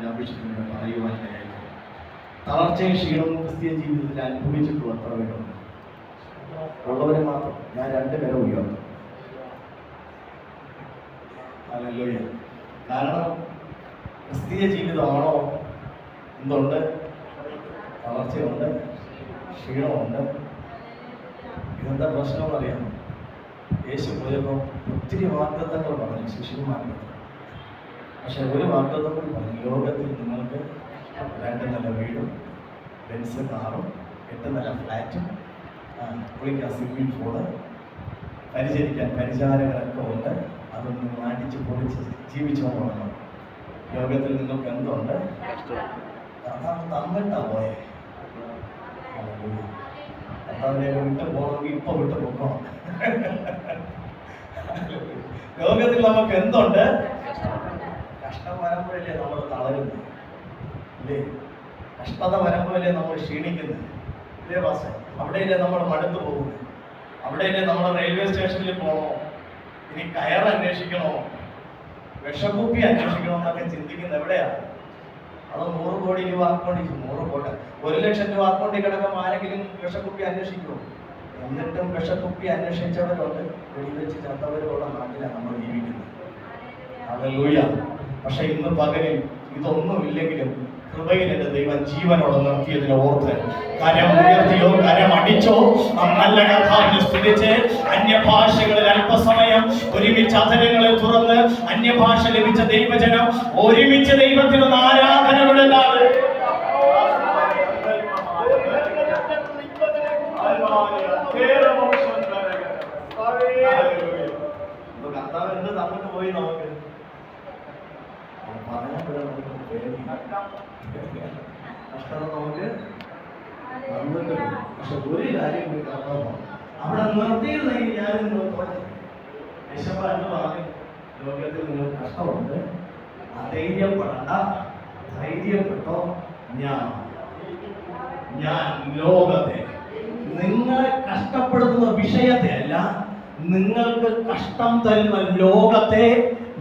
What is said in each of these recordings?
ഞാൻ അപേക്ഷിക്കുന്നത് പറയുവാനായിട്ട്. തളർച്ചയും ക്ഷീണവും ക്രിസ്തീയ ജീവിതത്തിൽ അനുഭവിച്ചിട്ടുള്ള എത്ര പേരുണ്ട്? ഉള്ളവരെ മാത്രം ഞാൻ 2 പേരെ ഉയർത്തും. ഹല്ലേലൂയ. കാരണം ക്രിസ്തീയ ജീവിതമാണോ എന്തുണ്ട്? തളർച്ചയുണ്ട്, ക്ഷീണമുണ്ട്. ഇതെന്താ പ്രശ്നമെന്ന് അറിയാമോ? യേശു പോയപ്പോൾ ഒത്തിരി വാഗ്ദത്തങ്ങൾ പറഞ്ഞു ശിഷ്യന്മാർക്ക്. പക്ഷെ ഒരു വാഗ്ദത്തം കൂടി പറഞ്ഞു, ലോകത്തിൽ നിങ്ങൾക്ക് 2 നില വീടും, ബെൻസ് കാറും, 8 നില ഫ്ലാറ്റും, കുളിക്കാൻ സ്വിമ്മിംഗ് പൂള്, പരിചരിക്കാൻ പരിചാരകരൊക്കെ ഉണ്ട്. അതൊന്ന് മാറ്റിച്ച് പൊളിച്ച് ജീവിച്ചോ പോകണം. ലോകത്തിൽ നിങ്ങൾക്ക് എന്തുണ്ട്? അതാണ് തന്നിട്ടാ പോയെ. അവരെ വിട്ട് പോകണമെങ്കിൽ ഇപ്പൊ വിട്ട് പോകണം. ലോകത്തിൽ നമുക്ക് എന്തുണ്ട്? കഷ്ടം വരുമ്പോഴല്ലേ നമ്മൾ തളരുന്നത്, അല്ലേ? കഷ്ടത വരുമ്പോഴല്ലേ നമ്മൾ ക്ഷീണിക്കുന്നത്, ഇല്ലേ വാസ? അവിടെയല്ലേ നമ്മൾ മടുത്തു പോകുന്നത്? അവിടെയല്ലേ നമ്മൾ റെയിൽവേ സ്റ്റേഷനിൽ പോകണോ, ഇനി കയർ അന്വേഷിക്കണോ, വിഷക്കുപ്പി അന്വേഷിക്കണോ എന്നൊക്കെ ചിന്തിക്കുന്നത് എവിടെയാണ്? അത് 100 കോടി രൂപ അക്കൗണ്ടിൽ, 100 കോടി 1 ലക്ഷം രൂപ അക്കൗണ്ടിൽ കിടക്കുമ്പോൾ ആരെങ്കിലും വിഷക്കുപ്പി അന്വേഷിക്കുമോ? എന്നിട്ടും വിഷക്കുപ്പി അന്വേഷിച്ചവരുണ്ട്, വെടിവെച്ച് ചത്തവരുള്ള നാട്ടിലാണ് നമ്മൾ ജീവിക്കുന്നത്. ഹല്ലേലൂയ. പക്ഷെ ഇന്ന് പകലിൽ ഇതൊന്നും ഇല്ലെങ്കിലും കൃപയിൽ എൻ്റെ ദൈവം ജീവനോടെ നിർത്തിയതിനെ ഓർത്ത് കരം ഉയർത്തിയോ കരം അടിച്ചോ നല്ല കഥാവിനെ സ്തുതിച്ച് അന്യഭാഷകളിൽ അല്പസമയം ഒരുമിച്ച് അധരങ്ങളിൽ തുറന്ന് അന്യഭാഷ ലഭിച്ച ദൈവജനം ഒരുമിച്ച് ദൈവത്തിനൊന്ന് ആരാധനകളെല്ലാവരും കർത്താവ് എന്ത് തന്നിട്ട് പോയി നമുക്ക് കഷ്ടത നമുക്ക് തന്നിട്ട്. പക്ഷെ ഒരു കാര്യം അവിടെ നിർത്തിയിരുന്നെങ്കിൽ ഞാനിന്ന് യശപ്പ എന്ന് പറഞ്ഞു, ലോകത്തിൽ നിങ്ങൾ കഷ്ടമുണ്ട്, അധൈര്യപ്പെടണ്ട, ധൈര്യപ്പെട്ടോ. ഞാൻ ലോകത്തെ, നിങ്ങളെ കഷ്ടപ്പെടുത്തുന്ന വിഷയത്തെ അല്ല, നിങ്ങൾക്ക് കഷ്ടം തരുന്ന ലോകത്തെ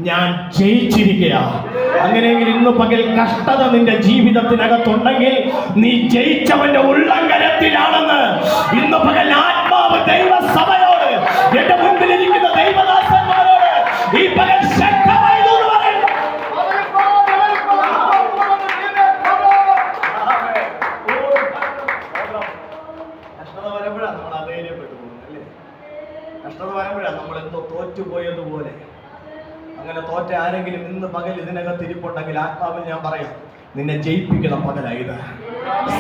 ഞാൻ ജയിച്ചിരിക്കുകയാണ്. അങ്ങനെയെങ്കിൽ ഇന്ന് പകൽ കഷ്ടത നിന്റെ ജീവിതത്തിനകത്തുണ്ടെങ്കിൽ നീ ജയിച്ചവന്റെ ഉള്ളങ്കരത്തിലാണെന്ന് ഇന്ന് പകൽ ആത്മാവ് ദൈവസഭയോട്, എന്റെ മുമ്പിലിരിക്കുന്ന ദൈവദാസന്മാരോട് ഈ പകൽ ശക്തമായി പറയുന്നു. കഷ്ടത വരുമ്പോഴാണ് നമ്മൾ അധൈര്യപ്പെട്ടു പോകുന്നത്, അല്ലേ? കഷ്ടത വരുമ്പോഴാണ് നമ്മൾ എന്തോ തോറ്റുപോയതുപോലെ. അങ്ങനെ തോറ്റ ആരെങ്കിലും ഇന്ന് പകൽ ഇതിനകത്ത് ഇരിപ്പുണ്ടെങ്കിൽ ആത്മാവിൽ ഞാൻ പറയാം, നിന്നെ ജയിപ്പിക്കുന്ന പകലായത്.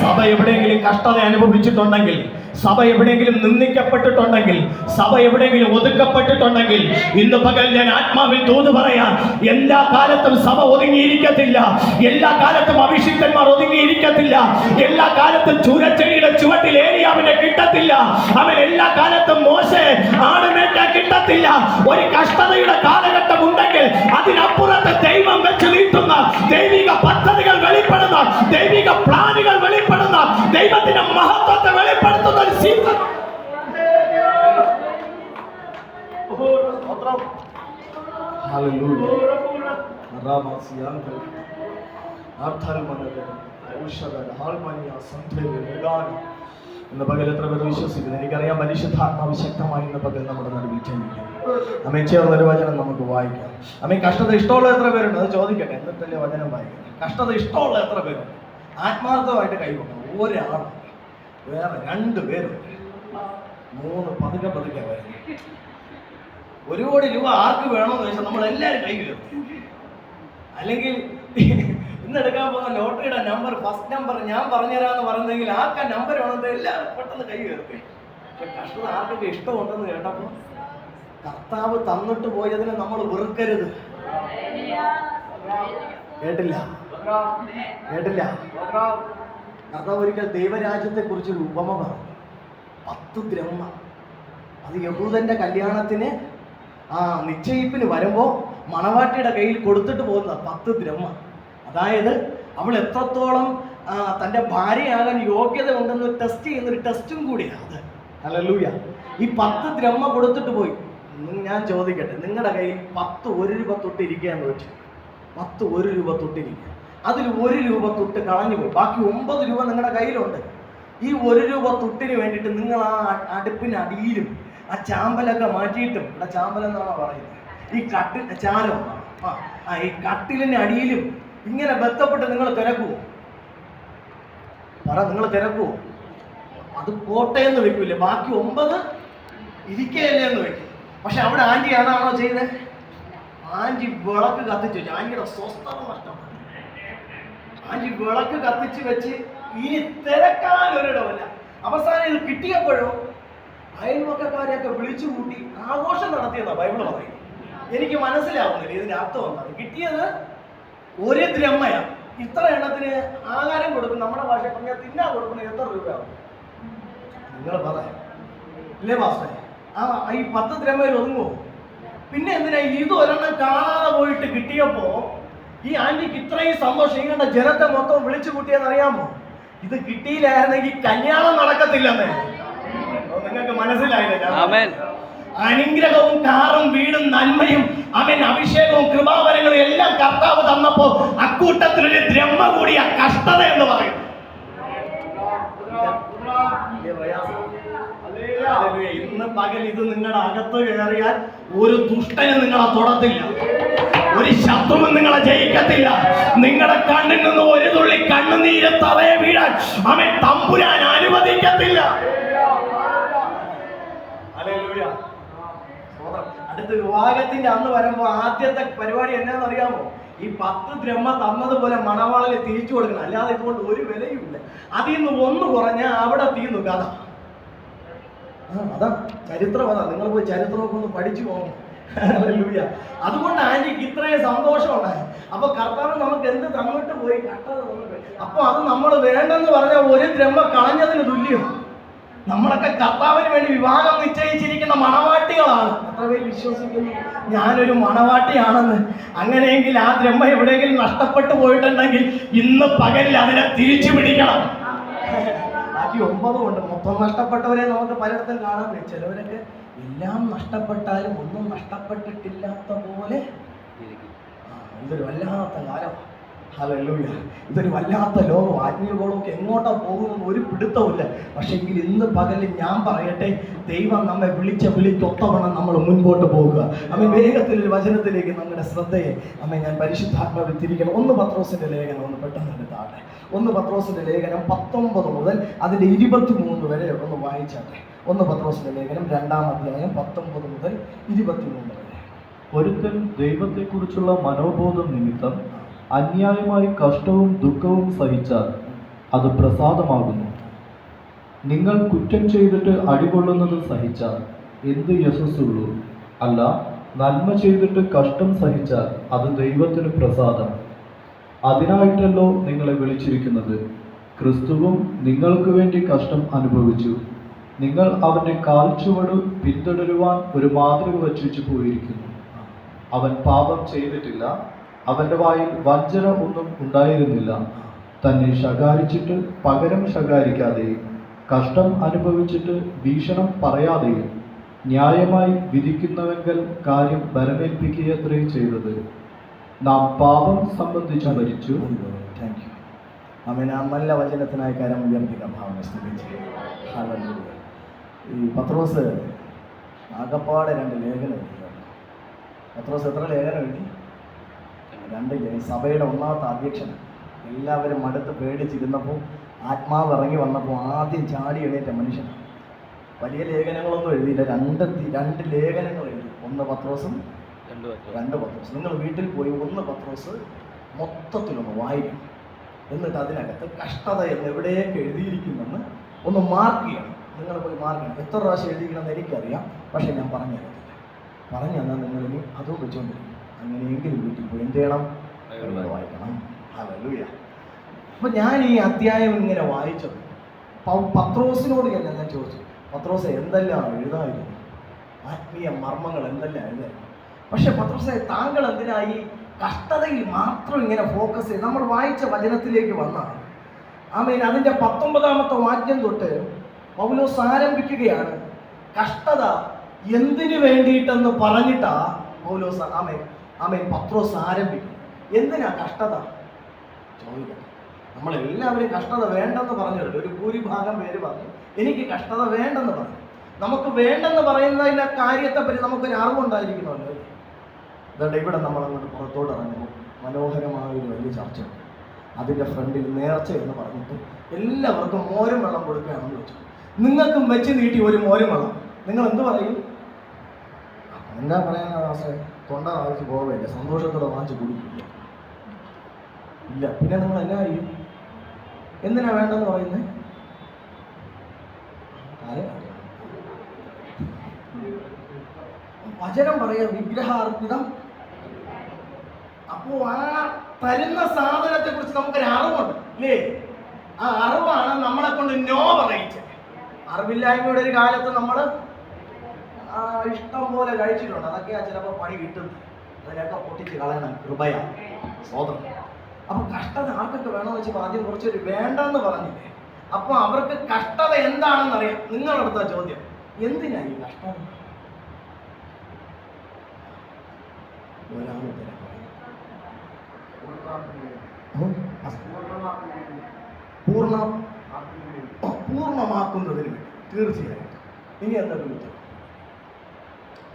സഭ എവിടെയെങ്കിലും കഷ്ടത അനുഭവിച്ചിട്ടുണ്ടെങ്കിൽ, സഭ എവിടെയെങ്കിലും നിന്ദിക്കപ്പെട്ടിട്ടുണ്ടെങ്കിൽ, സഭ എവിടെയെങ്കിലും ഒതുക്കപ്പെട്ടിട്ടുണ്ടെങ്കിൽ ഇന്ന് പകൽ ഞാൻ ആത്മാവിൽ ദൂത് പറയാം, എല്ലാ കാലത്തും സഭ ഒതുങ്ങിയിരിക്കത്തില്ല, എല്ലാ കാലത്തും അഭിഷിക്തന്മാർ ഒതുങ്ങിയിരിക്കത്തില്ല, എല്ലാ കാലത്തും ചൂരച്ചെടിയുടെ ചുവട്ടിൽ ഏലിയാവിനെ കിട്ടത്തില്ല, അവൻ എല്ലാ കാലത്തും മോശെ ആടുമേറ്റ കിട്ടത്തില്ല. ഒരു കഷ്ടതയുടെ കാലഘട്ടം ഉണ്ടെങ്കിൽ അതിനപ്പുറത്ത് ദൈവം വെച്ച് നീട്ടുന്ന ദൈവിക പദ്ധതികൾ വെളിപ്പെടുന്ന, ദൈവിക പ്ലാനുകൾ വെളിപ്പെടുന്ന, ദൈവത്തിന്റെ മഹത്വത്തെ വെളിപ്പെടുത്തുന്ന ഒരു സീസൺ. ഇന്ന് പകൽ എത്ര പേർ വിശ്വസിക്കുന്നു? എനിക്കറിയാം പരിശുദ്ധാത്മാവ് ശക്തമായി ഇന്ന് പകൽ നമ്മുടെ നടുവിൽ ജനിക്കും. അമ്മേ ചേർന്നൊരു വചനം നമുക്ക് വായിക്കാം. അമ്മേ കഷ്ടത ഇഷ്ടമുള്ള എത്ര പേരുണ്ട്? അത് ചോദിക്കട്ടെ, എന്നിട്ടല്ലേ വചനം വായിക്കാം. കഷ്ടത ഇഷ്ടമുള്ള എത്ര പേരുണ്ട്? ആത്മാർത്ഥമായിട്ട് കൈകൊള്ളണം. ഒരാൾ, വേറെ 2 പേരുണ്ട്, 3 പതുക്കെ പതുക്കെ വരും. 1 കോടി രൂപ ആർക്ക് വേണമെന്ന് ചോദിച്ചാൽ നമ്മളെല്ലാവരും കൈ കയറും. അല്ലെങ്കിൽ ഇന്ന് എടുക്കാൻ പോകുന്ന ലോട്ടറിയുടെ നമ്പർ, ഫസ്റ്റ് നമ്പർ ഞാൻ പറഞ്ഞുതരാമെന്ന് പറഞ്ഞെങ്കിൽ ആർക്കാ നമ്പർ വേണമെന്ന് എല്ലാവരും പെട്ടെന്ന് കൈ കയറും. പക്ഷെ കഷ്ടത ആർക്കൊക്കെ ഇഷ്ടമുണ്ടെന്ന് കേട്ടപ്പോൾ കർത്താവ് തന്നിട്ട് പോയതിനെ നമ്മൾ വെറുക്കരുത്. കേട്ടില്ല? കർത്താവ് ഒരിക്കൽ ദൈവരാജ്യത്തെ കുറിച്ചൊരു ഉപമ പറഞ്ഞു. 10 ദ്രഹ്മ. അത് യഹൂദന്റെ കല്യാണത്തിന് നിശ്ചയിപ്പിന് വരുമ്പോൾ മണവാട്ടിയുടെ കയ്യിൽ കൊടുത്തിട്ട് പോകുന്ന 10 ദ്രഹ്മ. അതായത് അവൾ എത്രത്തോളം തൻ്റെ ഭാര്യയാകാൻ യോഗ്യത ഉണ്ടെന്ന് ടെസ്റ്റ് ചെയ്യുന്നൊരു ടെസ്റ്റും കൂടിയാണ് അത്. ഹല്ലേലൂയ. ഈ 10 ദ്രഹ്മ കൊടുത്തിട്ട് പോയി. ഞാൻ ചോദിക്കട്ടെ, നിങ്ങളുടെ കയ്യിൽ 10 1 രൂപ തൊട്ടിരിക്കുകയെന്ന് വെച്ചു. 10 1 രൂപ തൊട്ടിരിക്കുക. അതിൽ 1 രൂപ തുട്ട് കളഞ്ഞു പോയി. ബാക്കി 9 രൂപ നിങ്ങളുടെ കയ്യിലുണ്ട്. ഈ 1 രൂപ തുട്ടിന് വേണ്ടിയിട്ട് നിങ്ങൾ ആ അടുപ്പിനടിയിലും ആ ചാമ്പലൊക്കെ മാറ്റിയിട്ടും, ഇവിടെ ചാമ്പൽ എന്നാണോ പറയുന്നത്, ഈ ചാരം ഈ കട്ടിലിന് അടിയിലും ഇങ്ങനെ ബന്ധപ്പെട്ട് നിങ്ങൾ തിരക്കുവോ? നിങ്ങൾ തിരക്കുവോ? അത് കോട്ടയെന്ന് വെക്കൂലേ, ബാക്കി 9 ഇരിക്കയല്ലേ എന്ന് വെക്കും. പക്ഷെ അവിടെ ആന്റി അതാണോ ചെയ്തത്? ആന്റി വിളക്ക് കത്തിച്ചു വെച്ചു. ആന്റിയുടെ സ്വസ്ഥത നഷ്ടപ്പെട്ടു. ആന്റി വിളക്ക് കത്തിച്ച് വെച്ച് ഇനി തിരക്കാൻ ഒരിടമല്ല. അവസാനം ഇത് കിട്ടിയപ്പോഴോ അയൽവക്കക്കാരെയൊക്കെ വിളിച്ചു കൂട്ടി ആഘോഷം നടത്തിയെന്നാ ബൈബിള് പറയും. എനിക്ക് മനസ്സിലാവുന്നില്ല ഇതിന്റെ അർത്ഥം എന്താണ്. കിട്ടിയത് 1 ദ്രഹ്മയാണ്. ഇത്ര എണ്ണത്തിന് ആഹാരം കൊടുക്കും. നമ്മുടെ ഭാഷ പറഞ്ഞാൽ തിന്നാൻ കൊടുക്കുന്നത് എത്ര രൂപയാവും നിങ്ങൾ പറയാം ഇല്ലേ മാസ്റ്ററെ? ഈ 10 ദ്രഹ്മയിൽ ഒതുങ്ങുമോ? പിന്നെ എന്തിനാ ഇത് ഒരെണ്ണം കാണാതെ പോയിട്ട് കിട്ടിയപ്പോ ഈ ആന്റിക്ക് ഇത്രയും സന്തോഷം? ഇങ്ങനെ ജനത്തെ മൊത്തം വിളിച്ചു കൂട്ടിയെന്ന് അറിയാമോ? ഇത് കിട്ടിയില്ലായിരുന്നെങ്കിൽ കല്യാണം നടക്കത്തില്ലെന്നേ. നിങ്ങൾക്ക് മനസ്സിലായില്ലേ? അനുഗ്രഹവും കാറും വീടും നന്മയും അഭിഷേകവും കൃപാവരങ്ങളും എല്ലാം കർത്താവ് തന്നപ്പോ അക്കൂട്ടത്തിലൊരു ദ്രഹ്മ കൂടിയ കഷ്ടത എന്ന് പറയും. ഇന്ന് പകൽ ഇത് നിങ്ങളുടെ അകത്ത് കയറിയാൽ ഒരു ദുഷ്ടനും നിങ്ങളെ തൊടത്തില്ല, ഒരു ശത്രുവും നിങ്ങളെ ജയിക്കത്തില്ല. നിങ്ങളുടെ കണ്ണിൽ നിന്ന് ഒരു തുള്ളി കണ്ണുനീര് തറയെ വീഴാൻ അവൻ തമ്പുരാൻ അനുവദിക്കത്തില്ല. അടുത്ത വിവാഹത്തിന്റെ അന്ന് വരുമ്പോ ആദ്യത്തെ പരിപാടി എന്നാന്നറിയാമോ? ഈ 10 ദ്രഹ്മ തന്നതുപോലെ മണവാളനെ തിരിച്ചു കൊടുക്കണം. അല്ലാതെ ഇതുകൊണ്ട് ഒരു വിലയുമില്ല. അതിൽ നിന്ന് 1 കുറഞ്ഞാൽ അവിടെ തീർന്നു കഥ. അതാ ചരിത്രം. അതാ നിങ്ങൾ പോയി ചരിത്രമൊക്കെ ഒന്ന് പഠിച്ചു പോകണം. അതുകൊണ്ട് ആന്റിക്ക് ഇത്രയും സന്തോഷം ഉണ്ടായി. അപ്പൊ കർത്താവ് നമുക്ക് എന്ത് തന്നിട്ട് പോയി കട്ടത് തന്നിട്ട്. അപ്പൊ അത് നമ്മൾ വേണ്ടെന്ന് പറഞ്ഞ 1 ദ്രഹ്മ കളഞ്ഞതിന് തുല്യം. നമ്മളൊക്കെ കർത്താവിന് വേണ്ടി വിവാഹം നിശ്ചയിച്ചിരിക്കുന്ന മണവാട്ടികളാണ്. എത്ര പേര് വിശ്വസിക്കുന്നു ഞാനൊരു മണവാട്ടിയാണെന്ന്? അങ്ങനെയെങ്കിൽ ആ ദ്രഹ്മ എവിടെയെങ്കിലും നഷ്ടപ്പെട്ടു പോയിട്ടുണ്ടെങ്കിൽ ഇന്ന് പകലിൽ അതിനെ തിരിച്ചു പിടിക്കണം. ബാക്കി 9 ഉണ്ട്. മൊത്തം നഷ്ടപ്പെട്ടവരെ നമുക്ക് പലയിടത്തും കാണാൻ പറ്റും. ചിലവരൊക്കെ എല്ലാം നഷ്ടപ്പെട്ടാലും ഒന്നും നഷ്ടപ്പെട്ടിട്ടില്ലാത്ത പോലെ. ഇതൊരു വല്ലാത്ത കാലം. ഹല്ലേലൂയ. ഇതൊരു വല്ലാത്ത ലോകം. ആത്മീയകളൊക്കെ എങ്ങോട്ടാ പോകുമെന്ന് ഒരു പിടുത്തമില്ല. പക്ഷെ എങ്കിൽ ഇന്ന് പകലിൽ ഞാൻ പറയട്ടെ, ദൈവം നമ്മെ വിളിക്കൊത്തവണ്ണം നമ്മൾ മുൻപോട്ട് പോകുക. വേഗത്തിലൊരു വചനത്തിലേക്ക് നമ്മുടെ ശ്രദ്ധയെ ഞാൻ പരിശുദ്ധാത്മാവിൽ തിരിക്കണം. 1 പത്രോസിന്റെ ലേഖനം ഒന്ന് പെട്ടെന്ന് എടുത്താട്ടെ. 1 പത്രോസിന്റെ ലേഖനം 19 മുതൽ അതിന്റെ 23 വരെ ഒന്ന് വായിച്ചാട്ടെ. 1 പത്രോസിന്റെ ലേഖനം 2-ാം അധ്യായം 19 മുതൽ 23 വരെ. ഒരുത്തൻ ദൈവത്തെക്കുറിച്ചുള്ള മനോബോധം നിമിത്തം അന്യായമായി കഷ്ടവും ദുഃഖവും സഹിച്ചാൽ അത് പ്രസാദമാകുന്നു. നിങ്ങൾ കുറ്റം ചെയ്തിട്ട് അടികൊള്ളുന്നത് സഹിച്ചാൽ എന്ത് യശസ്സുള്ളൂ? അല്ല, നന്മ ചെയ്തിട്ട് കഷ്ടം സഹിച്ചാൽ അത് ദൈവത്തിന് പ്രസാദം. അതിനായിട്ടല്ലോ നിങ്ങളെ വിളിച്ചിരിക്കുന്നത്. ക്രിസ്തുവും നിങ്ങൾക്ക് വേണ്ടി കഷ്ടം അനുഭവിച്ചു. നിങ്ങൾ അവന്റെ കാൽച്ചുവട് പിന്തുടരുവാൻ ഒരു മാതൃക വച്ചു പോയിരിക്കുന്നു. അവൻ പാപം ചെയ്തിട്ടില്ല, അവന്റെ വായിൽ വഞ്ചന ഒന്നും ഉണ്ടായിരുന്നില്ല. തന്നെ ശകാരിച്ചിട്ട് പകരം ശകാരിക്കാതെയും കഷ്ടം അനുഭവിച്ചിട്ട് ഭീഷണം പറയാതെയും ന്യായമായി വിധിക്കുന്നവെങ്കിൽ കാര്യം ബലമേൽപ്പിക്കുകയത്രേ ചെയ്തത്. നാം പാപം സംബന്ധിച്ച് മരിച്ചു. നല്ല വചനത്തിനായി കരം ഉയർത്തിക്കാൻ ഭാവന സ്ഥിതിച്ചു. ഈ പത്രോസ് ആകപ്പാടെ 2 ലേഖനം എഴുതി. പത്രോസ് എത്ര ലേഖനം എഴുതി? 2. സഭയുടെ 1ാമത്തെ അധ്യക്ഷൻ. എല്ലാവരും അടുത്ത് പേടിച്ചിരുന്നപ്പോൾ ആത്മാവ് ഇറങ്ങി വന്നപ്പോൾ ആദ്യം ചാടി എണീറ്റ മനുഷ്യനാണ്. വലിയ ലേഖനങ്ങളൊന്നും എഴുതിയില്ല. 2 ലേഖനങ്ങൾ എഴുതി. 1 പത്രോസും 2 പത്രോസ്. നിങ്ങൾ വീട്ടിൽ പോയി 1 പത്രോസ് മൊത്തത്തിലൊന്ന് വായിക്കണം. എന്നിട്ട് അതിനകത്ത് കഷ്ടത എന്ന് എവിടെയൊക്കെ എഴുതിയിരിക്കുമെന്ന് ഒന്ന് മാർക്ക് ചെയ്യണം. നിങ്ങൾ പോയി മാർക്ക് ചെയ്യണം. എത്ര പ്രാവശ്യം എഴുതിക്കണമെന്ന് എനിക്കറിയാം, പക്ഷെ ഞാൻ പറഞ്ഞു തന്നാൽ നിങ്ങളിനി അതും വെച്ചുകൊണ്ടിരിക്കും. അങ്ങനെയെങ്കിലും വീട്ടിൽ പോയി എന്ത് ചെയ്യണം? വായിക്കണം. ഹല്ലേലൂയ. അപ്പൊ ഞാൻ ഈ അധ്യായം ഇങ്ങനെ വായിച്ചത് പത്രോസിനോട് തന്നെ ഞാൻ ചോദിച്ചു, പത്രോസെ എന്തെല്ലാം എഴുതായിരുന്നു? ആത്മീയ മർമ്മങ്ങൾ എന്തെല്ലാം എഴുതായിരുന്നു? പക്ഷെ പത്രോസെ താങ്കൾ എന്തിനാ ഈ കഷ്ടതയിൽ മാത്രം ഇങ്ങനെ ഫോക്കസ് ചെയ്ത്? നമ്മൾ വായിച്ച വചനത്തിലേക്ക് വന്നാണ്. അതിൻ്റെ 19ാമത്തെ വാക്യം തൊട്ട് പൗലോസ് ആരംഭിക്കുകയാണ്. കഷ്ടത എന്തിനു വേണ്ടിയിട്ടെന്ന് പറഞ്ഞിട്ടാ പൗലോസ് പത്രോസ് ആരംഭിക്കും. എന്തിനാ കഷ്ടത? ചോദിക്കട്ടെ. നമ്മളെല്ലാവരും കഷ്ടത വേണ്ടെന്ന് പറഞ്ഞിട്ടുണ്ട്. ഒരു ഭൂരിഭാഗം പേര് പറഞ്ഞു എനിക്ക് കഷ്ടത വേണ്ടെന്ന് പറഞ്ഞു. നമുക്ക് വേണ്ടെന്ന് പറയുന്നതിൻ്റെ കാര്യത്തെപ്പറ്റി നമുക്കൊരു അറിവുണ്ടായിരിക്കണമല്ലോ. അതുകൊണ്ട് ഇവിടെ നമ്മളങ്ങോട്ട് പുറത്തോട്ട് ഇറങ്ങുമ്പോൾ മനോഹരമായ ഒരു വലിയ ചർച്ചയുണ്ട്. അതിൻ്റെ ഫ്രണ്ടിൽ നേർച്ച എന്ന് പറഞ്ഞിട്ട് എല്ലാവർക്കും മോരും വെള്ളം കൊടുക്കുകയാണെന്ന് വെച്ചു. നിങ്ങൾക്കും വെച്ച് നീട്ടി ഒരു മോരും വെള്ളം. നിങ്ങൾ എന്ത് പറയും? എന്താ പറയാനാ ദാസേ? തൊണ്ട വാങ്ങിച്ച് പോവില്ല, സന്തോഷത്തോടെ വാങ്ങിച്ച് കുടിക്കില്ല. ഇല്ല, പിന്നെ നിങ്ങൾ എന്നാ ചെയ്യും? എന്തിനാ വേണ്ടെന്ന് പറയുന്നത്? വചനം പറയാ വിഗ്രഹാർപ്പിതം. അപ്പോ ആ തരുന്ന സാധനത്തെ കുറിച്ച് നമുക്കൊരു അറിവുണ്ട് അല്ലേ? ആ അറിവാണ് നമ്മളെ കൊണ്ട് നോ പറയിച്ചത്. അറിവില്ലായ്മയുടെ ഒരു കാലത്ത് നമ്മൾ ഇഷ്ടം പോലെ കഴിച്ചിട്ടുണ്ട്. അതൊക്കെയാ ചിലപ്പോൾ പണി കിട്ടുന്നത്. അതിനൊക്കെ പൊട്ടിച്ച് കളയണം. കൃപയാണ്, സ്വതന്ത്രം. അപ്പൊ കഷ്ടത ആർക്കൊക്കെ വേണമെന്ന് വെച്ചാൽ ആദ്യം കുറച്ചൊരു വേണ്ടെന്ന് പറഞ്ഞില്ലേ? അപ്പൊ അവർക്ക് കഷ്ടത എന്താണെന്ന് അറിയാം. നിങ്ങളടുത്ത ചോദ്യം, എന്തിനാ ഈ കഷ്ടത? പൂർണ്ണമാക്കുന്നതിന് വേണ്ടി തീർച്ചയായും. ഇനി എന്താ വിളിച്ചത്?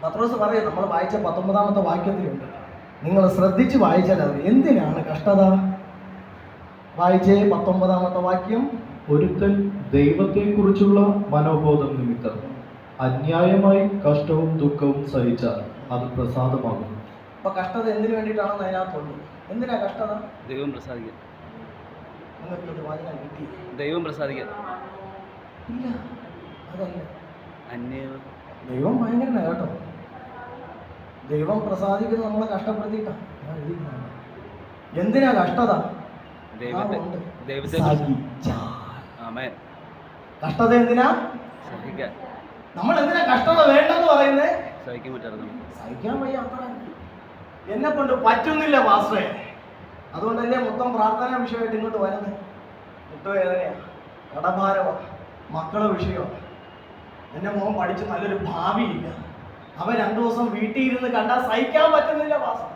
പത്രോസ് പറയും, നമ്മൾ വായിച്ച 19-ാമത്തെ വാക്യത്തിലുണ്ട്. നിങ്ങൾ ശ്രദ്ധിച്ച് വായിച്ചാൽ അത് എന്തിനാണ് കഷ്ടത. വായിച്ചേ 19-ാമത്തെ വാക്യം. ഒരുത്തൻ ദൈവത്തെക്കുറിച്ചുള്ള മനോബോധം നിമിത്തം അന്യായമായി കഷ്ടവും ദുഃഖവും സഹിച്ചാൽ അത് പ്രസാദമാകുന്നു. അപ്പൊ കഷ്ടത എന്തിനു വേണ്ടിയിട്ടാണെന്ന് അതിനകത്തുണ്ട്. എന്തിനാ കഷ്ടത? ദൈവം പ്രസാദിക്കാൻ. നിങ്ങൾക്ക് ഇത് വാചകം കിട്ടി? ദൈവം പ്രസാദിക്കാൻ ഇല്ല, അതല്ല. ദൈവം ഭയങ്കരനാ കേട്ടോ. ദൈവം പ്രസാദിക്കുന്നത് നമ്മളെ കഷ്ടപ്പെടുത്തിയിട്ടാണ്. എന്തിനാ കഷ്ടത? കഷ്ടത എന്തിനാ? നമ്മൾ എന്തിനാ കഷ്ടത വേണ്ടെന്ന് പറയുന്നേ? സഹിക്കാൻ വയ്യ. അത്ര എന്നെ കൊണ്ട് പറ്റുന്നില്ല പാസ്റ്ററെ. അതുകൊണ്ടല്ലേ മൊത്തം പ്രാർത്ഥനാ വിഷയമായിട്ട് ഇങ്ങോട്ട് വരുന്നത്. മുട്ടുവേദനയാ, കടഭാരമാ, മക്കളെ വിഷയമാണ്. എൻ്റെ മോൻ പഠിച്ച് നല്ലൊരു ഭാവിയില്ല. അവൻ 2 ദിവസം വീട്ടിൽ ഇരുന്ന് കണ്ടാൽ സഹിക്കാൻ പറ്റുന്നില്ല പാസ്റ്റർ.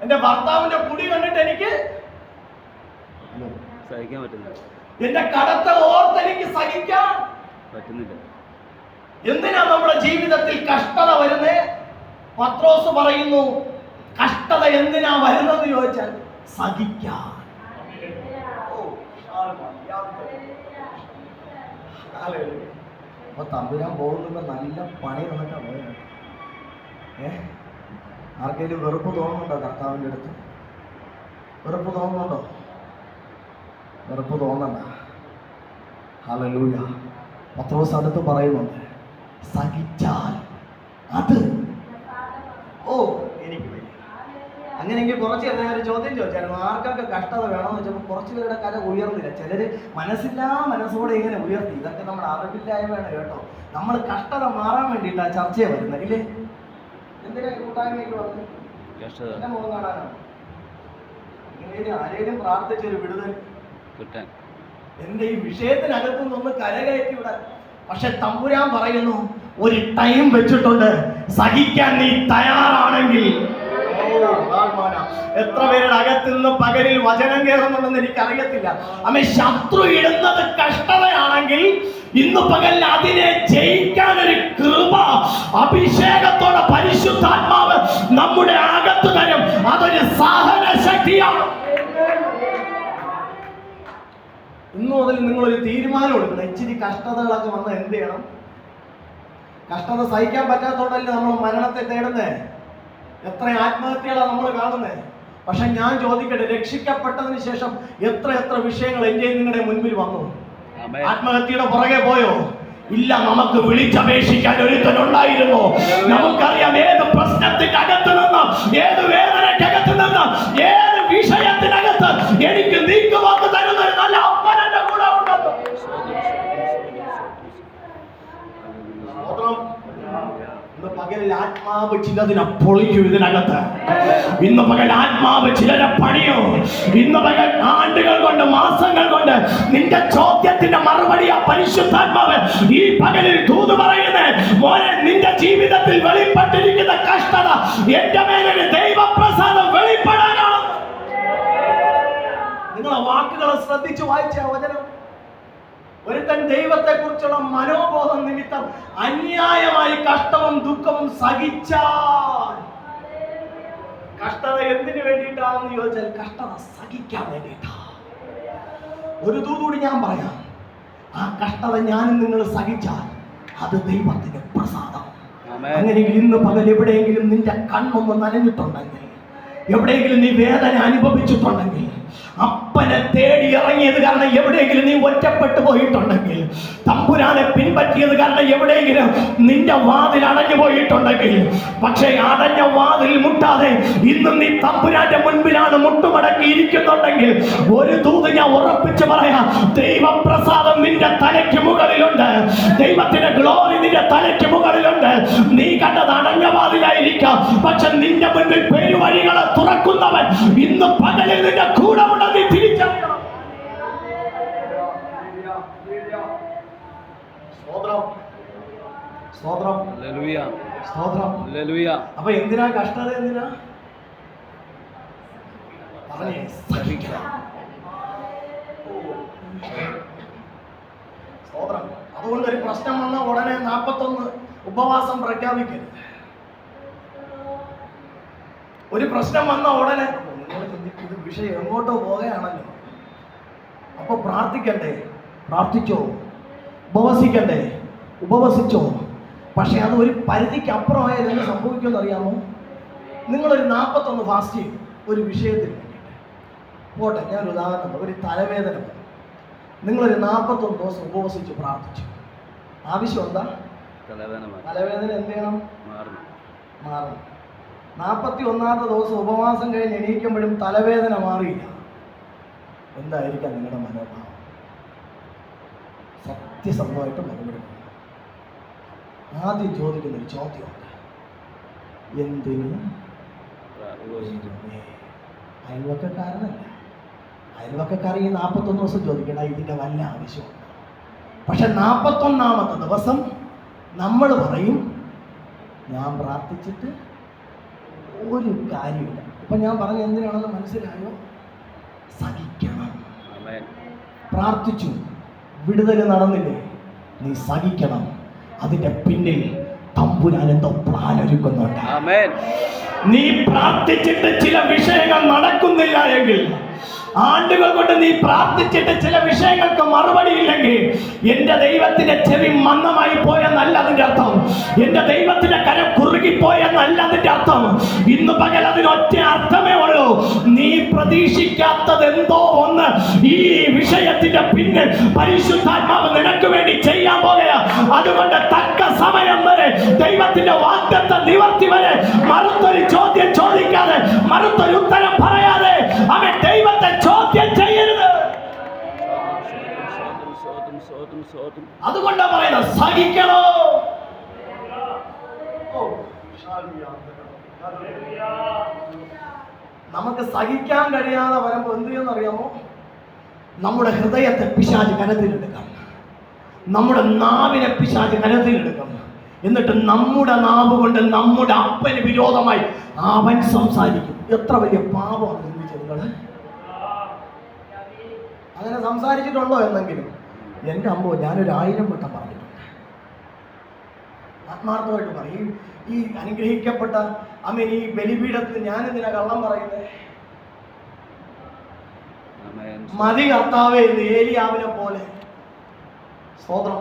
എൻ്റെ ഭർത്താവിന്റെ കുടി കണ്ടിട്ട് എനിക്ക് സഹിക്കാൻ പറ്റുന്നില്ല. എന്റെ കടത്തെ ഓർത്ത് എനിക്ക് സഹിക്കാൻ പറ്റുന്നില്ല. എന്തിനാ നമ്മുടെ ജീവിതത്തിൽ കഷ്ടത വരുന്നേ? പത്രോസ് പറയുന്നു, കഷ്ടത എന്തിനാ വരുന്നത് ചോദിച്ചാൽ സഹിക്കാൻ. അപ്പൊ തമ്പുരാൻ പോകുന്നുമ്പോ നല്ല പണി തന്നിട്ടാ പോയത്. ആർക്കെങ്കിലും വെറുപ്പ് തോന്നുന്നുണ്ടോ കർത്താവിൻ്റെ അടുത്ത്? വെറുപ്പ് തോന്നുന്നുണ്ടോ? വെറുപ്പ് തോന്നണ്ട. ഹല്ലേലൂയ. പത്രോസ് അടുത്ത് പറയുന്നുണ്ട്, സഹിച്ചാൽ അത് എനിക്ക് വയ്യ. അങ്ങനെയെങ്കിൽ കുറച്ച് നേരം ഒരു ചോദ്യം ചോദിച്ചായിരുന്നു, ആർക്കൊക്കെ കഷ്ടത വേണമെന്ന് വെച്ചപ്പോൾ കുറച്ച് പേരുടെ കല ഉയർന്നില്ല. ചിലര് മനസ്സില്ലാ മനസ്സോടെ ഇങ്ങനെ ഉയർത്തി. ഇതൊക്കെ നമ്മുടെ അറിവില്ലായ്മയാണ് കേട്ടോ. നമ്മൾ കഷ്ടത മാറാൻ വേണ്ടിയിട്ടാ ചർച്ചയെ വരുന്നത് ഇല്ലേ? എന്തിനാ കൂട്ടായ്മയ്ക്ക് വന്നത്? എന്നെ മുഖം കാണാനാണ്. ആരെങ്കിലും പ്രാർത്ഥിച്ചൊരു വിടുതൽ കിട്ടാൻ, എന്റെ ഈ വിഷയത്തിനകത്തു നിന്ന് കരകയറ്റി വിടാൻ. പക്ഷെ തമ്പുരാൻ പറയുന്നു, ഒരു ടൈം വെച്ചിട്ടുണ്ട്. സഹിക്കാൻ നീ തയ്യാറാണെങ്കിൽ. എത്ര പേരുടെ അകത്ത് നിന്ന് പകലിൽ വചനം കയറുന്നുണ്ടെന്ന് എനിക്കറിയത്തില്ല. അമ്മ ശത്രു ഇടുന്നത് കഷ്ടതയാണെങ്കിൽ ഇന്ന് പകലിൽ അതിനെ ജയിക്കാൻ ഒരു കൃപ അഭിഷേകത്തോടെ പരിശുദ്ധാത്മാവ് നമ്മുടെ അകത്ത് തരും. അതൊരു സഹന ശക്തിയാണ്. ഇന്നു മുതൽ നിങ്ങളൊരു തീരുമാനം എടുക്കണം. ഇച്ചിരി കഷ്ടതകളൊക്കെ വന്നാൽ എന്ത് ചെയ്യണം? കഷ്ടത സഹിക്കാൻ പറ്റാത്തോണ്ടല്ലേ നമ്മൾ മരണത്തെ തേടുന്നേ. എത്ര ആത്മഹത്യകളാണ് നമ്മൾ കാണുന്നത്. പക്ഷെ ഞാൻ ചോദിക്കട്ടെ, രക്ഷിക്കപ്പെട്ടതിന് ശേഷം എത്ര വിഷയങ്ങൾ എൻ്റെ നിങ്ങളുടെ മുൻപിൽ വന്നു? ആത്മഹത്യയുടെ പുറകെ പോയോ? ഇല്ല. നമുക്ക് വിളിച്ചപേക്ഷിക്കാൻ ഒരുത്തനുണ്ടായിരുന്നു. നമുക്കറിയാം ഏത് പ്രശ്നത്തിന്റെ അകത്ത് നിന്ന്, ഏത് വേദനയ്ക്കകത്ത് നിന്ന്, ഏത് വിഷയത്തിനകത്ത് എനിക്ക് നീക്കുവാക്ക് തരുന്ന ഒരു നല്ല അപ്പൻ എന്റെ കൂടെ ഉണ്ടെന്ന്. ഇന്ന് പകലിൽ ആത്മാവ് ചിലതിനെ പൊളിക്കും. ഇതിനകത്ത് ഇന്ന് പകൽ ആത്മാവ് ചിലരെ പണിയോ. ഇന്ന് പകൽ ആണ്ടുകൾ കൊണ്ട്, മാസങ്ങൾ കൊണ്ട് നിന്റെ ചോദ്യത്തിന്റെ മറുപടി ആ പരിശുദ്ധാത്മാവ് ഈ പകലിൽ തൂതു പറയുന്നേ. മോനെ, നിന്റെ ജീവിതത്തിൽ വെളിപ്പെട്ടിരിക്കുന്ന കഷ്ടത എന്റെ മേലൊരു ദൈവപ്രസാദം വെളിപ്പെടാനാണ്. നിങ്ങളെ വാക്കുകളെ ശ്രദ്ധിച്ചു വായിച്ച വചനം. ഒരുത്തൻ ദൈവത്തെ കുറിച്ചുള്ള മനോബോധം നിമിത്തം അന്യായമായി കഷ്ടവും ദുഃഖവും സഹിച്ചാൽ. കഷ്ടത എന്തിനു വേണ്ടിയിട്ടാണെന്ന് ചോദിച്ചാൽ കഷ്ടത സഹിക്കാൻ വേണ്ടിയിട്ടാ. ഒരു ദൂതുകൂടി ഞാൻ പറയാം. ആ കഷ്ടത ഞാനും നിങ്ങൾ സഹിച്ചാൽ അത് ദൈവത്തിന് പ്രസാദം. അങ്ങനെയെങ്കിൽ ഇന്ന് പകൽ എവിടെയെങ്കിലും നിന്റെ കണ്ണൊന്ന് നനഞ്ഞിട്ടുണ്ടെങ്കിൽ, എവിടെയെങ്കിലും നീ വേദന അനുഭവിച്ചിട്ടുണ്ടെങ്കിൽ, അപ്പനെ തേടി ഇറങ്ങിയത് കാരണം എവിടെയെങ്കിലും നീ ഒറ്റപ്പെട്ടു പോയിട്ടുണ്ടെങ്കിൽ, തമ്പുരാനെ പിൻപറ്റിയത് കാരണം എവിടെയെങ്കിലും നിന്റെ വാതിൽ അടഞ്ഞു പോയിട്ടുണ്ടെങ്കിൽ, പക്ഷേ അടഞ്ഞ വാതിൽ മുട്ടാതെ ഇന്നും നീ തമ്പുരാന്റെ മുൻപിലാണ് മുട്ടുമടക്കി ഇരിക്കുന്നുണ്ടെങ്കിൽ, ഒരു ദൂത് ഞാൻ ഉറപ്പിച്ച് പറയാം, ദൈവപ്രസാദം നിന്റെ തലയ്ക്ക് മുകളിലുണ്ട്. ദൈവത്തിന്റെ ഗ്ലോറി നിന്റെ തലയ്ക്ക് മുകളിലുണ്ട്. നീ കണ്ടത് അടഞ്ഞ വാതിലായിരിക്കാം, പക്ഷെ നിന്റെ മുൻപിൽ പെരുവഴികളെ തുറക്കുന്നവൻ ഇന്ന് പകലിൽ നിന്റെ കൂടെ ഉണ്ടെന്ന് തിരിച്ചറിയണം. അപ്പൊ എന്തിനാ കഷ്ടത? എന്തിനാ സ്തോത്രം. അതുകൊണ്ട് ഒരു പ്രശ്നം വന്ന ഉടനെ 41 ഉപവാസം പ്രഖ്യാപിക്കരുത്. ഒരു പ്രശ്നം വന്ന ഉടനെ നിങ്ങൾ ചിന്തിക്കും ഇത് വിഷയം എങ്ങോട്ടോ പോകുകയാണല്ലോ, അപ്പൊ പ്രാർത്ഥിക്കണ്ടേ? പ്രാർത്ഥിച്ചോ. ഉപവസിക്കണ്ടേ? ഉപവസിച്ചോ. പക്ഷെ അത് ഒരു പരിധിക്ക് അപ്പുറമായാലും എന്ത് സംഭവിക്കുമെന്ന് അറിയാമോ? നിങ്ങളൊരു 41 ഫാസ്റ്റ് ചെയ്യും ഒരു വിഷയത്തിന് വേണ്ടിയിട്ട്. പോട്ടെ, ഞാനൊരു ഉദാഹരണം, ഒരു തലവേദന. നിങ്ങളൊരു 41 ദിവസം ഉപവസിച്ച് പ്രാർത്ഥിച്ചു. ആവശ്യം എന്താ? തലവേദന എന്ത് ചെയ്യണം? മാറണം. 41ാമത്തെ ദിവസം ഉപവാസം കഴിഞ്ഞ് എണീക്കുമ്പോഴും തലവേദന മാറിയില്ല. എന്തായിരിക്കാം നിങ്ങളുടെ മനോഭാവം? സത്യസന്ധമായിട്ട് മറുപടി. ആദ്യം ചോദിക്കുന്നൊരു ചോദ്യമുണ്ട്, എന്തിന്? അയൽവക്കക്കാരനല്ല. അയൽവക്കക്കാരൻ ഈ 41 ദിവസം ചോദിക്കണ്ട, ഇതിൻ്റെ വല്ല ആവശ്യമുണ്ട്. പക്ഷെ 41ാമത്തെ ദിവസം നമ്മൾ പറയും, ഞാൻ പ്രാർത്ഥിച്ചിട്ട് ഒരു കാര്യമില്ല. ഇപ്പൊ ഞാൻ പറഞ്ഞ എന്തിനാണെന്ന് മനസ്സിലായോ? സഹിക്കണം. പ്രാർത്ഥിച്ചു, വിടുതൽ നടന്നില്ലേ? നീ സഹിക്കണം. അതിന്റെ പിന്നിൽ തമ്പുരാൻ എന്തോ പ്ലാൻ ഒരുക്കുന്നുണ്ട്. നീ പ്രാർത്ഥിച്ചിട്ട് ചില വിഷയങ്ങൾ നടക്കുന്നില്ല എങ്കിൽ, ആണ്ടുകൾ കൊണ്ട് നീ പ്രാർത്ഥിച്ചിട്ട് ചില വിഷയങ്ങൾക്ക് മറുപടി ഇല്ലെങ്കിൽ, എന്റെ ദൈവത്തിന്റെ ചെവി മന്ദമായി പോയെന്നല്ല അതിന്റെ അർത്ഥം. എന്റെ ദൈവത്തിന്റെ കരം കുറുകിപ്പോയെന്നല്ല അതിന്റെ അർത്ഥം. ഇന്ന് പകൽ അതിനൊറ്റ അർത്ഥമേ ഉള്ളൂ, നീ പ്രതീക്ഷിക്കാത്തത് എന്തോ ഒന്ന് ഈ വിഷയത്തിന്റെ പിന്നിൽ പരിശുദ്ധാത്മാവ് നിനക്ക് വേണ്ടി ചെയ്യാൻ പോകുക. അതുകൊണ്ട് തക്ക സമയം വരെ, ദൈവത്തിന്റെ വാഗ്ദത്ത നിവർത്തി വരെ മറുത്തൊരു ചോദ്യം ചോദിക്കാതെ, മറുത്തൊരു ഉത്തരം പറയാതെ അവൻ ദൈവത്തെ ചോദ്യം ചെയ്യരുത്. അതുകൊണ്ടാ പറയുന്നത് സഹിക്കണോ. നമുക്ക് സഹിക്കാൻ കഴിയാതെ വരുമ്പോൾ എന്ത് ചെയ്യുന്നറിയാമോ? നമ്മുടെ ഹൃദയത്തെ പിശാച് കരത്തിലെടുക്കാം, നമ്മുടെ നാവിനെ പിശാച് കരത്തിലെടുക്കാം. എന്നിട്ട് നമ്മുടെ നാവ് കൊണ്ട് നമ്മുടെ അപ്പന് വിരോധമായി അവൻ സംസാരിക്കും. എത്ര വലിയ പാപമാണ് ചിന്തിച്ചത് നിങ്ങള്? അങ്ങനെ സംസാരിച്ചിട്ടുണ്ടോ എന്നെങ്കിലും? എൻ്റെ അമ്മോ, ഞാനൊരു 1000 വട്ടം പറഞ്ഞിട്ടുണ്ട്. ആത്മാർത്ഥമായിട്ട് പറയും. ഈ അനുഗ്രഹിക്കപ്പെട്ട ഈ ബലിപീഠത്തിൽ ഞാനെന്തിനാ കള്ളം പറയുന്നത്? മതി കർത്താവേ എന്ന് ഏലിയാവിനെ പോലെ. സ്തോത്രം.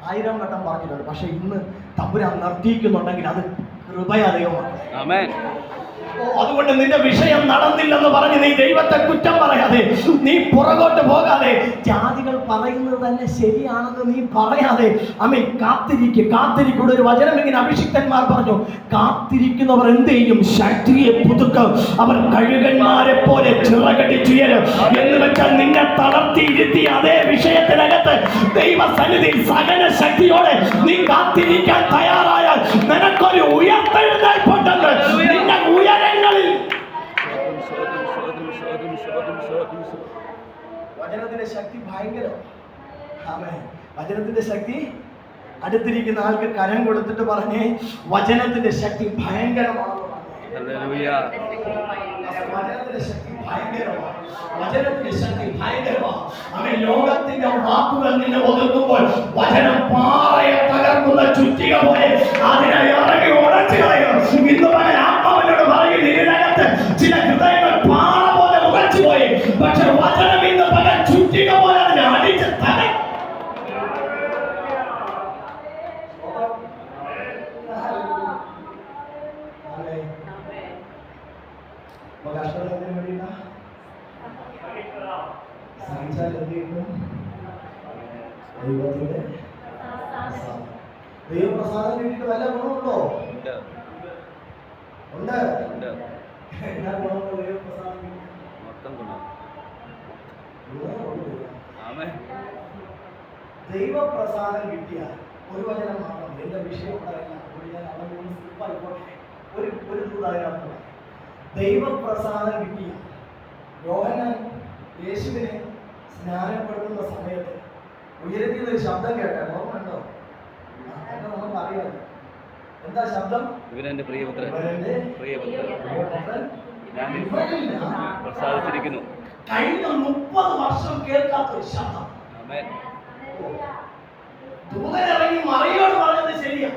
1000 വട്ടം പറഞ്ഞിട്ടുണ്ട്. പക്ഷെ ഇന്ന് തമ്പുരാൻ നിർത്തിക്കുന്നുണ്ടെങ്കിൽ അത് കൃപയാ ദൈവമാണ്. അതുകൊണ്ട് നിന്റെ വിഷയം നടന്നില്ലെന്ന് പറഞ്ഞ് നീ ദൈവത്തെ കുറ്റം പറയാതെ, നീ പുറകോട്ട് പോകാതെ, ജാതികൾ പറയുന്നത് തന്നെ ശരിയാണെന്ന് നീ പറയാതെ, കാത്തിരിക്കൂടെ. ഒരു വചനം ഇങ്ങനെ അഭിഷിക്തന്മാർ പറഞ്ഞു, കാത്തിരിക്കുന്നവർ എന്ത് ചെയ്യും? ശക്തിയെ പുതുക്കും, അവർ കഴുകന്മാരെ പോലെ ചിറകടിച്ചുയരും എന്ന് വെച്ചാൽ നിന്നെ തളർത്തിയിരുത്തി അതേ വിഷയത്തിനകത്ത് ദൈവസന്നിധി സകല ശക്തിയോടെ നീ കാത്തിരിക്കാൻ തയ്യാറായാൽ നിനക്കൊരു ഉയർത്തെഴുന്നേൽപ്പുണ്ടെന്ന്. നിന്റെ ഉയരങ്ങളിൽ വചനത്തിന്റെ ശക്തി ഭയങ്കരമാണ്. വചനത്തിന്റെ ശക്തി. അടുത്തിരിക്കുന്ന ആൾക്ക് കരം കൊടുത്തിട്ട് പറഞ്ഞേ, വചനത്തിന്റെ ശക്തി ഭയങ്കരമാണെന്ന് പറഞ്ഞു. വചനത്തിന്റെ ശക്തി ഭയങ്കരമാണ്. വചനത്തിന്റെ ശക്തി ഭയങ്കരമാണ്. അവൻ ലോകത്തിന്റെ വാക്കുകൾ നിന്നെ ഒതുക്കുമ്പോൾ വചനം പാറയെ തകർക്കുന്ന ചുറ്റിക പോലെ അതിനെ ഇറങ്ങി ഉടച്ചു കളയും. ഇന്ന് പകൽ ആത്മാവിനോട് പറയുന്നു, ഇതിനകത്ത് ചില ഹൃദയങ്ങൾ പാറ പോലെ ഉടച്ചു പോയി. പക്ഷെ വചനം ഇന്ന് പകൽ ചുറ്റിക പോലെ അതിനെ അടിച്ച് തകർക്കും. ദൈവപ്രസാദം കിട്ടിയിട്ട് വല്ല ഗുണമുണ്ടോ? ഉണ്ട്. എന്നാ ഗുണമുണ്ടോ ദൈവപ്രസാദം കിട്ടി? മൊത്തം ഗുണം. ദൈവപ്രസാദം കിട്ടിയ ഒരു വചനം മാത്രം, എന്റെ വിഷയം ഉണ്ടായില്ല, ഞാൻ അവിടെ നിന്ന് സ്ലിപ്പായിക്കോട്ടെ. ഒരു ദൂതാതിനകത്ത് ദൈവപ്രസാദം കിട്ടിയ യോഹന്നാൻ യേശുവിനെ സ്നാനപ്പെടുത്തുന്ന സമയത്ത് ഉയരത്തിൽ ഒരു ശബ്ദം കേട്ടോ? ഓർമ്മയുണ്ടോ? എന്നൊക്കെ നമുക്ക് അറിയാം. എന്താ ശബ്ദം? ഇവനെന്റെ പ്രിയപുത്രൻ, ഞാൻ ഇവനിൽ പ്രസാദിച്ചിരിക്കുന്നു. കഴിഞ്ഞ 30 വർഷം കേൾക്കാത്ത ഒരു ശബ്ദം. ദൂതനിറങ്ങി മറിയോട് പറഞ്ഞത് ശരിയാ.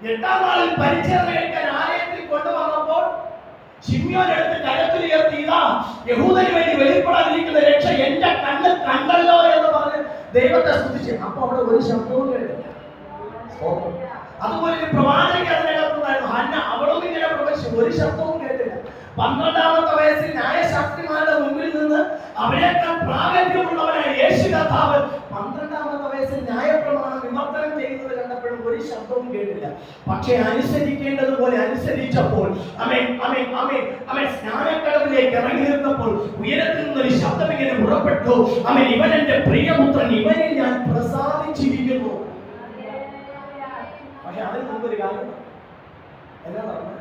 8-ാം നാളിൽ പരിചയം കഴിക്കാൻ ആലയത്തിൽ കൊണ്ടുവന്നപ്പോൾ ശിമ്യോൻ എടുത്ത് കരത്തിലുയർത്തി, ഇതാ യഹൂദന് വേണ്ടി വെളിപ്പെടാതിരിക്കുന്ന രക്ഷ എന്റെ കണ്ണിൽ കണ്ടല്ലോ എന്ന് പറഞ്ഞ് ദൈവത്തെ സ്തുതിച്ചു. അപ്പൊ അവിടെ ഒരു ശബ്ദവും കേട്ടില്ല. അതുപോലെ ഒരു പ്രവാചക അതിനകത്തുണ്ടായിരുന്നു, ഹന്ന. അവളും ഇങ്ങനെ പ്രവേശിച്ചു, ഒരു ശബ്ദവും കേട്ടില്ല. 12-ാമത്തെ വയസ്സിൽ ന്യായശാസ്ത്രിമാരുടെ മുമ്പിൽ നിന്ന് അവരെക്കാൾ പ്രാഗൽഭ്യമുള്ളവനായ യേശു കർത്താവ് 12-ാമത്തെ വയസ്സിൽ ന്യായപ്രമാണം വിമർശനം ചെയ്യുന്നത് കണ്ടപ്പോഴും ഒരു ശബ്ദവും കേട്ടില്ല. പക്ഷെ അനുസരിക്കേണ്ടതുപോലെ അനുസരിച്ചപ്പോൾ അവൻ സ്നാനക്കടവിലേക്ക് ഇറങ്ങി നിന്നപ്പോൾ ഉയരത്തിൽ നിന്നൊരു ശബ്ദം ഇങ്ങനെ പുറപ്പെട്ടു, ഇവൻ എന്റെ പ്രിയപുത്രൻ, ഇവനിൽ ഞാൻ പ്രസാദിച്ചിരിക്കുന്നു. പക്ഷെ അതിന് മുമ്പ് ഒരു കാര്യം എന്നാ പറഞ്ഞത്?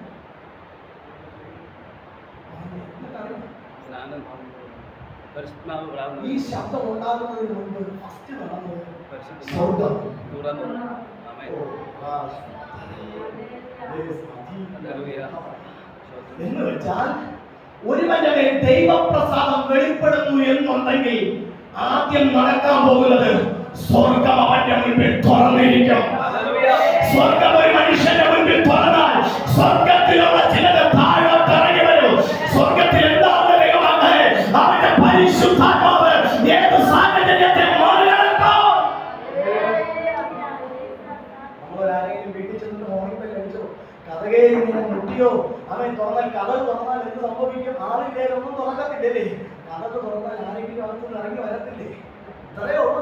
ഈ ശബ്ദം ഉണ്ടാകുന്നതിന് മുമ്പ് ഫസ്റ്റ് നടന്നത് സ്വർഗ്ഗം തുറന്നു. എന്ന് വെച്ചാൽ ഒരുവന്റെ മേൽ ദൈവപ്രസാദം വെളിപ്പെടുന്നു എന്നുണ്ടെങ്കിൽ ആദ്യം നടക്കാൻ പോകുന്നത് സ്വർഗം അവന്റെ മുൻപിൽ തുറന്നിരിക്കും. സ്വർഗം ഒരു മനുഷ്യന്റെ മുൻപിൽ തുറന്നാൽ സ്വർഗത്തിലുള്ള ചിലത് താഴോട്ട് ഇറങ്ങി വരും. സ്വർഗത്തിൽ എന്താണ് ദൈവമേ? അവന്റെ പരിശുദ്ധാത്മാവ് ഏത് സാഹചര്യത്തെ മറികടക്കും. നമ്മളൊരാരെങ്കിലും വീട്ടിൽ ചെന്നിട്ട് മോണിപ്പൽ അടിച്ചോ, കഥകയിൽ ഇങ്ങനെ മുട്ടിയോ, അവൻ തുറന്നാൽ കഥ തുറന്നാൽ എന്ത് സംഭവിക്കും? 6 പേരൊന്നും തുറക്കത്തില്ലേ? കഥ തുറന്നാൽ ആരെങ്കിലും അകത്തുനിന്ന് ഇറങ്ങി വരത്തില്ലേ? ഇത്രയേ ഉള്ളൂ.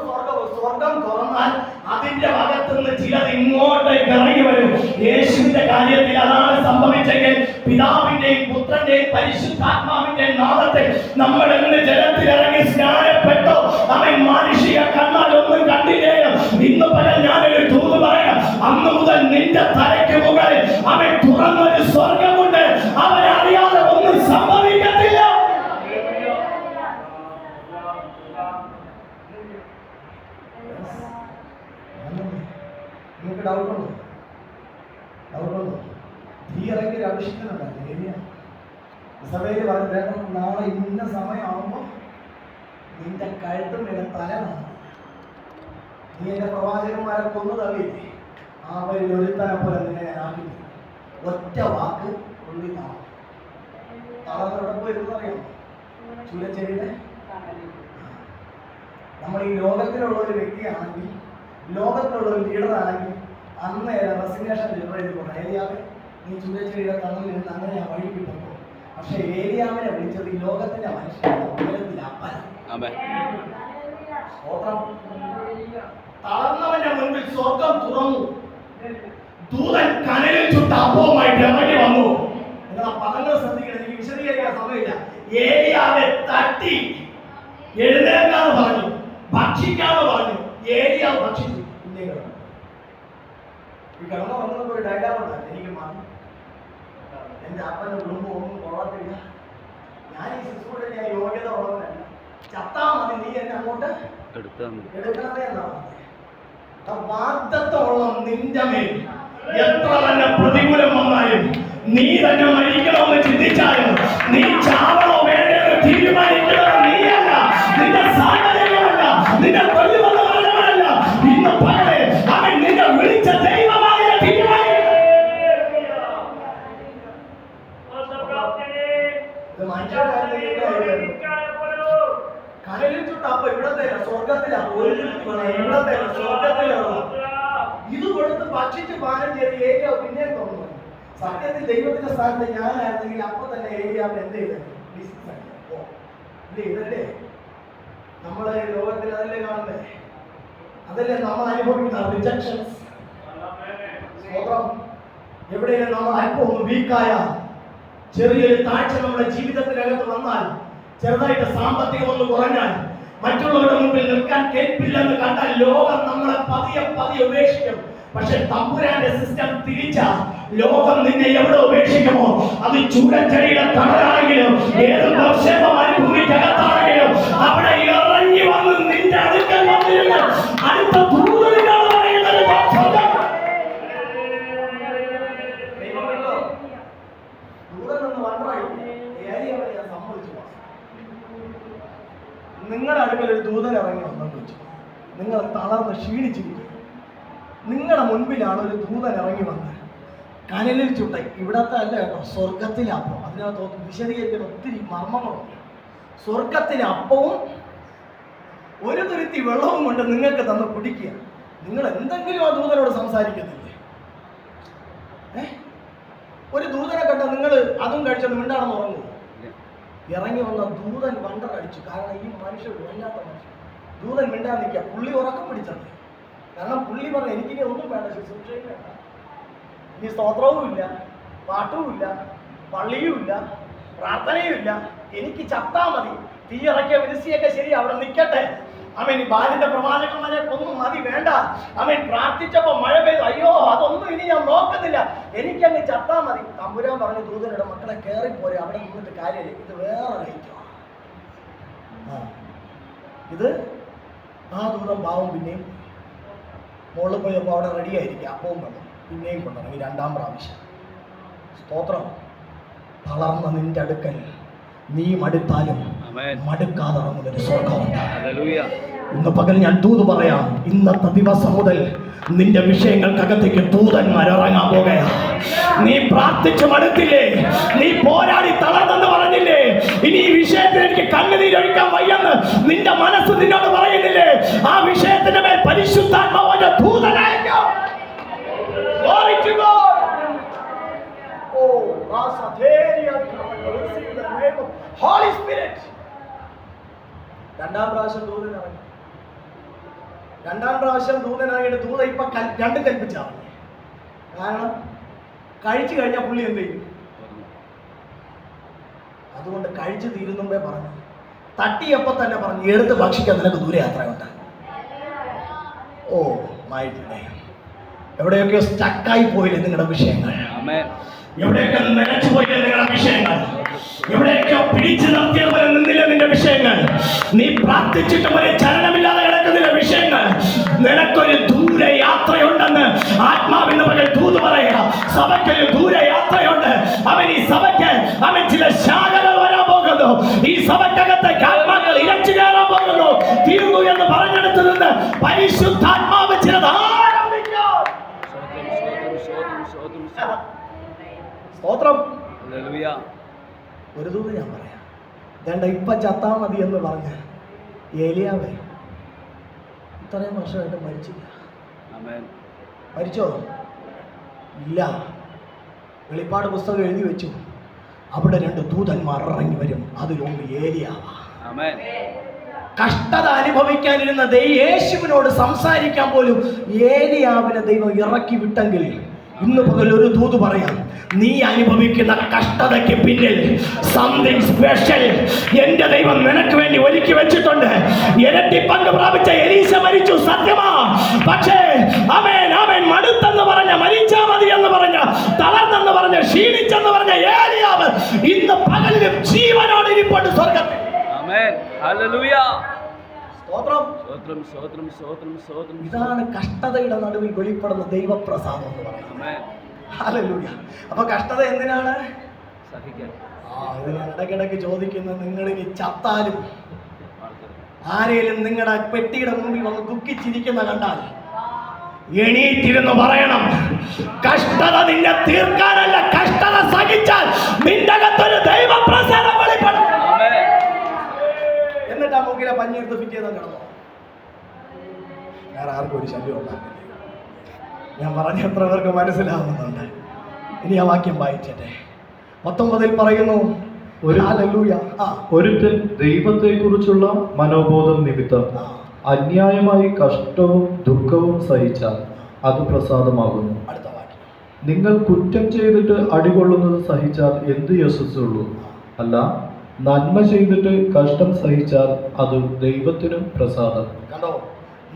സ്വർഗം തുറന്നാൽ അതിന്റെ അകത്തുനിന്ന് ചിലത് ഇങ്ങോട്ടേക്ക് ഇറങ്ങി വരും. യേശുവിന്റെ കാര്യത്തിൽ അതാണ് സംഭവിച്ചെങ്കിൽ പിതാവിന്റെയും പുത്രന്റെയും പരിശുദ്ധാത്മാവിന്റെയും നാമത്തിൽ നമ്മൾ എന്ന് ജലത്തിൽ ഇറങ്ങി സ്നാനപ്പെട്ടു. അവൻ മാനുഷിക കണ്ണാൽ ഒന്നും കണ്ടില്ലേയോ? ഇന്ന് പകൽ ഞാനൊരു ദൂത് പറയാം. അന്ന് മുതൽ നിന്റെ തലയ്ക്ക് മുകളിൽ അവൻ തുറന്നൊരു സ്വർഗമുണ്ട്. അവനറിയാതെ ഒന്നും സംഭവിക്കത്തില്ല. നിങ്ങൾക്ക് ഡൗട്ടുണ്ടോ? തീ ഇറങ്ങി അഭിഷിക്കുന്നുണ്ടായിരുന്നു. സഭയിൽ പറഞ്ഞ നാളെ ഇന്ന സമയമാകുമ്പോൾ നിന്റെ കഴുത്തും നിന്റെ തല കാണും. നീ എന്റെ പ്രവാചകന്മാരെ കൊന്നു തള്ളിയില്ലേ? അവരിൽ ഒരുത്തനെ പോലെ നിന്നെ ഞാൻ ആക്കി. ഒറ്റ വാക്ക് ഉള്ളി കാണും. തളർന്നെവിടെ പോയിരുന്നറിയാം? ചൂലച്ചെടിയുടെ. നമ്മൾ ഈ ലോകത്തിലുള്ള ഒരു വ്യക്തിയാണെങ്കിൽ, ലോകത്തിലുള്ള ഒരു ലീഡറാണെങ്കിൽ അന്ന് റെസിഗ്നേഷൻ ലെറ്റർ എഴുതിക്കൊണ്ട്, ഏലിയാവ് നീ ചൂലച്ചെടിയുടെ തണലിൽ നിന്ന് അങ്ങനെ ഞാൻ വഴി കിട്ടുമ്പോൾ. പക്ഷെ ഏലിയാവിനെ വിളിച്ചത് ഈ ലോകത്തിന്റെ മനുഷ്യന്റെ അപ്പൻ. തളർന്നവന്റെ മുൻപിൽ സ്വർഗം തുറന്നു. ദൂതൻ കനലിൽ ചുട്ട അപ്പവുമായിട്ട് ഇറങ്ങി വന്നു. നിങ്ങളാ പദങ്ങൾ ശ്രദ്ധിക്കണം, എനിക്ക് വിശദീകരിക്കാൻ സമയമില്ല. ഏലിയാവെ തട്ടി എഴുന്നേൽക്കാന്ന് പറഞ്ഞു, ഭക്ഷിക്കാന്ന് പറഞ്ഞു. ഏലിയാവ് ഭക്ഷിച്ചു. പിന്നെ ഈ കിടന്നു വന്നപ്പോൾ ഒരു ഡയലോഗ് ഉണ്ടായിരുന്നു, എനിക്ക് മതി, എന്റെ അപ്പന്റെ കുടുംബം ഒന്നും കൊള്ളത്തില്ല, ഞാൻ ഈ ശിശുവിടെ ഞാൻ യോഗ്യത ഉള്ളവനല്ല, ചത്താ മതി, നീ എന്നെ അങ്ങോട്ട് എടുക്കണമേ എന്നാണ്. വാഗ്ദത്തമുള്ള നിന്റെ മേൽ എത്ര തന്നെ പ്രതികൂലം വന്നാലും, നീ തന്നെ മരിക്കണമെന്ന് ചിന്തിച്ചാലും, നീ ചാവണോ വേണ്ടത് തീരുമാനിക്കുന്നത് നീയല്ല, നിന്റെ സാഹചര്യമല്ല, നിന്റെ കൊല്ലുമെന്ന് പറഞ്ഞവരല്ല. ഇന്ന് പകല് അവൻ നിന്നെ വിളിച്ച ദൈവമായ തീരുമാനിക്കും. കടലിൽ ചുട്ടപ്പ ഇവിടത്തെ സ്വർഗത്തിലാ, ഇവിടത്തെ സ്വർഗത്തിലാണ്. ഇത് കൊടുത്ത് ഭക്ഷിച്ച് പാനം ചെയ്ത് ഏരിയ പിന്നെ തോന്നുന്നു. സത്യത്തിൽ ദൈവത്തിന്റെ സ്ഥാനത്ത് ഞാനായിരുന്നെങ്കിൽ അപ്പൊ തന്നെ ഏരിയാവിൽ എന്ത് ചെയ്തത്? ഇതല്ലേ നമ്മളെ ലോകത്തിൽ അതല്ലേ കാണുന്നത്, അതല്ലേ നമ്മൾ അനുഭവിക്കുന്ന റിജക്ഷൻസ്. എവിടെയും നമ്മൾ അല്പം ഒന്ന് വീക്കായ, ചെറിയൊരു താഴ്ച നമ്മുടെ ജീവിതത്തിനകത്ത് വന്നാൽ, ചെറുതായിട്ട് സാമ്പത്തികം ഒന്ന് കുറഞ്ഞാൽ, മറ്റുള്ളവരുടെ മുമ്പിൽ നിൽക്കാൻ കേൾപ്പില്ലെന്ന് കണ്ടാൽ ലോകം നമ്മളെ പതിയെ പതിയെ ഉപേക്ഷിക്കും. പക്ഷെ തമ്പുരാന്റെ സിസ്റ്റം തിരിച്ച, ലോകം നിന്നെ എവിടെ ഉപേക്ഷിക്കുമോ, അത് ചൂരച്ചെടിയുടെ തണലാണെങ്കിലും ഏത് മരുഭൂമിക്കകത്താണെങ്കിലും അവിടെ ഇറങ്ങി വന്ന് നിന്റെ അടുക്കൽ വന്നിരുന്ന് അടുത്ത ദൂതനാണ് പറയുന്നത്. നിങ്ങളുടെ അടുക്കൽ ഒരു ദൂതൻ ഇറങ്ങി വന്നെന്ന് വെച്ചു, നിങ്ങൾ തളർന്ന് ക്ഷീണിച്ചിരിക്കും. നിങ്ങളുടെ മുൻപിലാണ് ഒരു ദൂതൻ ഇറങ്ങി വന്നത്, കനലിൽ ചുട്ട, ഇവിടത്തെ അല്ല കേട്ടോ, സ്വർഗത്തിലെ അപ്പം. അതിനകത്ത് വിശദീകരിക്കുന്ന ഒത്തിരി മർമ്മങ്ങളുണ്ട്. സ്വർഗത്തിലെ അപ്പവും ഒരു തുരുത്തി വെള്ളവും കൊണ്ട് നിങ്ങൾക്ക് തന്ന് കുടിക്കുക. നിങ്ങൾ എന്തെങ്കിലും ആ ദൂതനോട് സംസാരിക്കുന്നില്ലേ? ഒരു ദൂതനെ കണ്ട നിങ്ങൾ അതും കഴിച്ചോണ്ട് മിണ്ടാണെന്ന് ഉറങ്ങുമോ? ഇറങ്ങി വന്ന ദൂതൻ വണ്ടറടിച്ചു. കാരണം ഈ മനുഷ്യർ വല്ലാത്ത മനുഷ്യൻ. ദൂതൻ മിണ്ടാൻ നിൽക്കുക, പുള്ളി ഉറക്കം പിടിച്ചത്. കാരണം പുള്ളി പറഞ്ഞു, എനിക്കിനി ഒന്നും വേണ്ട, ശുശ്രൂഷയും വേണ്ട, ഇനി സ്തോത്രവും ഇല്ല, പാട്ടും ഇല്ല, പള്ളിയും ഇല്ല, പ്രാർത്ഥനയും ഇല്ല, എനിക്ക് ചത്താ മതി. തീ ഇറക്കിയ വിരസിയൊക്കെ ശരി, അവിടെ നിൽക്കട്ടെ. അവൻ ബാലിന്റെ പ്രവാചകന്മാരെ ഒന്നും മതി, വേണ്ട. അവൻ പ്രാർത്ഥിച്ചപ്പോ മഴ പെയ്തു, അയ്യോ അതൊന്നും ഇനി ഞാൻ നോക്കുന്നില്ല, എനിക്കങ്ങ് ചത്താ മതി. തമ്പുരാൻ പറഞ്ഞു ദൂതനോട്, മക്കളെ കയറിപ്പോരെ, അവിടെ നിന്നിട്ട് കാര്യമില്ല, ഇത് വേറെ കഴിക്കണം. ഇത് ആ ദൂതം പാവം പിന്നെയും മുകളിൽ പോയപ്പോൾ അവിടെ റെഡി ആയിരിക്കും, അപ്പവും വെള്ളം പിന്നെയും കൊണ്ടുവന്നു രണ്ടാം പ്രാവശ്യം. സ്തോത്രം. തളർന്ന നിന്റെ അടുക്കൽ നീ മടുത്താലും മടുക്കാതെ ഇറങ്ങുന്നൊരു സ്വർഗമുണ്ട്. ഇന്ന് പകൽ ഞാൻ ദൂത് പറയാം, ഇന്നത്തെ ദിവസം മുതൽ നിന്റെ വിഷയങ്ങൾക്കകത്തേക്ക് ദൂതന്മാർ ഇറങ്ങാൻ പോകുകയാ. നീ പ്രാർത്ഥിച്ചു മടുത്തില്ലേ, നീ പോരാടി തളർന്നെന്ന് പറഞ്ഞില്ലേ, ഇനി ഈ വിഷയത്തിൽ എനിക്ക് കണ്ണുനീരൊഴിക്കാൻ വയ്യെന്ന് നിന്റെ മനസ്സ് നിന്നോട് പറയുന്നില്ലേ, ആ വിഷയത്തിന്റെ മേൽ പരിശുദ്ധാത്മാവിന്റെ ദൂതനയക്കാം. Holy Spirit. രണ്ടാം പ്രാവശ്യം ദൂതൻ ഇറങ്ങി. രണ്ടാം പ്രാവശ്യം ദൂതൻ ഇറങ്ങിയിട്ട് ദൂതൻ ഇപ്പൊ രണ്ട് കൽപ്പിച്ചാണ്. കാരണം കഴിച്ചു കഴിഞ്ഞാൽ പുള്ളി എന്ത് ചെയ്യും? അതുകൊണ്ട് കഴിച്ചു തീരുന്നുമ്പേ പറഞ്ഞു, തട്ടിയപ്പോ തന്നെ പറഞ്ഞു, എടുത്ത് ഭക്ഷിക്കാൻ നിനക്ക് ദൂരയാത്രയുണ്ട്. ഓ മായിട്ടില്ലേ, എവിടെയൊക്കെയോ സ്റ്റക്കായി പോയില്ലേ നിങ്ങളുടെ വിഷയങ്ങൾ, എവിടെയൊക്കെ നനച്ചു പോയില്ലേ നിങ്ങളുടെ വിഷയങ്ങൾ, എവിടെയൊക്കെയോ പിടിച്ചു നിർത്തിയതുപോലെ നിന്നില്ല നിന്റെ വിഷയങ്ങൾ, നീ പ്രാർത്ഥിച്ചിട്ട് വരെ ചലനമില്ലാതെ കിടക്കുന്നില്ല വിഷയങ്ങൾ. നിനക്കൊരു ദൂരയാത്രയുണ്ടെന്ന് ആത്മാവിന്റെ പകൽ ദൂത് പറയുക. സഭയ്ക്കൊരു ദൂരയാത്രയുണ്ട്. അവൻ ഈ സഭയ്ക്ക് അവൻ ചില ശാഖകൾ വരാൻ പോകുന്നു. ഈ സഭയ്ക്കകത്തേക്ക് ആത്മാക്കൾ ഇരച്ചു കയറാൻ പോകുന്നു. തീർന്നു എന്ന് പറഞ്ഞെടുത്ത് നിന്ന് പരിശുദ്ധാത്മാവ് ചിലത് ആരംഭിക്കാം. സ്തോത്രം. ഒരു ദൂത് ഞാൻ പറയാം. വേണ്ട ഇപ്പൊ ചത്താ മതി എന്ന് പറഞ്ഞ ഏലിയാവേ ഇത്രയും വർഷമായിട്ട് മരിച്ചില്ല. മരിച്ചോ? ഇല്ല. വെളിപ്പാട് പുസ്തകം എഴുതി വെച്ചു, അവിടെ രണ്ട് ദൂതന്മാർ ഇറങ്ങി വരും, അതിലൊന്ന് ഏലിയാവാ. കഷ്ടത അനുഭവിക്കാനിരുന്ന യേശുവിനോട് സംസാരിക്കാൻ പോലും ഏലിയാവിനെ ദൈവം ഇറക്കി വിട്ടെങ്കിൽ ഇന്ന് പകൽ ഒരു ദൂത് പറയാം, നീ അനുഭവിക്കുന്ന കഷ്ടതയ്ക്ക് പിന്നിൽ സംതിങ് സ്പെഷ്യൽ എന്റെ ദൈവം നിനക്ക് വേണ്ടി ഒരുക്കി വെച്ചിട്ടുണ്ട്. ഇരട്ടി പങ്ക് പ്രാപിച്ച എലീശ മരിച്ചു, സത്യമാ. പക്ഷേ അവൻ മടുത്തെന്ന് പറഞ്ഞ, മരിച്ചാ മതി എന്ന് പറഞ്ഞ, തളർന്നെന്ന് പറഞ്ഞ, ക്ഷീണിച്ചെന്ന് പറഞ്ഞ ഏലിയാവ് ഇന്ന് പകലിലും ജീവനോട് ഇരിപ്പുണ്ട് സ്വർഗ്ഗത്തിൽ. ഇതാണ് കഷ്ടതയുടെ നടുവിൽ വെളിപ്പെടുന്ന ദൈവപ്രസാദം എന്ന് പറയുന്നത്. ഹല്ലേലൂയ. അപ്പൊ കഷ്ടത എന്തിനാണ്? ഇത് ഞാൻ ഇടയ്ക്കിടയ്ക്ക് ചോദിക്കുന്നത്, നിങ്ങളിനി ചത്താലും ആരെയും നിങ്ങളുടെ പെട്ടിയുടെ മുമ്പിൽ വന്ന് ദുഃഖിച്ചിരിക്കുന്ന കണ്ടാൽ എണീറ്റിരുന്ന് പറയണം, കഷ്ടത നിന്നെ തീർക്കാനല്ല, കഷ്ടത സഹിച്ചാൽ നിന്റെ അകത്തൊരു ദൈവപ്രസാദം വെളിപ്പെടും. എന്നിട്ട് ആ മൂക്കിലെ പഞ്ഞെടുത്ത് ഫിറ്റ് ചെയ്താൽ കിടന്നോ. വേറെ ആർക്കും ഒരു ശല്യം ഉണ്ടാക്കില്ല. ഞാൻ പറഞ്ഞ എത്ര പേർക്ക് മനസ്സിലാവുന്നുണ്ട്? ഇനി ആ വാക്യം വായിച്ചേ. 19 പറയുന്നു, ഒരുത്തൻ ദൈവത്തെക്കുറിച്ചുള്ള മനോബോധം നിമിത്തം അന്യായമായി കഷ്ടവും ദുഃഖവും സഹിച്ചാൽ അത് പ്രസാദമാകുന്നു. അടുത്ത വാക്യം, നിങ്ങൾ കുറ്റം ചെയ്തിട്ട് അടികൊള്ളുന്നത് സഹിച്ചാൽ എന്ത് യശസ്സുള്ളൂ? അല്ല, നന്മ ചെയ്തിട്ട് കഷ്ടം സഹിച്ചാൽ അത് ദൈവത്തിനും പ്രസാദം. കണ്ടോ,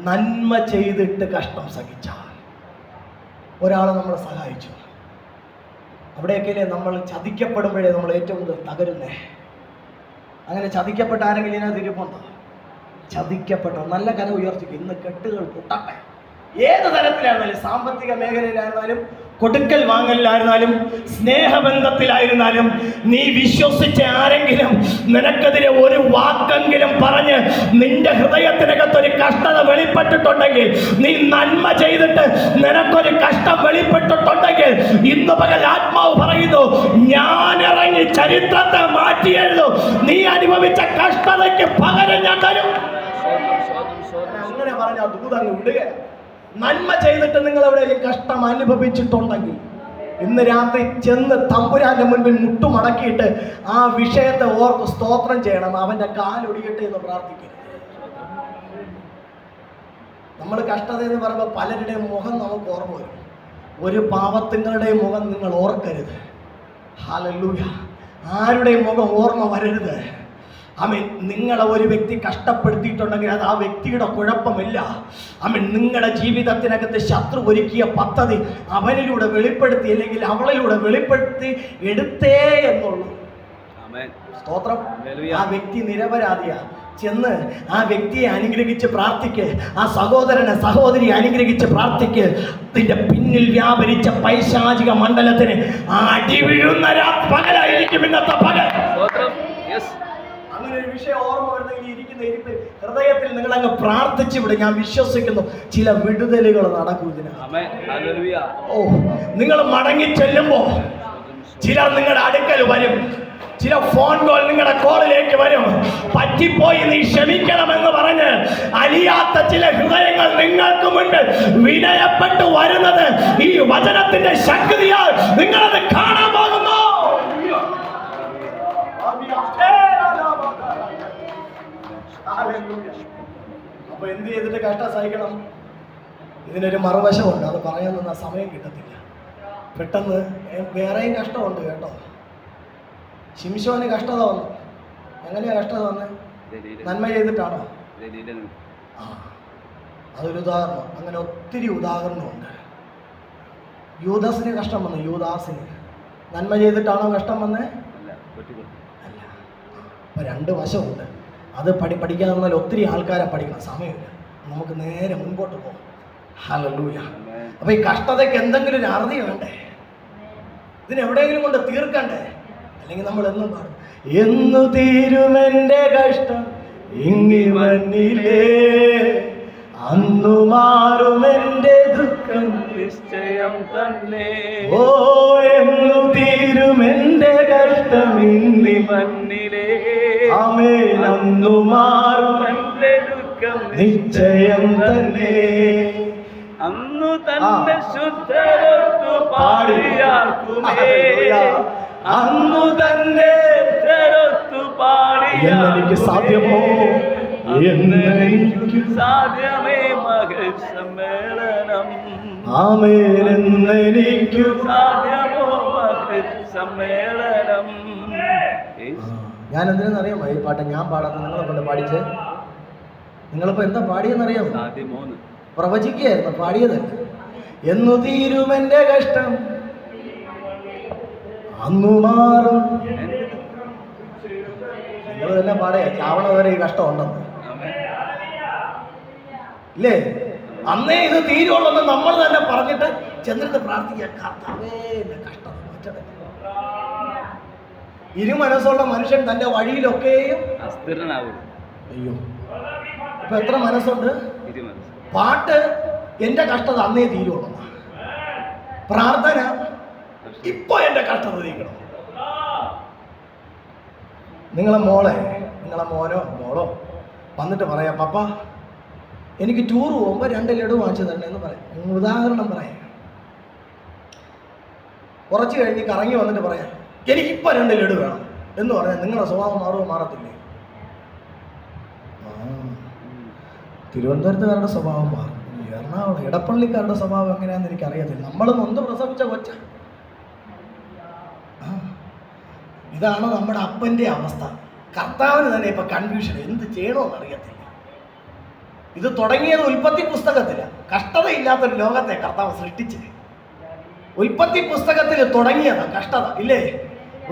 നന്മ ചെയ്തിട്ട് കഷ്ടം സഹിച്ചാൽ. ഒരാളെ നമ്മളെ സഹായിച്ചു, അവിടെയൊക്കെ നമ്മൾ ചതിക്കപ്പെടുമ്പോഴേ നമ്മൾ ഏറ്റവും കൂടുതൽ തകരുന്നേ. അങ്ങനെ ചതിക്കപ്പെട്ട ആരെങ്കിലും ഇതിനകത്ത് ഇരിപ്പുണ്ടോ? ചതിക്കപ്പെട്ടോ, നല്ല കര ഉയർത്തിക്കും. ഇന്ന് കെട്ടുകൾ പൊട്ടട്ടെ. ഏത് തരത്തിലായിരുന്നാലും, സാമ്പത്തിക മേഖലയിലായിരുന്നാലും, കൊടുക്കൽ വാങ്ങലിലായിരുന്നാലും, സ്നേഹബന്ധത്തിലായിരുന്നാലും, നീ വിശ്വസിച്ച ആരെങ്കിലും നിനക്കെതിരെ ഒരു വാക്കെങ്കിലും പറഞ്ഞ് നിന്റെ ഹൃദയത്തിനകത്തൊരു കഷ്ടത വെളിപ്പെട്ടിട്ടുണ്ടെങ്കിൽ, നീ നന്മ ചെയ്തിട്ട് നിനക്കൊരു കഷ്ടം വെളിപ്പെട്ടിട്ടുണ്ടെങ്കിൽ, ഇന്ന് പകൽ ആത്മാവ് പറയുന്നു, ഞാൻ ഇറങ്ങി ചരിത്രത്തെ മാറ്റി എഴുതും. നീ അനുഭവിച്ച കഷ്ടതയ്ക്ക് പകരം ഞാൻ തരും. അങ്ങനെ പറഞ്ഞ ദൂതങ്ങ് വിടുക. നന്മ ചെയ്തിട്ട് നിങ്ങൾ എവിടെയെങ്കിലും കഷ്ടം അനുഭവിച്ചിട്ടുണ്ടെങ്കിൽ, ഇന്ന് രാത്രി ചെന്ന് തമ്പുരാന്റെ മുൻപിൽ മുട്ടുമടക്കിയിട്ട് ആ വിഷയത്തെ ഓർത്ത് സ്തോത്രം ചെയ്യണം. അവന്റെ കാലൊടിയട്ടെ എന്ന് പ്രാർത്ഥിക്കരുത്. നമ്മൾ കഷ്ടത എന്ന് പറയുമ്പോൾ പലരുടെയും മുഖം നമുക്ക് ഓർമ്മ വരും. ഒരു പാവത്തുങ്ങളുടെയും മുഖം നിങ്ങൾ ഓർക്കരുത്. ഹല്ലേലൂയ. ആരുടെയും മുഖം ഓർമ്മ വരരുത്. ആമേൻ. നിങ്ങളെ ഒരു വ്യക്തി കഷ്ടപ്പെടുത്തിയിട്ടുണ്ടെങ്കിൽ അത് ആ വ്യക്തിയുടെ കുഴപ്പമില്ല. ആമേൻ. നിങ്ങളുടെ ജീവിതത്തിനകത്ത് ശത്രു ഒരുക്കിയ പദ്ധതി അവനിലൂടെ വെളിപ്പെടുത്തി, അല്ലെങ്കിൽ അവളിലൂടെ വെളിപ്പെടുത്തി എടുത്തേ എന്നുള്ളൂ. സ്തോത്രം. ആ വ്യക്തി നിരപരാധിയാ. ചെന്ന് ആ വ്യക്തിയെ അനുഗ്രഹിച്ച് പ്രാർത്ഥിക്ക്. ആ സഹോദരനെ സഹോദരിയെ അനുഗ്രഹിച്ച് പ്രാർത്ഥിക്ക്. അതിന്റെ പിന്നിൽ വ്യാപരിച്ച പൈശാചിക മണ്ഡലത്തിന് അടി വീഴുന്ന പകലായിരിക്കും ഇന്നത്തെ പകൽ. അങ്ങനെ ഒരു വിഷയം ഓർമ്മ വരുന്നെങ്കിൽ ഇരിക്കുന്ന ഇരിപ്പിൽ ഹൃദയത്തിൽ നിങ്ങൾ അങ്ങ് പ്രാർത്ഥിച്ചു വിടും. ഞാൻ വിശ്വസിക്കുന്നു ചില വിടുതലുകൾ നടക്കും ഇതിന്. ഓ, നിങ്ങൾ മടങ്ങി ചെല്ലുമ്പോ ചിലർ നിങ്ങളുടെ അടുക്കൽ വരും. ചില ഫോൺ കോൾ നിങ്ങളുടെ കോളിലേക്ക് വരും. പറ്റിപ്പോയി, നീ ക്ഷമിക്കണമെന്ന് പറഞ്ഞ് അലിയാത്ത ചില ഹൃദയങ്ങൾ നിങ്ങൾക്ക് മുൻപിൽ വിനയപ്പെട്ടു വരുന്നത് ഈ വചനത്തിന്റെ ശക്തിയാൽ നിങ്ങളത് കാണാൻ പോകുന്നു. അപ്പൊ എന്ത് ചെയ്തിട്ട് കഷ്ടം സഹിക്കണം? ഇതിനൊരു മറുവശമുണ്ട്. അത് പറയാൻ നിന്ന സമയം കിട്ടത്തില്ല. പെട്ടെന്ന് വേറെയും കഷ്ടമുണ്ട് കേട്ടോ. ശിംശോന് കഷ്ടത വന്നു. എങ്ങനെയാ കഷ്ടത വന്നേ? നന്മ ചെയ്തിട്ടാണോ? അതൊരു ഉദാഹരണം. അങ്ങനെ ഒത്തിരി ഉദാഹരണമുണ്ട്. യൂദാസിന് കഷ്ടം വന്നു. യൂദാസിന് നന്മ ചെയ്തിട്ടാണോ കഷ്ടം വന്നേ? അല്ല. അപ്പൊ രണ്ട് വശമുണ്ട്. അത് പഠിക്കാൻ തന്നാൽ ഒത്തിരി ആൾക്കാരെ പഠിക്കണം. സമയമില്ല. നമുക്ക് നേരെ മുൻപോട്ട് പോകാം. ഹല്ലേലൂയ. അപ്പൊ ഈ കഷ്ടതയ്ക്ക് എന്തെങ്കിലും ഒരു അറുതി വേണ്ടേ? ഇതിനെവിടെയെങ്കിലും കൊണ്ട് തീർക്കണ്ടേ? അല്ലെങ്കിൽ നമ്മൾ എന്നും പാടും, എന്നു തീരുമെന്റെ കഷ്ടം ഇങ്ങി മണ്ണിലേ, അന്നു മാറുമെന്റെ ദുഃഖം നിശ്ചയം തന്നെ. ഓ, എന്നു തീരുമെന്റെ കഷ്ടം ഇങ്ങി മണ്ണിലേ, ആമേൻ, അന്നു മാറുമെന്റെ ദുഃഖം നിശ്ചയം തന്നെ. അന്നു തന്നെ ശുദ്ധരൊത്തു പാടിയാർക്കുമേ, അന്നു തന്നെ എന്നെനിക്ക് സാധ്യമോ, എന്നെനിക്ക് സാധ്യമേ മകൾ സമ്മേളനം. ആമേൻ, എന്നെനിക്ക് സാധ്യമോ മകൾ സമ്മേളനം. ഞാൻ എന്തിനെന്നറിയാമോ ഈ പാട്ട് ഞാൻ പാടാത്ത നിങ്ങളെ കൊണ്ട് പാടിച്ച്? നിങ്ങളിപ്പോ എന്താ പാടിയെന്നറിയാമോ? പ്രവചിക്കുകയായിരുന്നു, പാടിയതല്ല. എന്നു തീരുമെന്റെ കഷ്ടം അന്നു മാറും. നിങ്ങൾ തന്നെ പാടേ, ചാവണ വരെ ഈ കഷ്ടം ഉണ്ടെന്ന് ഇല്ലേ? അന്നേ ഇത് തീരുള്ളെന്ന് നമ്മൾ തന്നെ പറഞ്ഞിട്ട് ചെന്നിട്ട് പ്രാർത്ഥിക്കുക, കർത്താവേ എന്റെ കഷ്ടം മാറ്റണേ. ഇരുമനസ്സുള്ള മനുഷ്യൻ തൻ്റെ വഴിയിലൊക്കെയും അസ്ഥിരനാവും. അയ്യോ, ഇപ്പൊ എത്ര മനസ്സുണ്ട്? ഇരുമനസ്സ്. പാട്ട് എൻ്റെ കഷ്ടത അന്നേ തീരുള്ളൂ. പ്രാർത്ഥന ഇപ്പൊ എൻ്റെ കഷ്ടത തീരണം. നിങ്ങളെ മോനോ മോളോ വന്നിട്ട് പറയാം, പപ്പ എനിക്ക് ടൂർ പോകുമ്പോൾ 2 ലഡു വാങ്ങിച്ചു തരണം എന്ന് പറയാം. ഉദാഹരണം പറയാം. കുറച്ച് കഴിഞ്ഞ് കറങ്ങി വന്നിട്ട് പറയാം, എനിക്കിപ്പോൾ 2 ലഡു വേണം എന്ന് പറഞ്ഞാൽ നിങ്ങളുടെ സ്വഭാവം മാറത്തില്ലേ? തിരുവനന്തപുരത്തുകാരുടെ സ്വഭാവം മാറും. എറണാകുളം ഇടപ്പള്ളിക്കാരുടെ സ്വഭാവം എങ്ങനെയാണെന്ന് എനിക്കറിയത്തില്ല. നമ്മൾ നൊന്ത് പ്രസവിച്ച കൊച്ച. ഇതാണ് നമ്മുടെ അപ്പൻ്റെ അവസ്ഥ. കർത്താവിന് തന്നെ ഇപ്പൊ കൺഫ്യൂഷൻ, എന്ത് ചെയ്യണമെന്ന് അറിയത്തില്ല. ഇത് തുടങ്ങിയത് ഉൽപ്പത്തി പുസ്തകത്തിലാണ്. കഷ്ടതയില്ലാത്തൊരു ലോകത്തെ കർത്താവ് സൃഷ്ടിച്ചത് ഉൽപ്പത്തി പുസ്തകത്തിൽ തുടങ്ങിയതാ കഷ്ടത, ഇല്ലേ?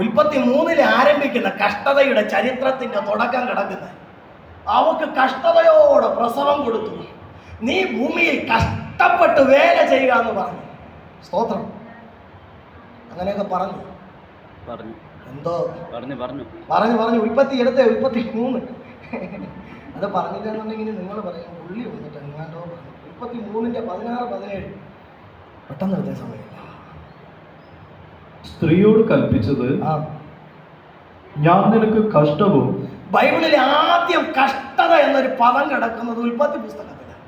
ഉൽപ്പത്തി 3 ആരംഭിക്കുന്ന കഷ്ടതയുടെ ചരിത്രത്തിന്റെ തുടക്കം കിടക്കുന്നത്. അവക്ക് കഷ്ടതയോടെ പ്രസവം കൊടുത്തു. നീ ഭൂമിയിൽ കഷ്ടപ്പെട്ട് വേല ചെയ്യുക എന്ന് പറഞ്ഞു. സ്തോത്രം. അങ്ങനെയൊക്കെ പറഞ്ഞു. എന്തോ പറഞ്ഞു ഉൽപ്പത്തി എടുത്തേ, ഉൽപ്പത്തി 3. അത് പറഞ്ഞില്ലെന്നുണ്ടെങ്കിൽ നിങ്ങൾ പറയും പുള്ളി വന്നിട്ട് എങ്ങാണ്ടോ പറഞ്ഞു. ഉൽപ്പത്തി 3-ന്റെ 16-17 പെട്ടെന്ന് എടുത്ത സമയം. സ്ത്രീയോട് കൽപ്പിച്ചത്, ഞാൻ നിനക്ക് കഷ്ടവും. ബൈബിളിൽ ആദ്യം കഷ്ടത എന്നൊരു പദം കിടക്കുന്നത് ഉൽപ്പത്തി പുസ്തകത്തിലാണ്.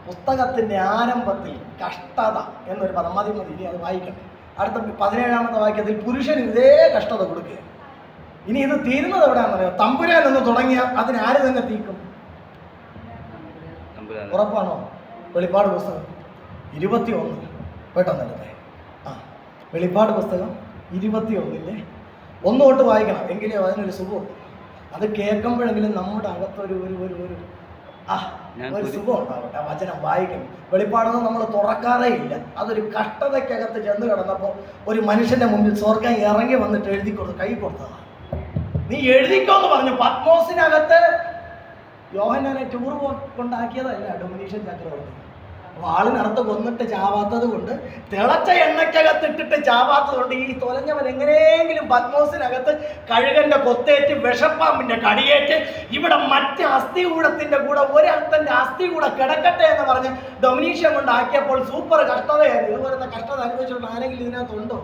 പുസ്തകത്തിന്റെ ആരംഭത്തിൽ കഷ്ടത എന്നൊരു പദം. മതി ഇനി അത് വായിക്കട്ടെ. അടുത്ത 17-ാമത്തെ വാക്യത്തിൽ പുരുഷൻ ഇതേ കഷ്ടത കൊടുക്കുക. ഇനി ഇത് തീരുന്നത് എവിടെയാണെന്നറിയോ? തമ്പുരാൻ എന്ന് തുടങ്ങിയ അതിനാര് തന്നെ തീക്കും? ഉറപ്പാണോ? വെളിപ്പാട് പുസ്തകം 21 പെട്ടെന്നെടുത്തേ. വെളിപ്പാട് പുസ്തകം 21-ന്റെ 1 തൊട്ട് വായിക്കണം, എങ്കിലേ അതിനൊരു സുഖം. അത് കേൾക്കുമ്പോഴെങ്കിലും നമ്മുടെ അകത്തൊരു ഒരു സുഖം ഉണ്ടാവട്ടെ. ആ വചനം വായിക്കും. വെളിപ്പാടൊന്നും നമ്മൾ തുറക്കാറേ ഇല്ല. അതൊരു കഷ്ടതയ്ക്കകത്ത് ചെന്ന് കിടന്നപ്പോൾ ഒരു മനുഷ്യന്റെ മുമ്പിൽ സ്വർഗം ഇറങ്ങി വന്നിട്ട് കൈ കൊടുത്തതാണ്. നീ എഴുതിക്കോന്ന് പറഞ്ഞു. പത്മോസിനകത്ത് യോഹന്നാനെ ടൂർ കൊണ്ടാക്കിയതല്ല ഡൊമിനീഷ്യൻ ചക്രവർത്തി. വാളിനടുത്ത് കൊന്നിട്ട് ചാവാത്തത് കൊണ്ട്, തിളച്ച എണ്ണയ്ക്കകത്തിട്ടിട്ട് ചാവാത്തത് കൊണ്ട് ഈ തൊലഞ്ഞവൻ എങ്ങനെയെങ്കിലും പത്മോസിനകത്ത് കഴുകന്റെ കൊത്തേറ്റ് വിഷപ്പാമ്പിന്റെ കടിയേറ്റ് ഇവിടെ മറ്റ് അസ്ഥികൂടത്തിന്റെ കൂടെ ഒരർത്ഥന്റെ അസ്ഥി കൂടെ കിടക്കട്ടെ എന്ന് പറഞ്ഞ് ഡൊമിനീഷ്യൻ കൊണ്ടാക്കിയപ്പോൾ സൂപ്പർ കഷ്ടതയായിരുന്നു. ഇതുപോലത്തെ കഷ്ടത അനുഭവിച്ചുകൊണ്ട് ആരെങ്കിലും ഇതിനകത്തുണ്ടോ?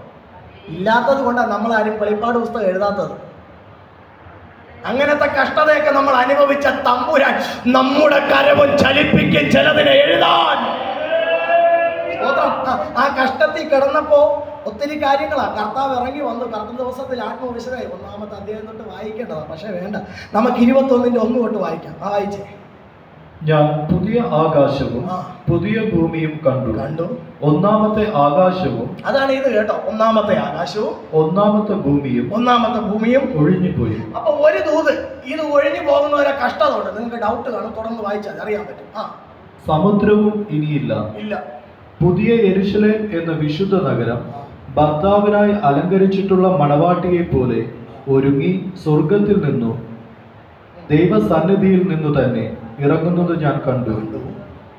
ഇല്ലാത്തത് കൊണ്ടാണ് നമ്മളാരും വെളിപ്പാട് പുസ്തകം എഴുതാത്തത്. അങ്ങനത്തെ കഷ്ടതയൊക്കെ നമ്മൾ അനുഭവിച്ച തമ്പുരാൻ നമ്മുടെ കരവും ചലിപ്പിക്കും ചിലതിനെ എഴുതാൻ. ആ കഷ്ടത്തിൽ കിടന്നപ്പോ ഒത്തിരി കാര്യങ്ങളാണ്. കർത്താവ് ഇറങ്ങി വന്നു. കർത്തൃ ദിവസത്തിൽ ആത്മവിശുദ്ധമായി 1-ാമത്തെ അധ്യായം തൊട്ട് വായിക്കേണ്ടതാണ്. പക്ഷെ വേണ്ട, നമുക്ക് 21-ന്റെ 1 തൊട്ട് വായിക്കാം. വായിച്ചേ. ഞാൻ പുതിയ ആകാശവും പുതിയ ഭൂമിയും കണ്ടു. 1-ാമത്തെ ആകാശവും, അതാണ് ഇത് കേട്ടോ, 1-ാമത്തെ ആകാശവും 1-ാമത്തെ ഭൂമിയും ഒഴിഞ്ഞുപോയി. അപ്പൊ ഒരു ദൂത്, ഇത് ഒഴിഞ്ഞു പോകുന്നവരെ കഷ്ടത ഉണ്ട്. നിങ്ങൾക്ക് ഡൗട്ട് കാണും, തുടർന്ന് വായിച്ചാൽ അറിയാൻ പറ്റും. സമുദ്രവും ഇനിയില്ല. പുതിയ യെരുശലേം എന്ന വിശുദ്ധ നഗരം ഭർത്താവിനായി അലങ്കരിച്ചിട്ടുള്ള മണവാട്ടിയെ പോലെ ഒരുങ്ങി സ്വർഗത്തിൽ നിന്നു ദൈവസന്നിധിയിൽ നിന്നു തന്നെ ഇറങ്ങുന്നത് ഞാൻ കണ്ടു.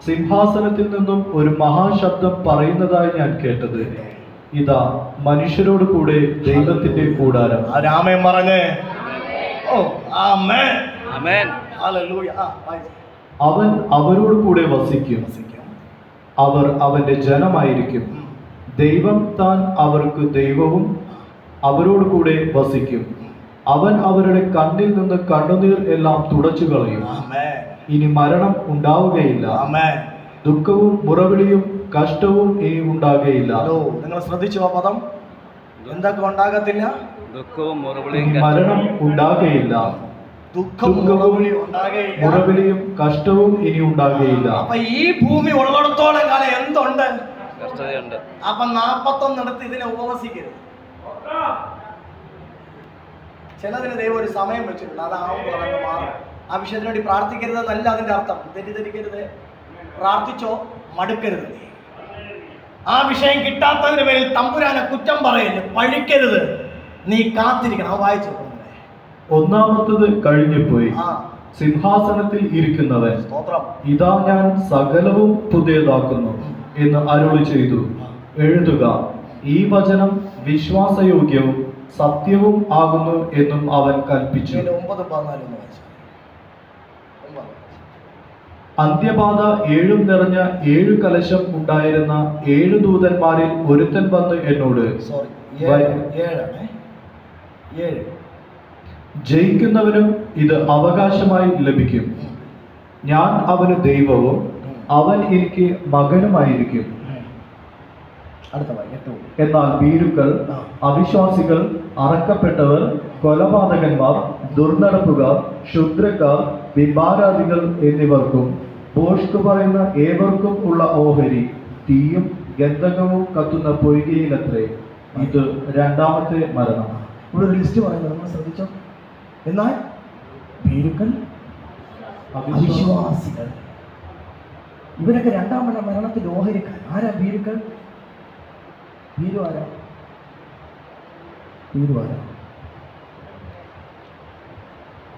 സിംഹാസനത്തിൽ നിന്നും ഒരു മഹാശബ്ദം പറയുന്നതായി ഞാൻ കേട്ടത്, ഇതാ മനുഷ്യരോട് കൂടെ ദൈവത്തിന്റെ കൂടാരം. ആമേൻ പറഞ്ഞേ. അവൻ അവരോട് കൂടെ വസിക്കും, അവർ അവന്റെ ജനമായിരിക്കും. ദൈവം താൻ അവർക്ക് ദൈവവും അവരോട് കൂടെ വസിക്കും. അവൻ അവരുടെ കണ്ണിൽ നിന്ന് കണ്ണുനീർ എല്ലാം തുടച്ചു കളയും. ഇനി മരണം ഉണ്ടാവുകയില്ല. ദുഃഖവും മുറവിളിയും കഷ്ടവും ഇനി ഉണ്ടാകുകയില്ല. നിങ്ങൾ ശ്രദ്ധിച്ചു ആ പദം. എന്തൊക്കെ ഉണ്ടാകത്തില്ല? ദുഃഖവും മുറവിളിയും മരണം ഉണ്ടാകുകയില്ല. ദുഃഖവും മുറവിളിയും കഷ്ടവും ഇനി ഉണ്ടാകുകയില്ല. അപ്പൊ ഈ ഭൂമി ഉള്ളിടത്തോളം കാലം എന്തുണ്ട്? കഷ്ടതയുണ്ട്. അപ്പൊ 41 ഇതിനെ ഉപവസിക്കരുത്. ചിലതിന് ദൈവം ഒരു സമയം വെച്ചിട്ടുണ്ട്. അതാവുമ്പോൾ അതങ്ങ് മാറും. ആ വിഷയത്തിന് വേണ്ടി പ്രാർത്ഥിക്കരുതെന്നല്ല അതിന്റെ അർത്ഥം. തെറ്റിദ്ധരിക്കരുത്. പ്രാർത്ഥിച്ചോ, മടുക്കരുത്. ആ വിഷയം കിട്ടാത്തതിന് പേരിൽ തമ്പുരാനെ കുറ്റം പറയരുത്, പഴിക്കരുത്. നീ കാത്തിരിക്കണം. അത് വായിച്ചു. 1-ാമത്തേത് കഴിഞ്ഞുപോയി. സിംഹാസനത്തിൽ ഇരിക്കുന്നവൻ, ഇതാ ഞാൻ സകലവും പുതിയതാക്കുന്നു എന്ന് അരുളി ചെയ്തു. എഴുതുക, ഈ വചനം വിശ്വാസയോഗ്യവും സത്യവും ആകുന്നു എന്നും അവൻ കൽപ്പിച്ചു. 9:14 വായിച്ചു. അന്ത്യബാധ 7 നിറഞ്ഞ 7 കലശം ഉണ്ടായിരുന്ന 7 ദൂതന്മാരിൽ ഒരുത്തൻ വന്ന് എന്നോട്, ജയിക്കുന്നവനും ഇത് അവകാശമായി ലഭിക്കും. ഞാൻ അവന് ദൈവവും അവൻ എനിക്ക് മകനുമായിരിക്കും. എന്നാൽ ഭീരുക്കൾ, അവിശ്വാസികൾ, അറക്കപ്പെട്ടവർ, കൊലപാതകന്മാർ, ദുർനടപ്പുകാർ, ക്ഷുദ്രക്കാർ, വിഭാരാദികൾ എന്നിവർക്കും ഭോഷ്ക് പറയുന്ന ഏവർക്കും ഉള്ള ഓഹരി തീയും ഗന്ധകവും കത്തുന്ന പൊയ്കയിലത്രേ. ഇത് രണ്ടാമത്തെ മരണം. ഇവിടെ ഒരു ലിസ്റ്റ് പറയുന്നത് നമ്മൾ ശ്രദ്ധിച്ചോ. എന്നാൽ ഭീരുക്കൾ, അവിശ്വാസികൾ, ഇവരൊക്കെ രണ്ടാം മരണത്തിൽ ഓഹരിക്കാൻ. ആരാ ഭീരുക്കൾ? ഭീരു ആരാ?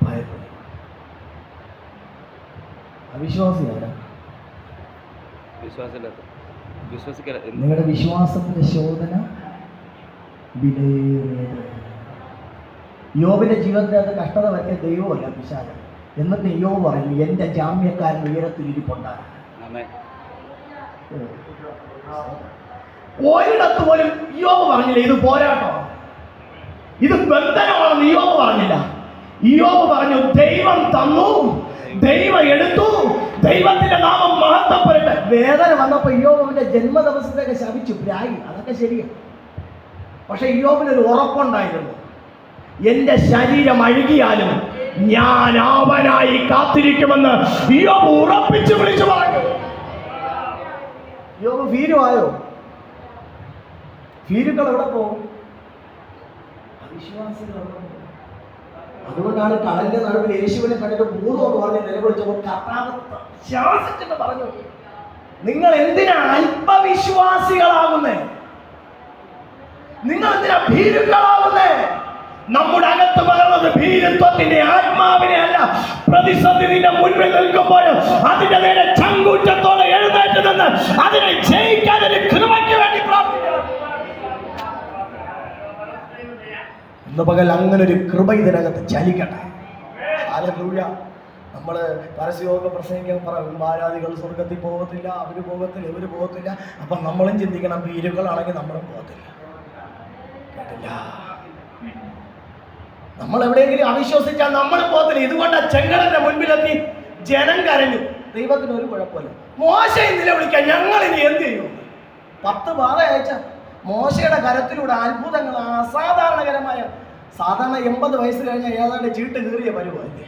ഭയപ്പെടും. അവിശ്വാസി ആരാ? നിങ്ങളുടെ വിശ്വാസത്തിന്റെ ശോധന വിലയേറിയത്. യോബിന്റെ ജീവിതത്തിൽ അത് കഷ്ടത വരുത്തിയ ദൈവമല്ല, പിശാചൻ. എന്നിട്ട് യോബ് പറഞ്ഞു, എന്റെ ജാമ്യക്കാരൻ ഉയരത്തിൽ ഇരിപ്പുണ്ടാകും. ഒരിടത്ത് പോലും യോബ് പറഞ്ഞില്ല ഇത് പോരാട്ടമാണ്, ഇത് ബന്ധനമാണെന്ന് യോബ് പറഞ്ഞില്ല. യോബ് പറഞ്ഞു, ദൈവം തന്നു, ദൈവം എടുത്തു, ദൈവത്തിന്റെ നാമം മഹത്വപ്പെടട്ടെ. വേദന വന്നപ്പോ യോബിന്റെ ജന്മദിവസത്തേക്ക് ശപിച്ചു, പ്രായി. അതൊക്കെ ശരിയാണ്. പക്ഷെ യോബിനൊരു ഉറപ്പുണ്ടായിരുന്നു, എന്റെ ശരീരം അഴുകിയാലും ഞാൻ അവനായി കാത്തിരിക്കുമെന്ന് യോബ് ഉറപ്പിച്ചു വിളിച്ചു പറഞ്ഞു. യോബ് ഭീരുവായോ? ഭീരുക്കൾ എവിടെ പോകും? അവിശ്വാസികൾ എവിടെ പോകും? അതുകൊണ്ടാണ് കടലിന്റെ നടുവിൽ യേശുവിനെ കണ്ടിട്ട് ഭൂതോട് പറഞ്ഞ് നിലവിളിച്ചപ്പോൾ കർത്താവ് ശാസിച്ചിട്ട് പറഞ്ഞു, നിങ്ങൾ എന്തിനാ അല്പവിശ്വാസികളാകുന്നേ? നിങ്ങൾ എന്തിനാ ഭീരുക്കളാകുന്നേ? നമ്മുടെ അകത്ത് പകർന്നത് ഭീരുത്വത്തിന്റെ ആത്മാവിനെ അല്ല. പ്രതിസന്ധി നിന്റെ മുൻപിൽ നിൽക്കുമ്പോൾ അതിന്റെ നേരെ ചങ്കൂറ്റത്തോടെ എഴുന്നേറ്റ് നിന്ന് അതിനെ ജയിക്കാൻ ഒരു കൃപയ്ക്ക് വേണ്ടി പ്രാർത്ഥിക്കണം. ഇന്ന് പകൽ അങ്ങനെ ഒരു കൃപ ഇതിനകത്ത് ചലിക്കട്ടെ. ഹല്ലേലൂയ. നമ്മൾ പരസ്യമൊക്കെ പ്രസംഗിക്കാൻ പറയും, ആരാധികൾ സ്വർഗത്തിൽ പോകത്തില്ല, അവര് പോകത്തില്ല, ഇവര് പോകത്തില്ല. അപ്പം നമ്മളും ചിന്തിക്കണം, ഭീരുക്കളാണെങ്കിൽ നമ്മളും പോകത്തില്ല. കേട്ടില്ല? നമ്മൾ എവിടെയെങ്കിലും അവിശ്വസിച്ചാൽ നമ്മൾ പോകത്തില്ല. ഇതുകൊണ്ട് ചെങ്കടലിന്റെ മുൻപിലെത്തി ജനം കരഞ്ഞു. ദൈവത്തിന് ഒരു കുഴപ്പമില്ല. മോശയെ നിലവിളിക്കാൻ ഞങ്ങൾ ഇനി എന്ത് ചെയ്യും? 10 ബാധ അയച്ച മോശയുടെ കരത്തിലൂടെ അത്ഭുതങ്ങൾ, അസാധാരണകരമായ. സാധാരണ 80 വയസ്സ് കഴിഞ്ഞ ഏതാണ്ട് ചീട്ട് കീറിയ പരുവല്ലേ.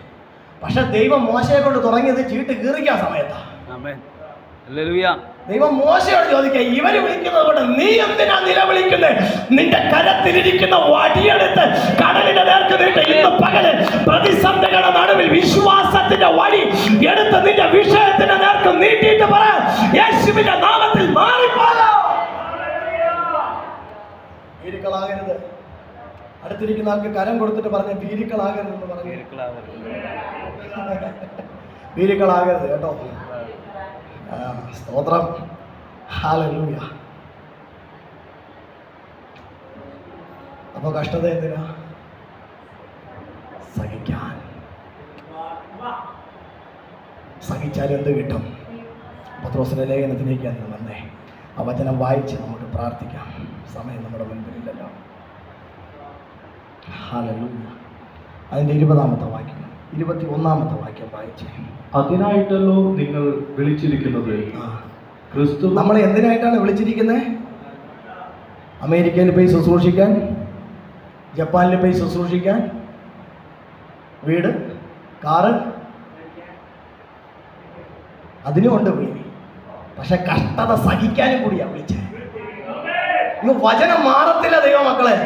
പക്ഷെ ദൈവം മോശയെ കൊണ്ട് തുടങ്ങിയത് ചീട്ട് കീറിക്കാൻ സമയത്താണ്. ദൈവം മോശയോട് ചോദിക്കുക, ഇവര് വിളിക്കുന്നത് കൊണ്ട് നീ എന്തിനാ നിലവിളിക്കുന്നത്? നിന്റെ കരത്തിലിരിക്കുന്ന വടിയെടുത്ത് കടലിന്റെ നേർക്ക് നീട്ട്. ഇന്ന് പകല് പ്രതിസന്ധികളുടെ നടുവിൽ വിശ്വാസത്തിന്റെ വടി എടുത്ത് നിന്റെ വിഷയത്തിന്റെ നേർക്ക് നീട്ടിയിട്ട് പറ, യേശുവിന്റെ നാമത്തിൽ മാറിപ്പോകോ. ഭീരുക്കളാകരുത്. അടുത്തിരിക്കുന്ന ആൾക്ക് കരം കൊടുത്തിട്ട് പറഞ്ഞ ഭീരുക്കളാകരുതെന്ന് പറഞ്ഞു. ഭീരുക്കളാകരുത് കേട്ടോ. സ്തോത്രം. ഹല്ലേലൂയ. അപ്പൊ കഷ്ടത എന്തിനാ? സഹിക്കാൻ. സഹിച്ചാൽ എന്ത് കിട്ടും? പത്രോസിന്റെ ലേഖനത്തിലേക്ക് വന്നേ. ആ വചനം വായിച്ച് നമുക്ക് പ്രാർത്ഥിക്കാം. സമയം നമ്മുടെ മുൻപിലില്ലല്ലോ. ഹല്ലേലൂയ. അതിന്റെ 20-ാമത്തെ വാക്യം, 21-ാമത്തെ വാക്യം വായിച്ചേ. അതിനായിട്ടല്ലോ നിങ്ങൾ വിളിച്ചിരിക്കുന്നത്. ക്രിസ്തു നമ്മളെ എന്തിനായിട്ടാണ് വിളിച്ചിരിക്കുന്നത്? അമേരിക്കയിൽ പോയി ശുശ്രൂഷിക്കാൻ, ജപ്പാനിൽ പോയി ശുശ്രൂഷിക്കാൻ, വീട്, കാറ്, അതിനുമുണ്ട് വിളി. പക്ഷെ കഷ്ടത സഹിക്കാനും കൂടിയാ വിളിച്ചത്. ഇന്ന് വചനം മാറത്തില്ല ദൈവമക്കളെ.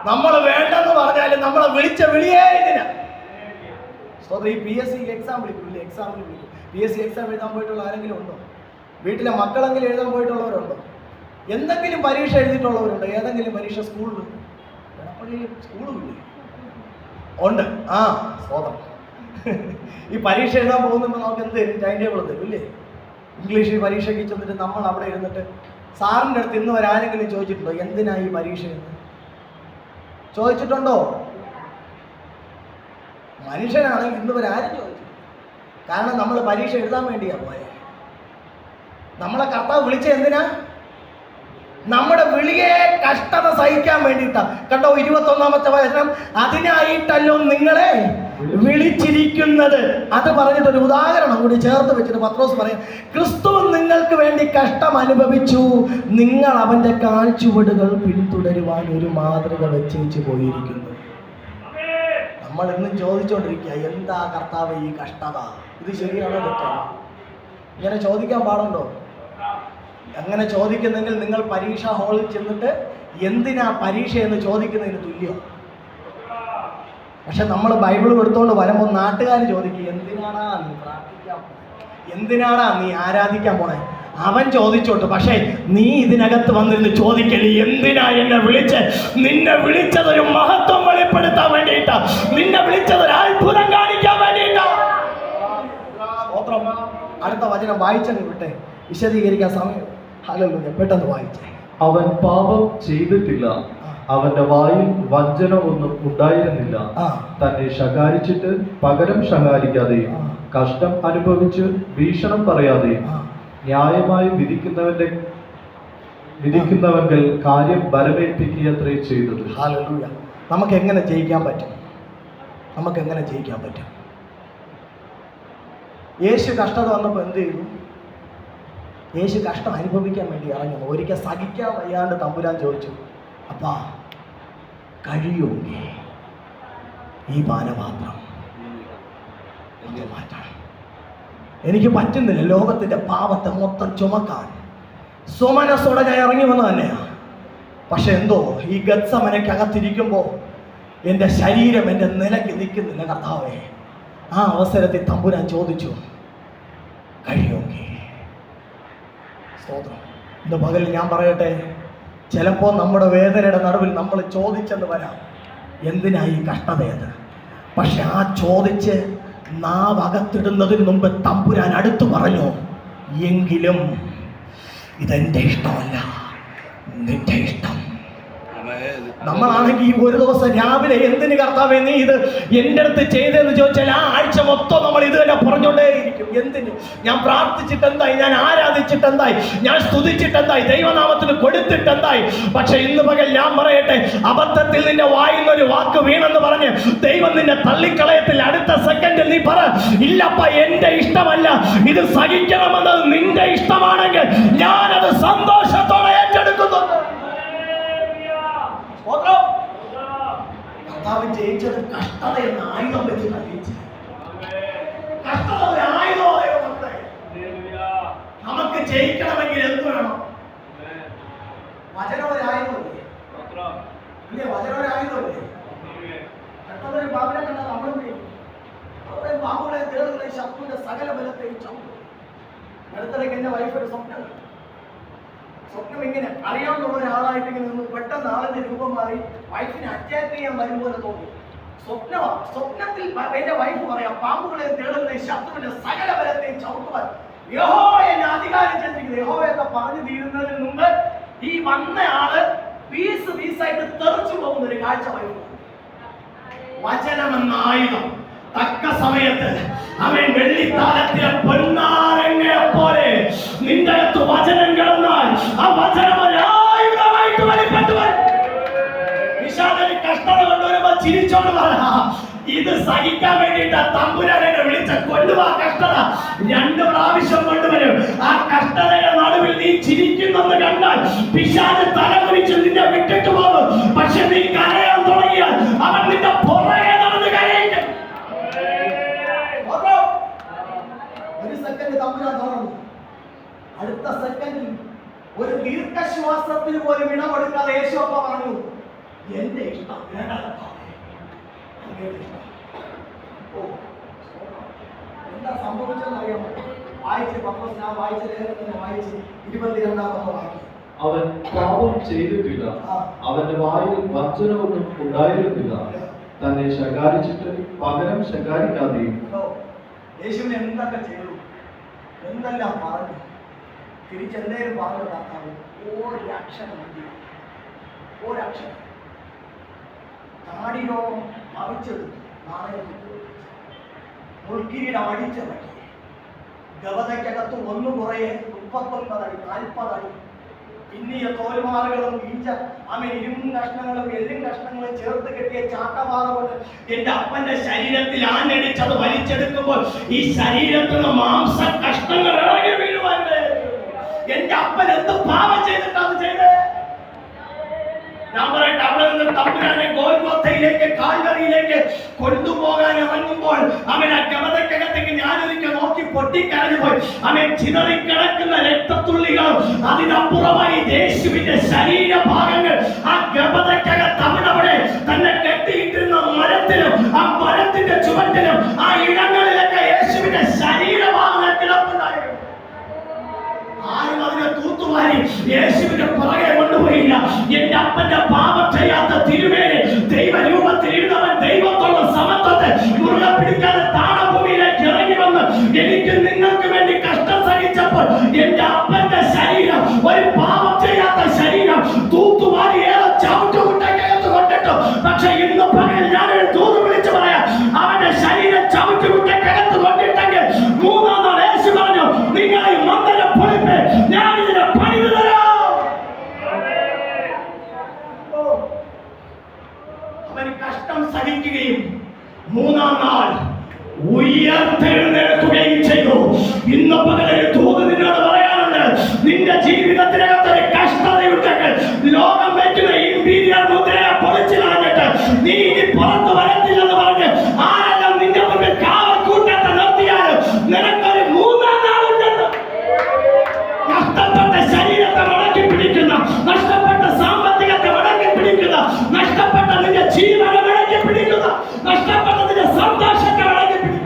നമ്മൾ വേണ്ടെന്ന് പറഞ്ഞാലും നമ്മളെ വിളിച്ച വിളിയേ ഇതിനാ. ഈ PSC എക്സാം വിളിക്കില്ലേ? എക്സാമിന് വിളിക്കും. PSC എക്സാം എഴുതാൻ പോയിട്ടുള്ള ആരെങ്കിലും ഉണ്ടോ? വീട്ടിലെ മക്കളെങ്കിലും എഴുതാൻ പോയിട്ടുള്ളവരുണ്ടോ? എന്തെങ്കിലും പരീക്ഷ എഴുതിയിട്ടുള്ളവരുണ്ടോ? ഏതെങ്കിലും പരീക്ഷ സ്കൂളിൽ സ്കൂളുമില്ലേ? ഉണ്ട്. ആ സ്വതം. ഈ പരീക്ഷ എഴുതാൻ പോകുമ്പോൾ നമുക്ക് എന്ത് തരും? ടൈം ടേബിൾ തരും ഇല്ലേ? ഇംഗ്ലീഷിൽ പരീക്ഷയ്ക്ക് ചെന്നിട്ട് നമ്മൾ അവിടെ ഇരുന്നിട്ട് സാറിൻ്റെ അടുത്ത് ഇന്ന് വരെ ആരെങ്കിലും ചോദിച്ചിട്ടുണ്ടോ എന്തിനാ ഈ പരീക്ഷ? ചോദിച്ചിട്ടുണ്ടോ? മനുഷ്യനാണെങ്കിൽ ഇന്ന് വരെ ആരും ചോദിച്ചു. കാരണം നമ്മൾ പരീക്ഷ എഴുതാൻ വേണ്ടിയാ പോയെ. നമ്മളെ കർത്താവ് വിളിച്ച എന്തിനാ? നമ്മുടെ വിളിയെ കഷ്ടത സഹിക്കാൻ വേണ്ടിയിട്ടാ. കണ്ടോ 21-ാമത്തെ വചനം, അതിനായിട്ടല്ലോ നിങ്ങളെ വിളിച്ചിരിക്കുന്നത്. അത് പറഞ്ഞിട്ടൊരു ഉദാഹരണം കൂടി ചേർത്ത് വെച്ചിട്ട് പത്രോസ് പറയും, ക്രിസ്തു നിങ്ങൾക്ക് വേണ്ടി കഷ്ടം അനുഭവിച്ചു, നിങ്ങൾ അവന്റെ കാൽച്ചുവടുകൾ പിന്തുടരുവാൻ ഒരു മാതൃക വെച്ചു പോയിരിക്കുന്നു. നമ്മൾ ഇന്നും ചോദിച്ചുകൊണ്ടിരിക്കുക, എന്താ കർത്താവ് ഈ കഷ്ടത? ഇത് ശരിയാണോ തെറ്റാണോ? ഇങ്ങനെ ചോദിക്കാൻ പാടുണ്ടോ? അങ്ങനെ ചോദിക്കുന്നെങ്കിൽ നിങ്ങൾ പരീക്ഷാ ഹാളിൽ ചെന്നിട്ട് എന്തിനാ പരീക്ഷ എന്ന് ചോദിക്കുന്നതിന് തുല്യം. പക്ഷെ നമ്മൾ ബൈബിൾ എടുത്തോണ്ട് വരുമ്പോൾ നാട്ടുകാർ ചോദിക്കും, എന്തിനാടാ നീ പ്രാർത്ഥിക്കാൻ പോണേ, എന്തിനാടാ നീ ആരാധിക്കാൻ പോണേ? അവൻ ചോദിച്ചോട്ട്, പക്ഷേ നീ ഇതിനകത്ത് വന്നിരുന്ന് ചോദിക്കല്, എന്തിനാ എന്നെ വിളിച്ച്? നിന്നെ വിളിച്ചതൊരു മഹത്വം വെളിപ്പെടുത്താൻ വേണ്ടിയിട്ടാ, നിന്നെ വിളിച്ചതൊരു അത്ഭുതം കാണിക്കാൻ വേണ്ടിയിട്ടാ. അടുത്ത വചനം വായിച്ചങ്ങ് വിട്ടെ, വിശദീകരിക്കാൻ സമയം. ഹല്ലേലൂയ, പെട്ടെന്ന് വായിച്ചേ. അവൻ പാപം ചെയ്തിട്ടില്ല, അവന്റെ വായിൽ വഞ്ചന ഒന്നും ഉണ്ടായിരുന്നില്ല. തന്നെ ശകാരിച്ചിട്ട് പകരം ശകാരിക്കാതെയും കഷ്ടം അനുഭവിച്ച് ഭീഷണം പറയാതെയും ന്യായമായി വിധിക്കുന്നവങ്കിൽ കാര്യം ബലമേൽപ്പിക്കുകയത്രേ ചെയ്തത്. ഹല്ലേലൂയ. നമുക്ക് എങ്ങനെ ജയിക്കാൻ പറ്റും? നമുക്ക് എങ്ങനെ ജയിക്കാൻ പറ്റും? യേശു കഷ്ടത വന്നപ്പോൾ എന്ത് ചെയ്തു? യേശു കഷ്ടം അനുഭവിക്കാൻ വേണ്ടി ഇറങ്ങി. ഒരിക്കൽ സഹിക്കാൻ വയ്യാണ്ട് തമ്പുരാൻ ചോദിച്ചു, അപ്പാ കഴിയുമെങ്കിൽ ഈ പാനപാത്രം മാറ്റണം, എനിക്ക് പറ്റുന്നില്ല ലോകത്തിന്റെ പാപത്തെ മൊത്തം ചുമക്കാൻ. സ്വമനസ്സോടെ ഞാൻ ഇറങ്ങി വന്ന തന്നെയാ. പക്ഷെ എന്തോ ഈ ഗത്സമനയ്ക്കകത്തിരിക്കുമ്പോൾ എൻ്റെ ശരീരം എൻ്റെ നിലയ്ക്ക് നിൽക്കുന്നില്ല കർത്താവേ. ആ അവസരത്തിൽ തമ്പുരാൻ ചോദിച്ചു, കഴിയുമെങ്കിൽ. സ്തോത്രം. ഇന്ന് പകൽ ഞാൻ പറയട്ടെ, ചിലപ്പോൾ നമ്മുടെ വേദനയുടെ നടുവിൽ നമ്മൾ ചോദിച്ചെന്ന് വരാം, എന്തിനാ ഈ കഷ്ടതയത്? പക്ഷെ ആ ചോദിച്ച് നാവകത്തിടുന്നതിന് മുമ്പ് തമ്പുരാൻ അടുത്തു പറഞ്ഞു, എങ്കിലും ഇതെന്റെ ഇഷ്ടമല്ല, നിന്റെ ഇഷ്ടം. നമ്മളാണെങ്കിൽ ഒരു ദിവസം രാവിലെ എന്തിന് കർത്താവേ നീ ഇത് എൻ്റെ അടുത്ത് ചെയ്തെന്ന് ചോദിച്ചാൽ ആ ആഴ്ച മൊത്തം നമ്മൾ ഇത് തന്നെ പറഞ്ഞുകൊണ്ടേയിരിക്കും. എന്തിന്? ഞാൻ പ്രാർത്ഥിച്ചിട്ട് എന്തായി? ഞാൻ ആരാധിച്ചിട്ട് എന്തായി? ഞാൻ സ്തുതിച്ചിട്ട് എന്തായി? ദൈവനാമത്തിന് കൊടുത്തിട്ട് എന്തായി? പക്ഷെ ഇന്ന് പകൽ ഞാൻ പറയട്ടെ, അബദ്ധത്തിൽ നിന്റെ വായിൽ ഒരു വാക്ക് വീണെന്ന് പറഞ്ഞ് ദൈവം നിന്നെ തള്ളിക്കളയത്തിൽ. അടുത്ത സെക്കൻഡ് നീ പറ, ഇല്ലപ്പ എന്റെ ഇഷ്ടമല്ല, ഇത് സഹിക്കണമെന്നത് നിന്റെ ഇഷ്ടമാണെങ്കിൽ ഞാനത് സന്തോഷത്തോടെ ഏറ്റെടുക്കുന്നു. കർത്താവ് ജയിച്ചത് കഷ്ടത എന്ന ആയുധം വെച്ചിട്ടാണ് ജയിച്ചത്. കഷ്ടത ഒരു ആയുധമായിരുന്നു. നമുക്ക് ജയിക്കണമെങ്കിൽ എന്ത് വേണം? വചനം ഒരു ആയുധമല്ലേ? ഇല്ലേ? വചനം ഒരു ആയുധമല്ലേ? പെട്ടെന്നൊരു പാമ്പിനെ കണ്ടാൽ നമ്മൾ പാമ്പുകളെ തേടുന്ന ശത്രുവിന്റെ സകല ബലത്തെയും ചവിട്ടും. അടുത്തിടയ്ക്ക് എന്റെ വൈഫ് ഒരു സ്വപ്നം ഇങ്ങനെ അറിയാവുന്ന ഒരാളായിട്ട് ഇങ്ങനെ നിന്ന് പെട്ടെന്ന് ആളിന്റെ രൂപം മാറി വൈഫിനെ അറ്റാക്ക് ചെയ്യാൻ വരും പോലെ തോന്നി. സ്വപ്നത്തിൽ എന്റെ വൈഫ് പറയാം, പാമ്പുകളെ തേടുന്ന ശത്രുവിന്റെ സകല ബലത്തെയും ചവിട്ടുവാൻ യഹോവ എന്നെ അധികാരം ചെന്നിരിക്കുന്നത്. യഹോവ എന്ന് പറഞ്ഞു തീരുന്നതിന് മുമ്പ് ഈ വന്ന ആള് പീസായിട്ട് തെറിച്ചു പോകുന്ന ഒരു കാഴ്ച വൈഫ്. വചനമെന്ന ആയുധം തക്ക സമയത്ത് അവൻ വെള്ളിത്താലത്തിലെ പൊന്നാരങ്ങയെ പോലെ നിന്റെ അകത്ത് വചനം കിടന്നാൽ ആ വചനം ഒരു ആയുധമായിട്ട് വെളിപ്പെട്ടു വരും. വിശാലന് കഷ്ടത കൊണ്ടുവരുമ്പോ ചിരിച്ചോണ്ട് പറയാ, ഇത് സഹിക്കാൻ വേണ്ടിയിട്ട് തമ്പുരാനെ വിളിച്ച കൊണ്ടുവാ കഷ്ടത 2 പ്രാവശ്യം കൊണ്ടുവരും. ആ കഷ്ടതയുടെ നടുവിൽ നീ ചിരിക്കുന്നെന്ന് കണ്ടാൽ പിശാച് തലകുനിച്ച് നിന്നെ വിട്ടിട്ട് പോകും. പക്ഷെ നീ കരയാൻ തുടങ്ങിയാൽ അവൻ നിന്റെ പുറകെ നടന്ന് കരയിക്കും. ഒരു സെക്കൻഡ് തമ്പുരാൻ തുറന്നു, അടുത്ത സെക്കൻഡിൽ ഒരു ദീർഘശ്വാസത്തിന് പോലും ഇടം കൊടുക്കാതെ യേശുവപ്പ പറഞ്ഞു, എന്റെ ഇഷ്ടം എന്താ സംഭവിച്ചെന്ന് അറിയാമോ? ഞാൻ വായിച്ച ലേഖനത്തിന് വായിച്ച് 22-ാമത്തെ വാക്യം. അവൻ പാപം ചെയ്തിട്ടില്ല, അവന്റെ വായിൽ വഞ്ചനമൊന്നും ഉണ്ടായിരുന്നില്ല, തന്നെ ശകാരിച്ചിട്ട് പകരം ശകാരിക്കാതെയും. യേശുവിനെ എന്തൊക്കെ ചെയ്തു, എന്തെല്ലാം പറഞ്ഞു, തിരിച്ചെന്തേലും പറഞ്ഞു കർത്താവ് ഒരക്ഷരം. താടി രോഗം മറിച്ചെടുത്തു, നാണയത്തിൽ മുൾക്കിരീടം അടിച്ചിറക്കി. ഗവതയ്ക്കകത്ത് ഒന്ന് കുറയെ 39 അടി 40 അടി പിന്നിയ തോൽമാറുകളും ഇരുമ്പും കഷ്ണങ്ങളും എല്ലും കഷ്ണങ്ങളും ചേർത്ത് കെട്ടിയ ചാട്ടവാറ കൊണ്ട് എന്റെ അപ്പന്റെ ശരീരത്തിൽ ആഞ്ഞടിച്ചത് വലിച്ചെടുക്കുമ്പോൾ ഈ ശരീരത്തിന് മാംസ കഷ്ണങ്ങൾ ഇറങ്ങി വീഴുവാൻ എന്റെ അപ്പൻ എന്ത് പാപം ചെയ്തിട്ടാണ് ചെയ്തത്? ഞാൻ പറയട്ടെ, അവിടെ നിന്ന് തമ്പുരാനെ ഗോൽഗോത്തയിലേക്ക് കാൽവരിയിലേക്ക് കൊണ്ടുപോകാൻ ഇറങ്ങുമ്പോൾ അവൻ ആ ഗവതയ്ക്കകത്തേക്ക് ഞാനൊരിക്കൽ നോക്കി പൊട്ടിക്കരഞ്ഞു പോയി. അവൻ ചിതറിക്കിടക്കുന്ന രക്തത്തുള്ളികളും അതിനപ്പുറമായി യേശുവിന്റെ ശരീരഭാഗങ്ങൾ ആ ഗവതയ്ക്കകത്ത് അവിടെ തന്നെ കെട്ടിയിട്ടിരുന്ന മരത്തിലും ആ മരത്തിന്റെ ചുവട്ടിലും ആ ഇടങ്ങളിലൊക്കെ യേശുവിന്റെ ശരീരഭാഗങ്ങൾ കിടപ്പുണ്ടായിരുന്നു. ആരും അതിനെ തൂത്തുവാരി യേശുവിന്റെ പുറകെ കൊണ്ടുപോയില്ല. എന്റെ അപ്പന്റെ പാപം ചെയ്യാത്ത തിരുമേനി ദൈവരൂപത്തിൽ ഇരുന്നവൻ ദൈവത്തോടുള്ള സമത്വത്തെ മുറുകെ പിടിക്കാതെ താണഭൂമിയിലേക്ക് ഇറങ്ങി വന്ന് എനിക്ക് നിങ്ങൾക്ക് വേണ്ടി കഷ്ടം സഹിച്ചപ്പോൾ എന്റെ അപ്പന്റെ ശരീരം, ഒരു പാപം ചെയ്യാത്ത ശരീരം തൂത്തുവാരി ഏറെ ചവിട്ടുകുട്ടക്കകത്ത് കൊണ്ടിട്ടു. പക്ഷെ ഇന്ന് പകൽ ഞാനൊരു തൂത് വിളിച്ചു പറയാം, അവന്റെ ശരീരം ചവിട്ടുകുട്ടക്കകത്ത് കൊണ്ടിട്ടെങ്കിൽ മൂന്നാം നാൾ യേശു പറഞ്ഞു, നിങ്ങൾ ഈ മന്ദിരം പൊളിപ്പേ, ഞാൻ ഇതിനെ പണിതു തരാം. അവൻ കഷ്ടം സഹിക്കുകയും മൂന്നാം നാൾ ഉയർത്തെഴുന്നേൽക്കുകയും ചെയ്തു. ഇന്ന് പകലൊരു തൂത് നിന്നോട് പറയാനുണ്ട്. നിന്റെ ജീവിതത്തിനകത്തൊരു കഷ്ടതയുണ്ടെങ്കിൽ ലോകം വെക്കുന്ന ഇമ്പീരിയൽ മുദ്രയെ പൊളിച്ചു കളഞ്ഞിട്ട് നീ ഇനി പുറത്തു വരത്തില്ലെന്ന് പറഞ്ഞ് ആരെല്ലാം നിന്റെ മുമ്പിൽ കാവൽക്കൂട്ടത്തെ നിർത്തിയാലും നിനക്കൊരു മൂന്നാം നാളുണ്ടെന്ന്. നഷ്ടപ്പെട്ട ശരീരത്തെ മടക്കി പിടിക്കുന്ന, നഷ്ടപ്പെട്ട സാമ്പത്തികത്തെ മടക്കി പിടിക്കുന്ന, നഷ്ടപ്പെട്ട നിന്റെ ജീവനെ മടക്കി പിടിക്കുന്ന, നഷ്ടപ്പെട്ട നിന്റെ സന്തോഷത്തെ മടക്കി പിടിക്കുന്ന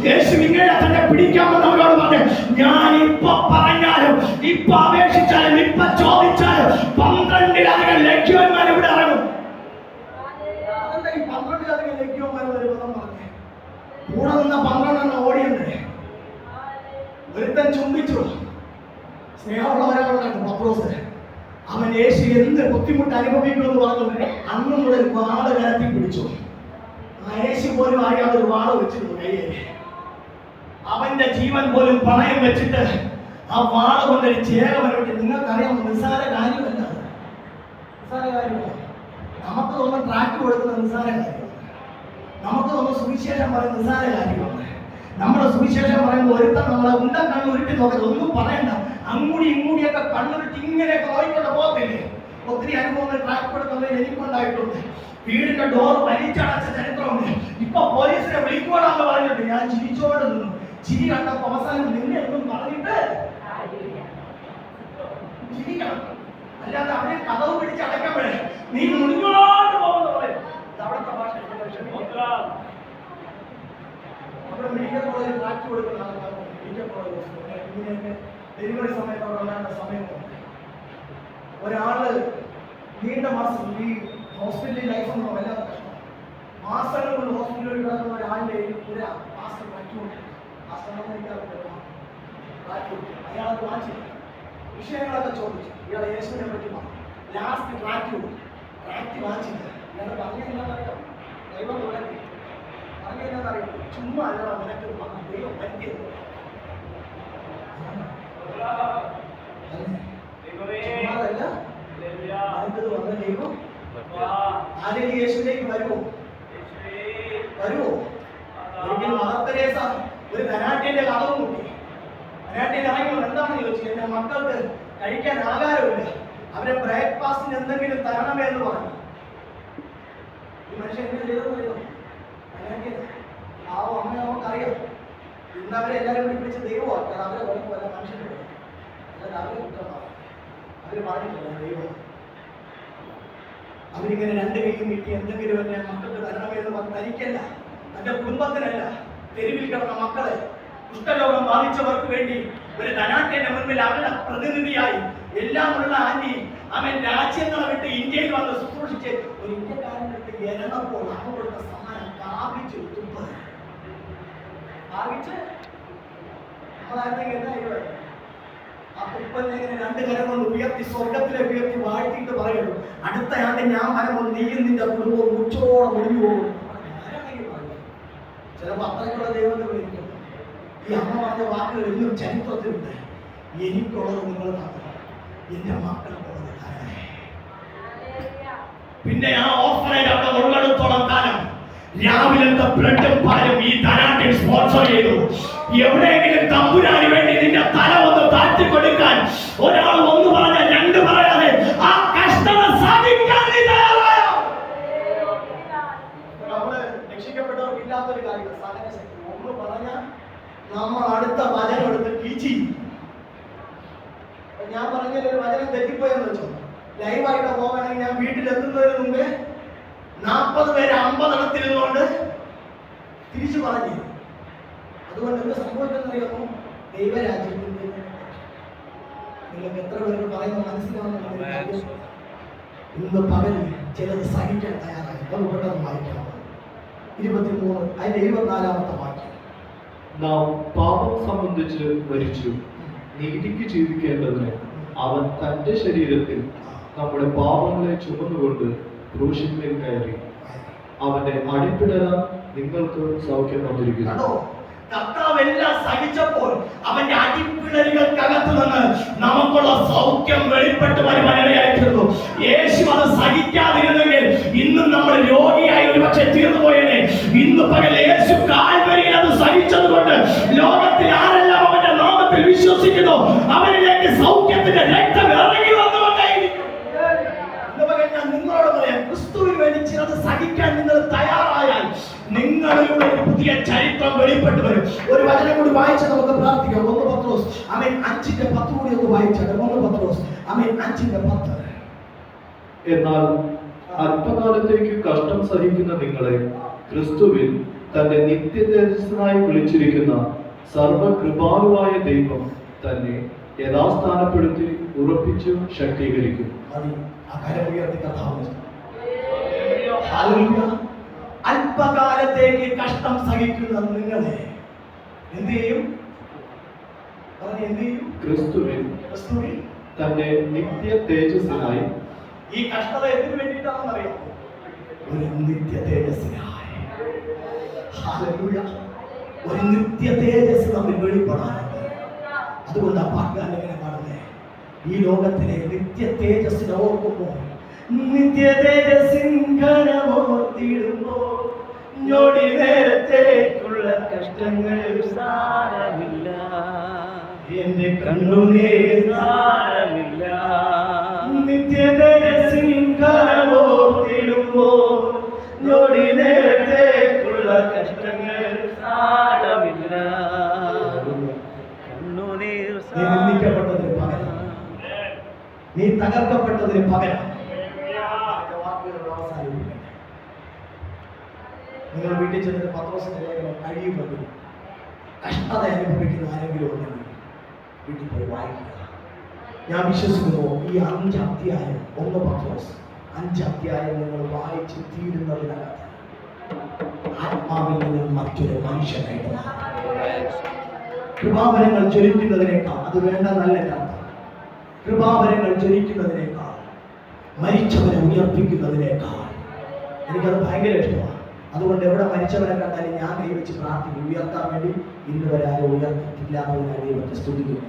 യേശു ഇങ്ങനെ തന്നെ പിടിക്കാമെന്നവരോട് പറഞ്ഞു, ഞാൻ ഇപ്പൊ പറഞ്ഞാലും ഇപ്പൊ അപേക്ഷിച്ചാലും ഇപ്പൊ ചോദിച്ചാലും 12 ലക്ഷ്യന്മാർ ഇവിടെ ഇറങ്ങും. അതെന്താ ഈ 12 ലക്ഷ്യന്മാർ വരുമെന്ന് പറഞ്ഞേ? കൂടെ നിന്ന 12 ഓടിയുണ്ട്. ഒരുത്തൻ ചുംബിച്ചു. സ്നേഹമുള്ള ഒരാളുണ്ടായിരുന്നു പത്രോസ്. അവൻ യേശു എന്ത് ബുദ്ധിമുട്ട് അനുഭവിക്കുമെന്ന് പറഞ്ഞു അന്ന് മുതൽ വാള് കരത്തി പിടിച്ചു. ആ യേശു പോലും അയാൾ ഒരു വാള് വെച്ചിരുന്നു കയ്യിൽ. അവന്റെ ജീവൻ പോലും പണയം വെച്ചിട്ട് ആ വാള് കൊണ്ടൊരു ചേകവരോട്ട്. നിങ്ങൾക്കറിയാം, നിസ്സാര കാര്യമല്ല, നിസ്സാര കാര്യമല്ല. നമുക്ക് തോന്നുന്ന ട്രാക്ക് കൊടുക്കുന്ന നിസ്സാര കാര്യമാണ്. നമുക്ക് തോന്നുന്ന സുവിശേഷം പറയുന്ന നിസ്സാര കാര്യമാണ്. നമ്മുടെ സുവിശേഷം പറയുമ്പോൾ ഒരുത്തം നമ്മളെ ഉണ്ട കണ്ണുരുട്ടി നോക്കരുത്. ഒന്നും പറയണ്ട, അങ്ങൂടി ഇങ്ങൂടിയൊക്കെ കണ്ണുരുട്ടി ഇങ്ങനെയൊക്കെ നോക്കിക്കൊണ്ട് പോകത്തില്ലേ? ഒത്തിരി അനുഭവങ്ങൾ ട്രാക്ക് കൊടുക്കുന്നതിൽ എനിക്കുണ്ടായിട്ടുണ്ട്. വീടിന്റെ ഡോർ വലിച്ചടച്ച ചരിത്രമുണ്ട്. ഇപ്പൊ പോലീസിനെ വിളിക്കോടാന്ന് പറഞ്ഞിട്ട് ഞാൻ ചിരിച്ചോണ്ട് നിന്നു. ചിരി കണ്ടപ്പോ അവസാനം നിന്നെ ഒന്നും പറഞ്ഞിട്ട് ചിരിക്കണം, അല്ലാതെ അവരെ കഥവ് പിടിച്ചടക്കുമ്പോഴേ നീ മുന്നോട്ട് പോകുന്ന പറയും. അവിടുത്തെ ഭാഷ നമ്മുടെ മെഡിക്കൽ കോളേജിൽ ട്രാക്ക് കൊടുക്കുന്ന ആൾക്കാർ മെഡിക്കൽ കോളേജ് ഇങ്ങനെയൊക്കെ ഡെലിവറി സമയത്ത് അവിടെ ഉണ്ടാകുന്ന സമയത്ത് ഒരാള് നീണ്ട മാസം ഈ ഹോസ്പിറ്റലിൽ ലൈഫ് ഒന്നും വല്ലാതെ കഷ്ടം. മാസങ്ങൾ കൊണ്ട് ഹോസ്പിറ്റലിൽ കിടക്കുന്ന ഒരാളുടെ ഒരു മാസം മാറ്റുകൊണ്ട് അയാളത് വാങ്ങിച്ചു. വിഷയങ്ങളൊക്കെ ചോദിച്ചു. ഇയാൾ യേശുവിനെ പറ്റി പറഞ്ഞു. ലാസ്റ്റ് ട്രാക്ക് വാങ്ങിച്ചില്ല. ഇയാൾ പറഞ്ഞെന്താണെന്നറിയാം? ദൈവം തുടങ്ങി പറഞ്ഞെന്താണെന്നറിയാം? ചുമ്മാ അല്ല, നിനക്ക് ദൈവം പറ്റിയത്. അടുത്തത് വന്ന ദൈവം ആരെങ്കിലും യേശുവിലേക്ക് വരുമോ? ഒരിക്കലും മദർ തെരേസ ഒരു ധനാട്യന്റെ കഥവും കൂട്ടി. ധനാട്യൻ ഇറങ്ങി എന്താണെന്ന് ചോദിച്ചു. എന്റെ മക്കൾക്ക് കഴിക്കാൻ ആഹാരമില്ല, അവരെ ബ്രേക്ക്ഫാസ്റ്റിന് എന്തെങ്കിലും തരണമേ എന്ന് പറഞ്ഞു. ഈ മനുഷ്യൻ എന്ത് ചെയ്തെന്ന് ധനാട്യൻ പാവം അമ്മ നമുക്കറിയാം. ഇന്ന് അവരെ എല്ലാവരും കൂടി പിടിച്ച് ദൈവമാണ്. അവരെ കുഴപ്പമില്ല, മനുഷ്യൻ്റെ അല്ലാതെ അവരെ കുറ്റമാണ്. അവര് പറഞ്ഞിട്ടില്ല ദൈവം. അവരിങ്ങനെ 2 കൈയും നീട്ടി എന്തെങ്കിലും എന്നെ മക്കൾക്ക് തരണമേ എന്ന് പറഞ്ഞ് തനിക്കല്ല, തന്റെ കുടുംബത്തിനല്ല, തെരുവിൽ കിടന്ന മക്കളെ, കുഷ്ഠരോഗം ബാധിച്ചവർക്ക് വേണ്ടി ഒരു ധനാട്യന്റെ മുൻപിൽ അവരുടെ പ്രതിനിധിയായി എല്ലാമുള്ള ആന്റി അവൻ രാജ്യങ്ങളെ വിട്ട് ഇന്ത്യയിൽ വന്ന് ശുശ്രൂഷിച്ച് ഒരു ഇന്ത്യക്കാരൻ്റെ അടുത്ത് ഇറങ്ങപ്പോൾ അവൻ കൊടുത്ത സമ്മാനം ദാഹിച്ചു തുപ്പ്. ദാഹിച്ച് നമ്മളായിരുന്നെങ്കിൽ എന്താ ചെയ്യുക? ആ തുപ്പലിനെ ഇങ്ങനെ രണ്ട് കരം കൊണ്ട് ഉയർത്തി സ്വർഗത്തിലേക്ക് ഉയർത്തി വാഴ്ത്തിയിട്ട് പറയുള്ളൂ, അടുത്ത ആണ്ട് ഞാൻ വരുമ്പോൾ നീയും നിന്റെ കുടുംബവും ഉച്ചോളം ഒഴിഞ്ഞു പോകും. ആരാണെങ്കിൽ പറയും. ചിലപ്പോൾ അത്രയ്ക്കുള്ള ദൈവത്തെ വിളിക്കും. ഈ അമ്മ പറഞ്ഞ വാക്കുകൾ ഇന്നും ചരിത്രത്തിലുണ്ട്. എനിക്കുള്ളത് നിങ്ങൾ തന്നു, എന്റെ മക്കൾക്കുള്ളത് തരണേ. പിന്നെ ആ ഓഫറേജ് അവിടെ ഉള്ളിടത്തോളം കാലം രാവിലത്തെ ബ്രെഡും പാലും ഈ ധനാട്ടിൽ സ്പോൺസർ ചെയ്തു. എവിടെയെങ്കിലും തമ്പുരാന് വേണ്ടി നിന്റെ തല ഒന്ന് താഴ്ത്തി കൊടുക്കാൻ ഒരാൾ ഒന്ന് പറഞ്ഞാൽ രണ്ട് പറയാതെ ആ കഷ്ടത സാധിക്കാൻ നീ തയ്യാറായോ? നമ്മള് രക്ഷിക്കപ്പെട്ടവർക്ക് ഇല്ലാത്തൊരു കാര്യം സഹനശക്തി. ഒന്ന് പറഞ്ഞാൽ നമ്മൾ അടുത്ത വചനം എടുത്ത് കീച്ചി. ഞാൻ പറഞ്ഞൊരു വചനം തെറ്റിപ്പോയെന്ന് വെച്ചോ, ലൈവായിട്ട് പോകണമെങ്കിൽ ഞാൻ വീട്ടിലെത്തുന്നതിന് മുമ്പേ 40 പേര് 50 ഇടത്തിരുന്നുകൊണ്ട് തിരിച്ചു പറഞ്ഞു. അതുകൊണ്ട് എന്ത് സംഭവിക്കുന്നറിയാമോ? ദൈവരാജ്യത്തിന്റെ നിങ്ങൾക്ക് എത്ര പേർക്ക് പറയുന്ന മനസ്സിലാവുന്ന ഇന്ന് പകൽ ചിലത് സഹിക്കാൻ തയ്യാറായി. അത് പെട്ടെന്ന് വായിക്കാം. 23 അതിന്റെ 24-ാമത്തെ വാക്യം. നാം പാപം സംബന്ധിച്ച് മരിച്ചു, നീതിക്ക് ജീവിക്കേണ്ടതിന് അവൻ തന്റെ ശരീരത്തിൽ നമ്മുടെ പാപങ്ങളെ ചുമന്നുകൊണ്ട് ക്രൂശിന്മേൽ കയറി. അവന്റെ അടിപ്പിടരാൻ നിങ്ങൾക്ക് സൗഖ്യം വന്നിരിക്കുന്നു. കർത്താവ് എല്ലാം സഹിച്ചപ്പോൾ അവന്റെ അടിപ്പിടലുകൾക്കകത്ത് നിന്ന് നമുക്കുള്ള സൗഖ്യം വെളിപ്പെട്ട് വരുവാനിടയായിത്തീർന്നു. യേശു അത് സഹിക്കാതിരുന്നെങ്കിൽ ഇന്നും നമ്മൾ രോഗിയായി ഒരുപക്ഷെ തീർന്നു പോയേനെ. ഇന്ന് പകൽ യേശു കാൽവരിയിൽ അത് സഹിച്ചതുകൊണ്ട് ലോകത്തിൽ ആരെല്ലാം അവന്റെ നാമത്തിൽ വിശ്വസിക്കുന്നു അവരിലേക്ക് സൗഖ്യത്തിന്റെ രക്തം ഇറങ്ങി വന്നുകൊണ്ടേയിരിക്കും. ഞാൻ നിങ്ങളോട് പറയാം, ക്രിസ്തുവിന് വേണ്ടി ചിലത് സഹിക്കാൻ നിങ്ങൾ തയ്യാറായാൽ നിങ്ങളിലൂടെ ഒരു പുതിയ ചരിത്രം വെളിപ്പെട്ട് വരും. ഒരു വചനം കൂടി വായിച്ച് നമുക്ക് പ്രാർത്ഥിക്കാം. 1 പത്രോസ് ആമേൻ 5:10 കൂടി ഒന്ന് വായിച്ചാട്ടെ. 1 പത്രോസ് ആമേൻ 5:10. എന്നാൽ അല്പകാലത്തേക്ക് കഷ്ടം സഹിക്കുന്ന നിങ്ങളെ ക്രിസ്തുവിൽ തന്റെ നിത്യതേജസ്സനായി വിളിച്ചിരിക്കുന്ന സർവകൃപാലുവായ ദൈവം തന്നെ യഥാസ്ഥാനപ്പെടുത്തി ഉറപ്പിച്ചു ശക്തീകരിക്കും. അല്പകാലത്തേക്ക് കഷ്ടം സഹിക്കുന്ന നിങ്ങളെ എന്ത് ചെയ്യും? ക്രിസ്തുവിൽ തന്റെ നിത്യ തേജസ്സിനായി. ഈ കഷ്ടത എന്തിനു വേണ്ടിയിട്ടാണെന്ന് അറിയാം? ഒരു നിത്യ തേജസ്സിനായി. ഹല്ലേലൂയ. ഒരു നിത്യ തേജസ് നമ്മൾ വെളിപ്പെടാനുണ്ട്. അതുകൊണ്ട് ആ പാട്ടുകാരൻ എങ്ങനെ പാടുന്നേ? ഈ ലോകത്തിലെ നിത്യ തേജസ്സിനെ ഓർക്കുമ്പോൾ, നിത്യ തേജസ്സിൻ ഘനമോർത്തിടുമ്പോൾ ഞൊടി നേരത്തേക്കുള്ള കഷ്ടങ്ങൾ സാരമില്ല, എന്റെ കണ്ണുനീർ സാരമില്ല. നിത്യ തേജസ്സിൻ ഘനമോർത്തിടുമ്പോൾ ഞൊടി നേരത്തേക്കുള്ള കഷ്ടങ്ങൾ സാരമില്ല. നീ നിന്ദിക്കപ്പെട്ടതിന് പകരം, നീ തകർക്കപ്പെട്ടതിന് പകരം. നിങ്ങൾ വീട്ടിൽ ചെന്നിട്ട് പത്രോസിന്റെ ലേഖനം കഴിയുമെങ്കിൽ കഷ്ടത അനുഭവിക്കുന്ന ആരെങ്കിലും ഉണ്ടെങ്കിൽ വീട്ടിൽ പോയി വായിക്കുക. ഞാൻ വിശ്വസിക്കുന്നു ഈ 5 അധ്യായം 1 പത്രോസ് 5 അധ്യായം നിങ്ങൾ വായിച്ച് തീരുന്നതിനകത്ത് ആത്മാവിൽ നിന്ന് മറ്റൊരു മനുഷ്യനായിട്ട് കൃപാവരങ്ങൾ ജ്വലിക്കുന്നതിനേക്കാൾ, അത് വേണ്ട നല്ല അർത്ഥം, കൃപാവരങ്ങൾ ജ്വലിക്കുന്നതിനേക്കാൾ, മരിച്ചവരെ ഉയർപ്പിക്കുന്നതിനേക്കാൾ എനിക്കത് ഭയങ്കര ഇഷ്ടമാണ്. അതുകൊണ്ട് എവിടെ മരിച്ചവരെ കണ്ടാലും ഞാൻ കൈവച്ച് പ്രാർത്ഥിക്കും. ഉയർത്താൻ വേണ്ടി ഇന്ന് വരെ ആരും ഉയർത്തിട്ടില്ലാത്തതിനായി ദൈവത്തെ സ്തുതിക്കുന്നു.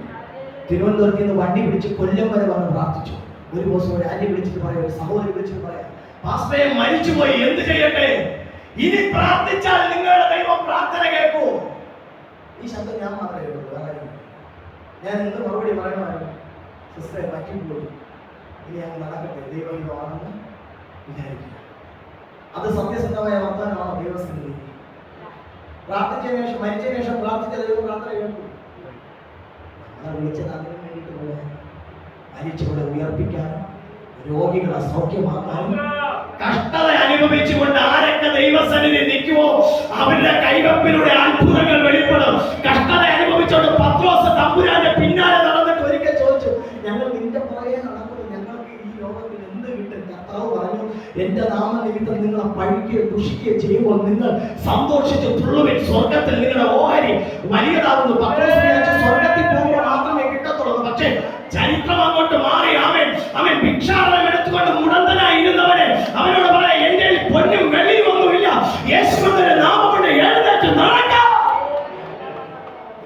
തിരുവനന്തപുരത്ത് നിന്ന് വണ്ടി പിടിച്ച് കൊല്ലം വരെ വന്ന് പ്രാർത്ഥിച്ചു. ഒരു ദിവസം ഒരു ആന്റി വിളിച്ചിട്ട് പറയാം, ഒരു സഹോദരി വിളിച്ചിട്ട് പറയാം, പാസ്റ്ററെ മരിച്ചുപോയി, എന്ത് ചെയ്യട്ടെ? ഇനി പ്രാർത്ഥിച്ചാൽ നിങ്ങളുടെ ദൈവം പ്രാർത്ഥന കേൾക്കൂ. ഈ ശബ്ദം ഞാൻ മാത്രമേ ഉള്ളൂ, വേറെ ഞാൻ എന്ത് മറുപടി പറയണമായിരുന്നു? സിസ്റ്ററെ പറ്റിപ്പോയി, ഇനി അങ്ങ് നടക്കട്ടെ, ദൈവം ഇതാണെന്ന് വിചാരിക്കുക. അത് സത്യസന്ധമായ വർത്തമാനമാണോ? ദൈവസ്ഥിതി പ്രാർത്ഥിച്ചതിന് ശേഷം, മരിച്ചതിന് ശേഷം പ്രാർത്ഥിച്ച ദൈവം പ്രാർത്ഥന കേൾക്കും. നമ്മളെ വിളിച്ചത് അതിനു വേണ്ടിയിട്ടുള്ള മരിച്ചവരെ ഉയർപ്പിക്കാനും രോഗികളെ സൗഖ്യമാക്കാനും. കഷ്ടത അനുഭവിച്ചുകൊണ്ട് ആരൊക്കെ ദൈവസന്നിധി നിൽക്കുമോ അവരുടെ കൈവപ്പിലൂടെ അത്ഭുതങ്ങൾ വെളിപ്പെടും. കഷ്ടത അനുഭവിച്ചുകൊണ്ട് പത്രോസ് തമ്പുരാന്റെ പിന്നാലെ നടന്നിട്ട് ഒരിക്കൽ ചോദിച്ചു, ഞങ്ങൾ നിന്റെ പുറകെ നടക്കുന്നു, ഞങ്ങൾക്ക് ഈ ലോകത്തിൽ എന്ത് കിട്ടും? കർത്താവ് പറഞ്ഞു, എന്റെ നാമനിമിത്തം നിങ്ങളെ പഴിക്കുകയോ ദുഷിക്കുകയോ ചെയ്യുമ്പോൾ നിങ്ങൾ സന്തോഷിച്ച് തുള്ളുവിൻ. സ്വർഗത്തിൽ നിങ്ങളുടെ ഓഹരി വലിയതാകുന്നു. പത്രോസ് വിചാരിച്ചു സ്വർഗത്തിൽ പോകുമ്പോൾ മാത്രമേ കിട്ടത്തുള്ളൂ. പക്ഷേ ചരിത്രം അങ്ങോട്ട് മാറി. അവൻ ഭിക്ഷാടനം എടുത്തുകൊണ്ട് മുടന്തനായി ഇരുന്നവനെ അവനോട് പറയാം, എന്റെ പൊന്നും വെള്ളിയും ഒന്നുമില്ല, യേശുവിന്റെ നാമം കൊണ്ട് എഴുന്നേറ്റ് നടക്കാം.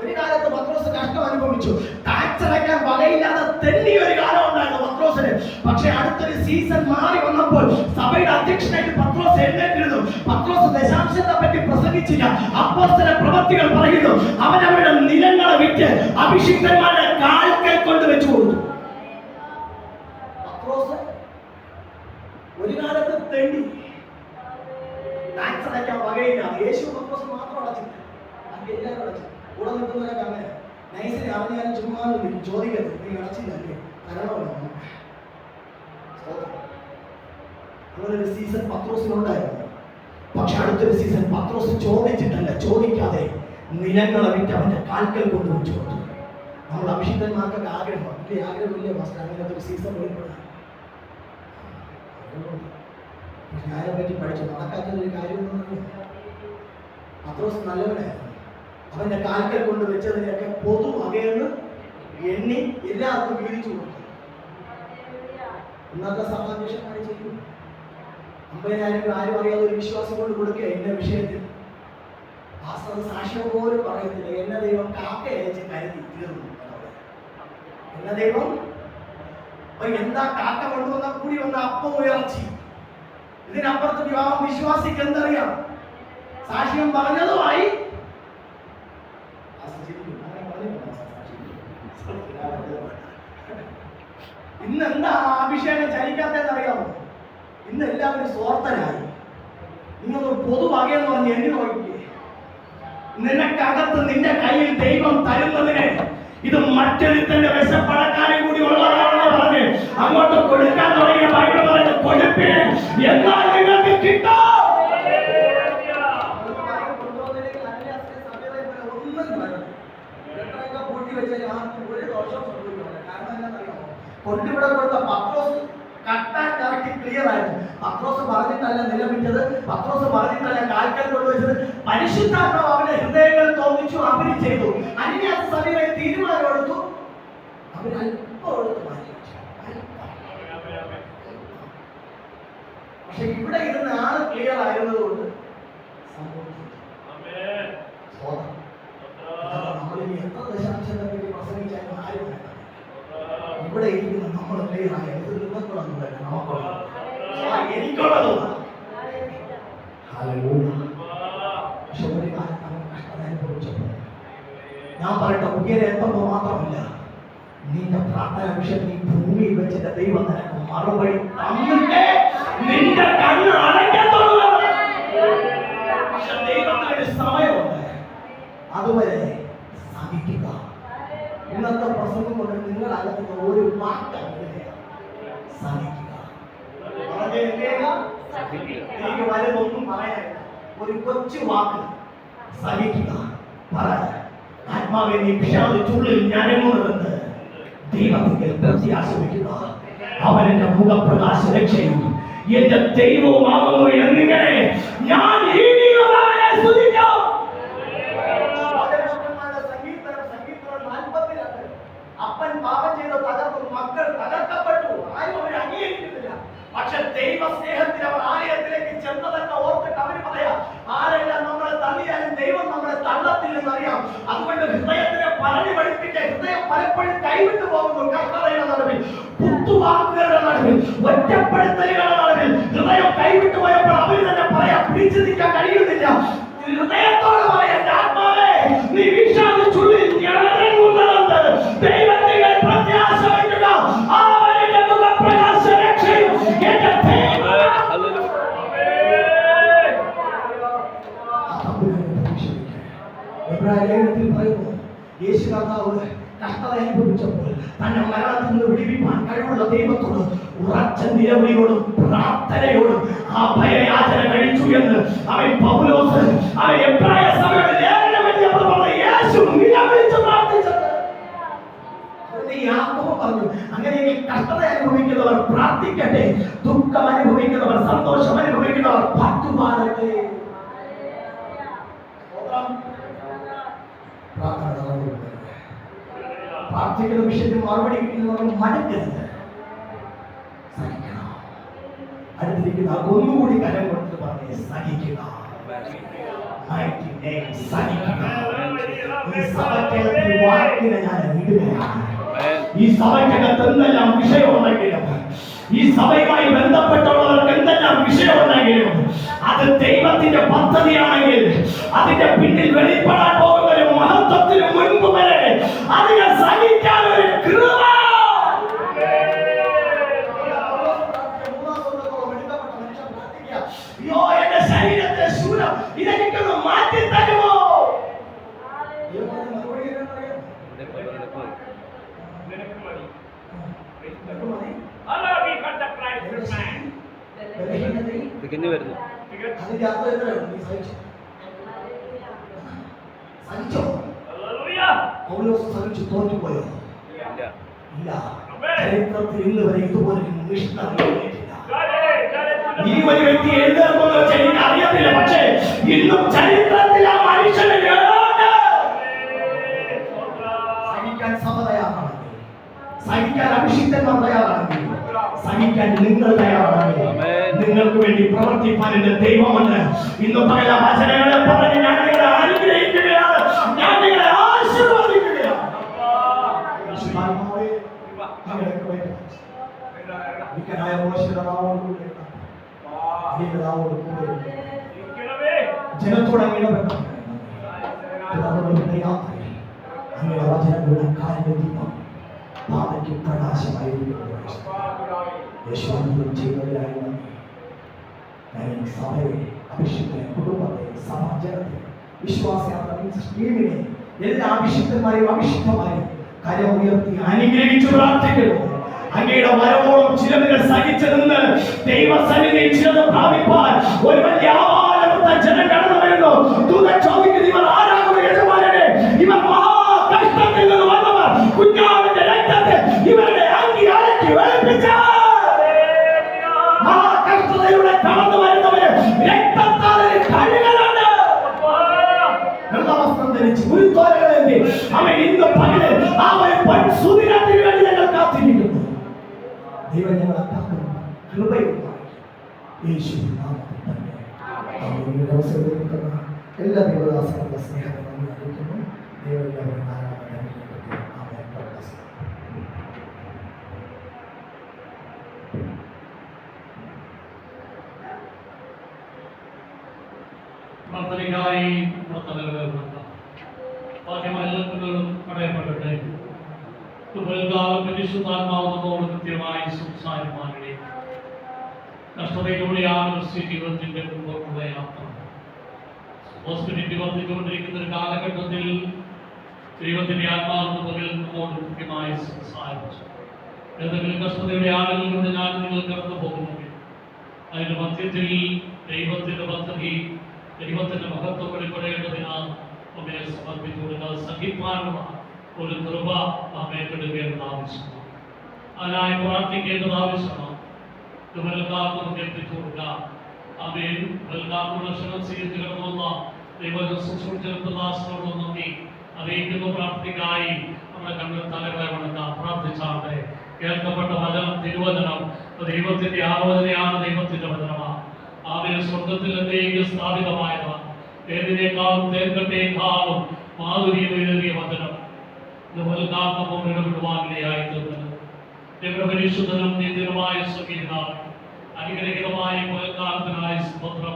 ഒരു കാലത്ത് പത്രോസ് കഷ്ടം അനുഭവിച്ചു. ടാക്സ് അടയ്ക്കാൻ വകയില്ലാതെ തെന്നിയ ഒരു കാലം ഉണ്ടായിരുന്നു പത്രോസിന്. പക്ഷെ അടുത്തൊരു സീസൺ മാറി വന്നപ്പോൾ സഭയുടെ അധ്യക്ഷനായിട്ട് പത്രോസ് എഴുന്നേറ്റിരുന്നു. പത്രോസ് ദശാംശത്തെ പറ്റി പ്രസംഗിച്ചില്ല. അപ്പോസ്തല പ്രവൃത്തികൾ പറയുന്നു, അവൻ അവരുടെ നിലങ്ങളെ വിറ്റ് അഭിഷിക്തന്മാരുടെ കാൽക്കൽ കൊണ്ട് വെച്ചു കൊടുത്തു. പത്രോസ് ഒരു കാലത്ത് തെണ്ടി ടാക്സ് അടയ്ക്കാൻ വകയില്ല. യേശു പത്രോസ് മാത്രം അടച്ചില്ല, ബാക്കി എല്ലാവരും അടച്ചു. കൂടെ നിൽക്കുന്നവരൊക്കെ അങ്ങനെ നൈസിനെ അറിഞ്ഞാലും ചുമ്മാ ചോദിക്കരുത്, നീ അടച്ചില്ലേ കരണമല്ലോ. അങ്ങനൊരു സീസൺ പത്രോസിനുണ്ടായിരുന്നു. പക്ഷെ അടുത്തൊരു സീസൺ പത്രോസ് ചോദിച്ചിട്ടല്ല, ചോദിക്കാതെ നിലങ്ങളെ വിറ്റ് അവന്റെ കാൽക്കൽ കൊണ്ട് വെച്ചു കൊടുത്തു. നമ്മൾ അഭിഷിക്തന്മാർക്കൊക്കെ ആഗ്രഹം ഇല്ലേ? ആഗ്രഹമില്ലേ മാസ്റ്റർ അങ്ങനത്തെ ഒരു സീസൺ വെളിപ്പെടാൻ? ഞാനെ പറ്റി പഠിച്ചു നടക്കാത്തൊരു കാര്യം. പത്രോസ് നല്ലവനായിരുന്നു. അവന്റെ കാൽക്കൽ കൊണ്ട് വെച്ചതിനെയൊക്കെ പൊതു വകയെന്ന് എണ്ണി എല്ലാവർക്കും വീതിച്ചു കൊടുത്തു. ഇന്നത്തെ സഭാധ്യക്ഷന്മാരെ ചെയ്യും 50,000 ആരും അറിയാതെ ഒരു വിശ്വാസം കൊണ്ട് കൊടുക്കുക എന്റെ വിഷയത്തിൽ. സാക്ഷ്യം പോലും പറയത്തില്ല. എന്നെ ദൈവം കാക്ക അയച്ച് കരുതി തീർന്നു. എന്നെ ദൈവം എന്താ കാക്ക കൊണ്ടുവന്ന കൂടി വന്ന അപ്പം ഉയർച്ചി. ഇതിനപ്പുറത്ത് വിവാഹം വിശ്വാസിക്ക് എന്തറിയാം? സാക്ഷ്യം പറഞ്ഞതുമായി ഇന്ന് എന്താ അഭിഷേകം ചലിക്കാത്തതെന്ന് അറിയാമോ? ഇന്ന് എല്ലാവരും സ്വാർത്ഥരായി. നിങ്ങളൊരു പൊതുവകയെന്ന് പറഞ്ഞ് എണ്ണി നോക്കിക്കേ. നിനക്കകത്ത് നിന്റെ കയ്യിൽ ദൈവം തരുന്നതിനെ ഇത് മറ്റൊരുത്തന്റെ വിശപ്പടക്കാനും കൂടി ഉള്ളതാണെന്ന് പറഞ്ഞ് അങ്ങോട്ട് കൊടുക്കാൻ തുടങ്ങിയ ബൈബിൾ പറഞ്ഞ് കൊടുപ്പേ, എന്നാൽ നിങ്ങൾക്ക് കിട്ടും. കൊണ്ടിവിടെ കൊടുത്ത പത്രോസ് കട്ടാൻ കറക്റ്റ് ക്ലിയർ ആയിരുന്നു. പത്രോസ് പറഞ്ഞിട്ടല്ല നിലവിറ്റത്, പത്രോസ് പറഞ്ഞിട്ടല്ല കാൽക്കൽ കൊണ്ടുവച്ചത്. പരിശുദ്ധാത്മാവ് അവരുടെ ഹൃദയങ്ങൾ തോന്നിച്ചു, അവര് ചെയ്തു. അന്യാസ സഭയെ തീരുമാനം എടുത്തു, അവർ അല്പം എടുത്ത് മാറ്റി. പക്ഷെ ഇവിടെ ഇരുന്ന് ആള് ക്ലിയർ ആയിരുന്നതുകൊണ്ട് നമ്മളിനി എത്ര ദശാംശത്തെ പറ്റി പ്രസംഗിച്ചാലും ആരും ഇവിടെ ഇരിക്കുന്ന നമ്മൾ ക്ലിയർ ആയത് നിങ്ങൾക്കുള്ളതും നമുക്കുള്ള എനിക്കുള്ളതും. പക്ഷെ ഒരു കാലത്ത് അവൻ കഷ്ടത അനുഭവിച്ചപ്പോൾ ഞാൻ പറയട്ടെ, ഉയരെ എത്തുമ്പോൾ മാത്രമല്ല, നിന്റെ പ്രാർത്ഥന വിഷയം നീ ഭൂമിയിൽ വെച്ചിട്ട് ദൈവം നിനക്ക് മറുപടി തന്നിട്ടേ നിന്റെ കണ്ണ് അടയ്ക്കത്തുള്ളൂ. പക്ഷെ ദൈവത്തിനൊരു സമയമുണ്ട്, അതുവരെ സഹിക്കുക. ഇന്നത്തെ പ്രസംഗം കൊണ്ട് നിങ്ങൾ അകത്തുന്ന ഒരു മാറ്റം സഹിക്കുക. എനിക്ക് വലുതൊന്നും പറയാനില്ല, ഒരു കൊച്ചു വാക്ക് സഹിക്കുക. പറയാൻ ആത്മാവെ നീ വിഷാദിച്ചുള്ളിൽ ഞരങ്ങുന്നതെന്ന് ദൈവത്തിൽ പ്രത്യാശിക്കുക. അവൻ എന്റെ മുഖപ്രകാശ രക്ഷയും എന്റെ ദൈവവുമാകുന്നു എന്നിങ്ങനെ ഞാൻ സ്തുതിക്കാം. അപ്പൻ പാപം ചെയ്ത തകർന്നു, മക്കൾ തകർക്കപ്പെട്ടു, ആരും അവരെ അംഗീകരിക്കുന്നില്ല. പക്ഷെ ദൈവ സ്നേഹത്തിൽ അവർ ആലയത്തിലേക്ക് ചെന്നതൊക്കെ ഓർത്തിട്ട് അവർ പറയാം, ആരെല്ലാം നമ്മളെ തള്ളിയാലും ദൈവം നമ്മളെ തള്ളത്തില്ലെന്നറിയാം. അതുകൊണ്ട് ഹൃദയത്തിനെ പറഞ്ഞു പഠിപ്പിക്കാൻ ഹൃദയം പലപ്പോഴും കൈവിട്ടു പോകുന്നു. കർത്തവയുടെ നടുവിൽ, കുത്തുവാക്കുകളുടെ നടുവിൽ, ഒറ്റപ്പെടുത്തലുകളുടെ നടുവിൽ ഹൃദയം കൈവിട്ടു പോയപ്പോൾ അവർ തന്നെ പറയാം, പിടിച്ചു നിൽക്കാൻ കഴിയുന്നില്ല. ഹൃദയത്തോട് പറയാൻ, ആത്മാവേ നീ വിഷാദിച്ചുള്ളിൽ ഞരങ്ങുന്നതെന്ന് ദൈവത്തിൽ പ്രത്യാശ വയ്ക്കുക. അവന്റെ മുഖപ്രകാശ രക്ഷയും എന്റെ ലേഖനത്തിൽ പറയുന്നു, യേശു കർത്താവ് കഷ്ടത അനുഭവിച്ചപ്പോൾ തന്നെ മരണത്തിൽ നിന്ന് വിടിവിപ്പാൻ കഴിവുള്ള ദൈവത്തോട് ഉറച്ച നിലവിളിയോടും പ്രാർത്ഥനയോടും ആ ഭയയാചന കഴിച്ചു എന്ന് അവൻ പൗലോസ് അവൻ എബ്രായ സഭയുടെ ലേഖനം എഴുതിയപ്പോൾ പറഞ്ഞു, യേശു നിലവിളിച്ച് പ്രാർത്ഥിച്ചത്. എന്ന് യാക്കോബ് പറഞ്ഞു. അങ്ങനെയെങ്കിൽ കഷ്ടത അനുഭവിക്കുന്നവർ പ്രാർത്ഥിക്കട്ടെ, ദുഃഖം അനുഭവിക്കുന്നവർ, സന്തോഷം അനുഭവിക്കുന്നവർ പാട്ടുപാടട്ടെ. പ്രാർത്ഥിക്കുന്ന വിഷയത്തിൽ മറുപടി കിട്ടുന്നവർ മടക്കരുത്, സഹിക്കണം. അടുത്തിരിക്കുന്ന ഒന്നുകൂടി കരം കൊടുത്ത് പറഞ്ഞേ, സഹിക്കുക. ഈ സഭയ്ക്കകത്ത് വാക്കിനെ ഞാൻ ഇടുകയാണ്. ഈ സഭയ്ക്കകത്ത് എന്തെല്ലാം വിഷയമുണ്ടെങ്കിലും, ഈ സഭയുമായി ബന്ധപ്പെട്ടുള്ളവർക്ക് എന്തെല്ലാം വിഷയമുണ്ടെങ്കിലും, അത് ദൈവത്തിന്റെ പദ്ധതിയാണെങ്കിൽ അതിന്റെ പിന്നിൽ വെളിപ്പെടാൻ പോകുന്ന ഒരു മഹത്വത്തിന് മുൻപ് വരെ അതിനെ സഹിക്കാൻ ഒരു കൃപ. അയ്യോ, എന്റെ ശരീരത്തെ ശൂലം ഇതെനിക്കൊന്ന് മാറ്റി തരുമോ? തികഞ്ഞു വരുന്നു. അതിന്റെ അർത്ഥം എത്രയാണ്? നീ സഹിച്ചോ? സഹിച്ചോ? പൗലോസ് സഹിച്ചു തോറ്റുപോയോ? ഇല്ല. ചരിത്രത്തിൽ ഇന്ന് വരെ ഇതുപോലെ ഈ ഒരു വ്യക്തി എഴുന്നേൽക്കുമെന്ന് വെച്ചാൽ എനിക്ക് അറിയത്തില്ല. പക്ഷേ ഇന്നും ചരിത്രത്തിൽ ആ മനുഷ്യനെ സഹിക്കാൻ സഭ തയ്യാറാണെങ്കിൽ, സഹിക്കാൻ അഭിഷിക്തന്മാർ തയ്യാറാണെങ്കിൽ, സഹിക്കാൻ നിങ്ങൾ തയ്യാറാണെങ്കിൽ, നിങ്ങൾക്ക് വേണ്ടി പ്രവർത്തിപ്പാൻ എന്റെ ദൈവമുണ്ട്. ഇന്ന് പല വചനങ്ങളെ പറഞ്ഞ് ഞാൻ നിങ്ങളെ അനുഗ്രഹിക്കുകയാണ്, ഞാൻ നിങ്ങളെ ആശീർവദിക്കുകയാണ്. ജനത്തോട് അങ്ങയുടെ വചനങ്ങളുടെ കാര്യദീപം പാതയ്ക്ക് പ്രകാശമായിരിക്കുന്നു. ചെയ്യുന്നതിനായി ഞാൻ ഈ സഭയെ, അഭിഷിക്തനെ, കുടുംബത്തെ, സമാജത്തെ, വിശ്വാസയാത്ര ടീമിനെ, എല്ലാ അഭിഷിക്തന്മാരെയും അഭിഷിക്തമാരെയും കരം ഉയർത്തി അനുഗ്രഹിച്ചു പ്രാർത്ഥിക്കുന്നു. അങ്ങയുടെ വരവോളം ചിലതുകൾ സഹിച്ചു നിന്ന് ദൈവസന്നിധിയിൽ ചിലത് പ്രാപിപ്പാൻ ഒരു വലിയ ആവാലവൃത്ത ജനം കടന്നു വരുന്നു. ദൂതൻ ചോദിക്കുന്നു, ഇവർ ആരാകും യജമാനനെ? ഇവർ മഹാകഷ്ടത്തിൽ നിന്ന് വന്നവർ. കുഞ്ഞാവിന്റെ രക്തത്തെ ഇവരുടെ അങ്കി അലക്കി വെളുപ്പിച്ച മഹാകഷ്ടതയിലൂടെ കടന്നു വരുന്നവര് രക്തത്താൽ കഴുകലുണ്ട്. വെള്ളവസ്ത്രം ധരിച്ച് ഉരുത്തോലകളെന്തി അവൻ ഇന്ന് പകല് ആ ഒരു സുദിനത്തിന് വേണ്ടി ഞങ്ങൾ കാത്തിരിക്കുന്നു. ദൈവം ഞങ്ങളെ കാക്കുന്നു, കൃപയുണ്ടായി യേശുവിൻ നാമത്തിൽ തന്നെ. എല്ലാ ദൈവദാസങ്ങളുടെ സ്നേഹം നമ്മൾ അറിയിക്കുന്നു. ദൈവം എല്ലാവരും പ്രാർത്ഥനയ്ക്കായി ബാഹ്യമെല്ലാത്തിനും പടയപ്പെടട്ടെ. പരിശുദ്ധാത്മാവോട് കൃത്യമായി സംസാരിക്കാനിടയിൽ കഷ്ടതയിലൂടെയാണ് ക്രിസ്ത്യ ജീവിതത്തിന്റെ മുമ്പോട്ടുള്ള യാത്ര. ഹോസ്പിറ്റലിറ്റി വർദ്ധിച്ചുകൊണ്ടിരിക്കുന്ന ഒരു കാലഘട്ടത്തിൽ ദൈവത്തിന്റെ ആത്മാവിന്റെ മുകളിൽ നമ്മോട് കൃത്യമായി സംസാരിച്ചു. ഏതെങ്കിലും കഷ്ടതയുടെ ആളുകളിലൂടെ ഞാൻ നിങ്ങൾ കടന്നു പോകുന്നെങ്കിൽ അതിന്റെ മധ്യത്തിൽ ദൈവത്തിന്റെ പദ്ധതി, ദൈവത്തിന്റെ മഹത്വം വെളിപ്പെടേണ്ടതിനാൽ നമ്മെ സമർപ്പിച്ചുകൊണ്ട് സഹിപ്പാനുള്ള ഒരു കൃപ നാം ഏറ്റെടുക്കേണ്ടത് ആവശ്യമാണ്. അതിനായി പ്രാർത്ഥിക്കേണ്ടത് ആവശ്യമാണ്. എത്തിച്ചു കൊടുക്കാം. അവയിൽ സ്വീകരിച്ചു കിടന്നുവന്ന ദൈവദാസനോട് നന്ദി അറിയിക്കുന്ന പ്രാർത്ഥനയ്ക്കായി നമ്മുടെ കണ്ണിൽ തലകളെ വണക്കാം. പ്രാർത്ഥിച്ചാട്ടെ. കേൾക്കപ്പെട്ട വചനം, തിരുവചനം ദൈവത്തിന്റെ ആലോചനയാണ്, ദൈവത്തിന്റെ വചനമാണ്. അവയിൽ സ്വർഗത്തിൽ എന്തെങ്കിലും സ്ഥാപിതമായതാണ്. ഏതിനേക്കാളും തേർക്കട്ടേക്കാളും മാധുര്യമേറിയ വചനം ഇതുപോലെക്കാർക്കും ഇടപെടുവാനിടയായി തീർന്നത്. പരിശുദ്ധനും നിത്യനുമായ സംഗീതം അനുഗ്രഹീതമായ മുതൽക്കാലത്തിനായി സ്തോത്രം.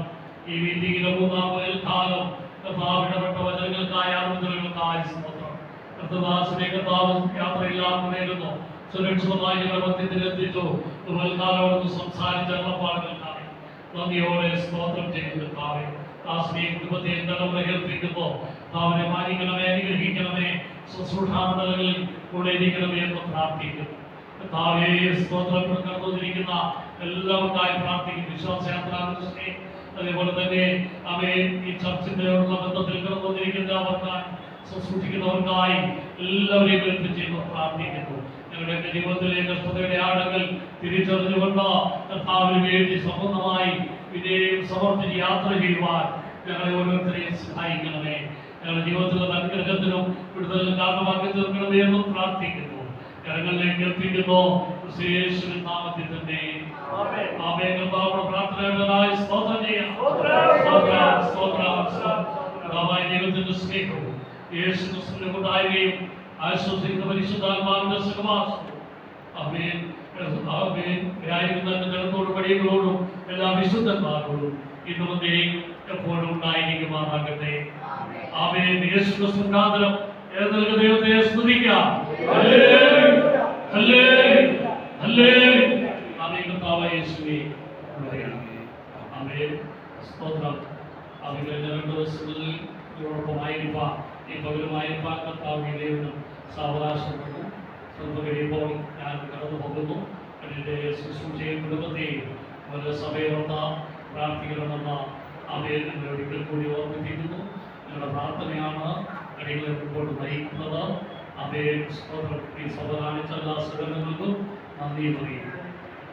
ഈ വീതിയിലെ മൂന്നാം മുതൽക്കാലം കർത്താവിടപെട്ട വചനങ്ങൾക്കായി ആലോചനകൾക്കായി സ്തോത്രം. കർത്തദാസനെ കർത്താവ് യാത്രയില്ലായിരുന്നു, സുരക്ഷിതമായി മധ്യത്തിലെത്തിച്ചു. മുതൽക്കാലം സംസാരിച്ച പാടുകൾക്കായി നന്ദിയോടെ സ്തോത്രം ചെയ്യുന്നതിനായി ദാസനെ കുടുംബത്തെ തലമുറ ഏൽപ്പിക്കുന്നു. അവനെ മാനിക്കണമേ, അനുഗ്രഹിക്കണമേ, ശുശ്രൂഷാമണ്ഡലങ്ങളിൽ കൂടെ ഇരിക്കണമേ എന്ന് പ്രാർത്ഥിക്കുന്നു. സ്തോത്രം കടന്നുകൊണ്ടിരിക്കുന്ന എല്ലാവർക്കായി പ്രാർത്ഥിക്കും. വിശ്വാസയാത്രാ അതേപോലെ തന്നെ അവയെ ഈ ചർച്ചിനോടുള്ള ബന്ധത്തിൽ കടന്നുകൊണ്ടിരിക്കുന്ന അവർക്കായി ശുശ്രൂഷിക്കുന്നവർക്കായി എല്ലാവരെയും ഏൽപ്പിച്ച് പ്രാർത്ഥിക്കുന്നു. ഞങ്ങളുടെ ജീവിതത്തിലെ കഷ്ടതയുടെ ആഴങ്ങൾ തിരിച്ചറിഞ്ഞുകൊണ്ട് കർത്താവിന് വേണ്ടി സമ്പൂർണ്ണമായി വിജയം സമർപ്പിച്ച് യാത്ര ചെയ്യുവാൻ ഞങ്ങളെ ഓരോരുത്തരെയും സഹായിക്കണമേ. ഞങ്ങളുടെ ജീവിതത്തിലെ അനുഗ്രഹത്തിനും വിടുതലിനും കാരണമാക്കി തീർക്കണമേ എന്നും പ്രാർത്ഥിക്കുന്നു. കരങ്ങളിലേക്ക് എത്തിക്കുന്നു യേശുവിൻ നാമത്തിൽ തന്നെ. ആമേൻ. കർത്താവിന്റെ പ്രാർത്ഥനയുടേതായി സ്തോത്രം ചെയ്യാം. കർത്താവായ ദൈവത്തിന്റെ സ്നേഹവും യേശു ക്രിസ്തുവിന്റെ കൂട്ടായ്മയും ആശ്വസിക്കുന്ന പരിശുദ്ധാത്മാവിന്റെ സഹവാസവും ആമേൻ ആമേൻ ആയിരിക്കുന്ന ജനത്തോടും വഴികളോടും എല്ലാ വിശുദ്ധന്മാരോടും ഇന്നും എപ്പോഴും ഉണ്ടായിരിക്കുമാറാകട്ടെ. ആമേൻ. യേശു ക്രിസ്തു മുഖാന്തരം ഏതൊരു ദൈവത്തെ സ്തുതിക്കാം. കർത്താവായ യേശുവേ ആമേൻ. സ്തോത്രം. അവരുടെ 2 ദിവസങ്ങളിൽ ഇവരോടൊപ്പമായിരിക്കാം ഈ പകരമായിരിക്കാൻ കർത്താവിനെ ദൈവം സാവകാശപ്പെട്ടു. സ്വന്തം കഴിയുമ്പോൾ ഞാൻ കടന്നു പോകുന്നു. എൻ്റെ ശുശ്രൂഷയും കുടുംബത്തെയും അവരുടെ സഭയോട് പ്രാർത്ഥിക്കണമെന്ന അവയെ നിങ്ങൾ ഒരിക്കൽ കൂടി ഓർമ്മിപ്പിക്കുന്നു. നിങ്ങളുടെ പ്രാർത്ഥനയാണ് അടികളെ മുമ്പോട്ട് നയിക്കുന്നത്. അവയെ ഈ സഭ കാണിച്ച എല്ലാ സുഖങ്ങൾക്കും നന്ദി പറയുന്നു.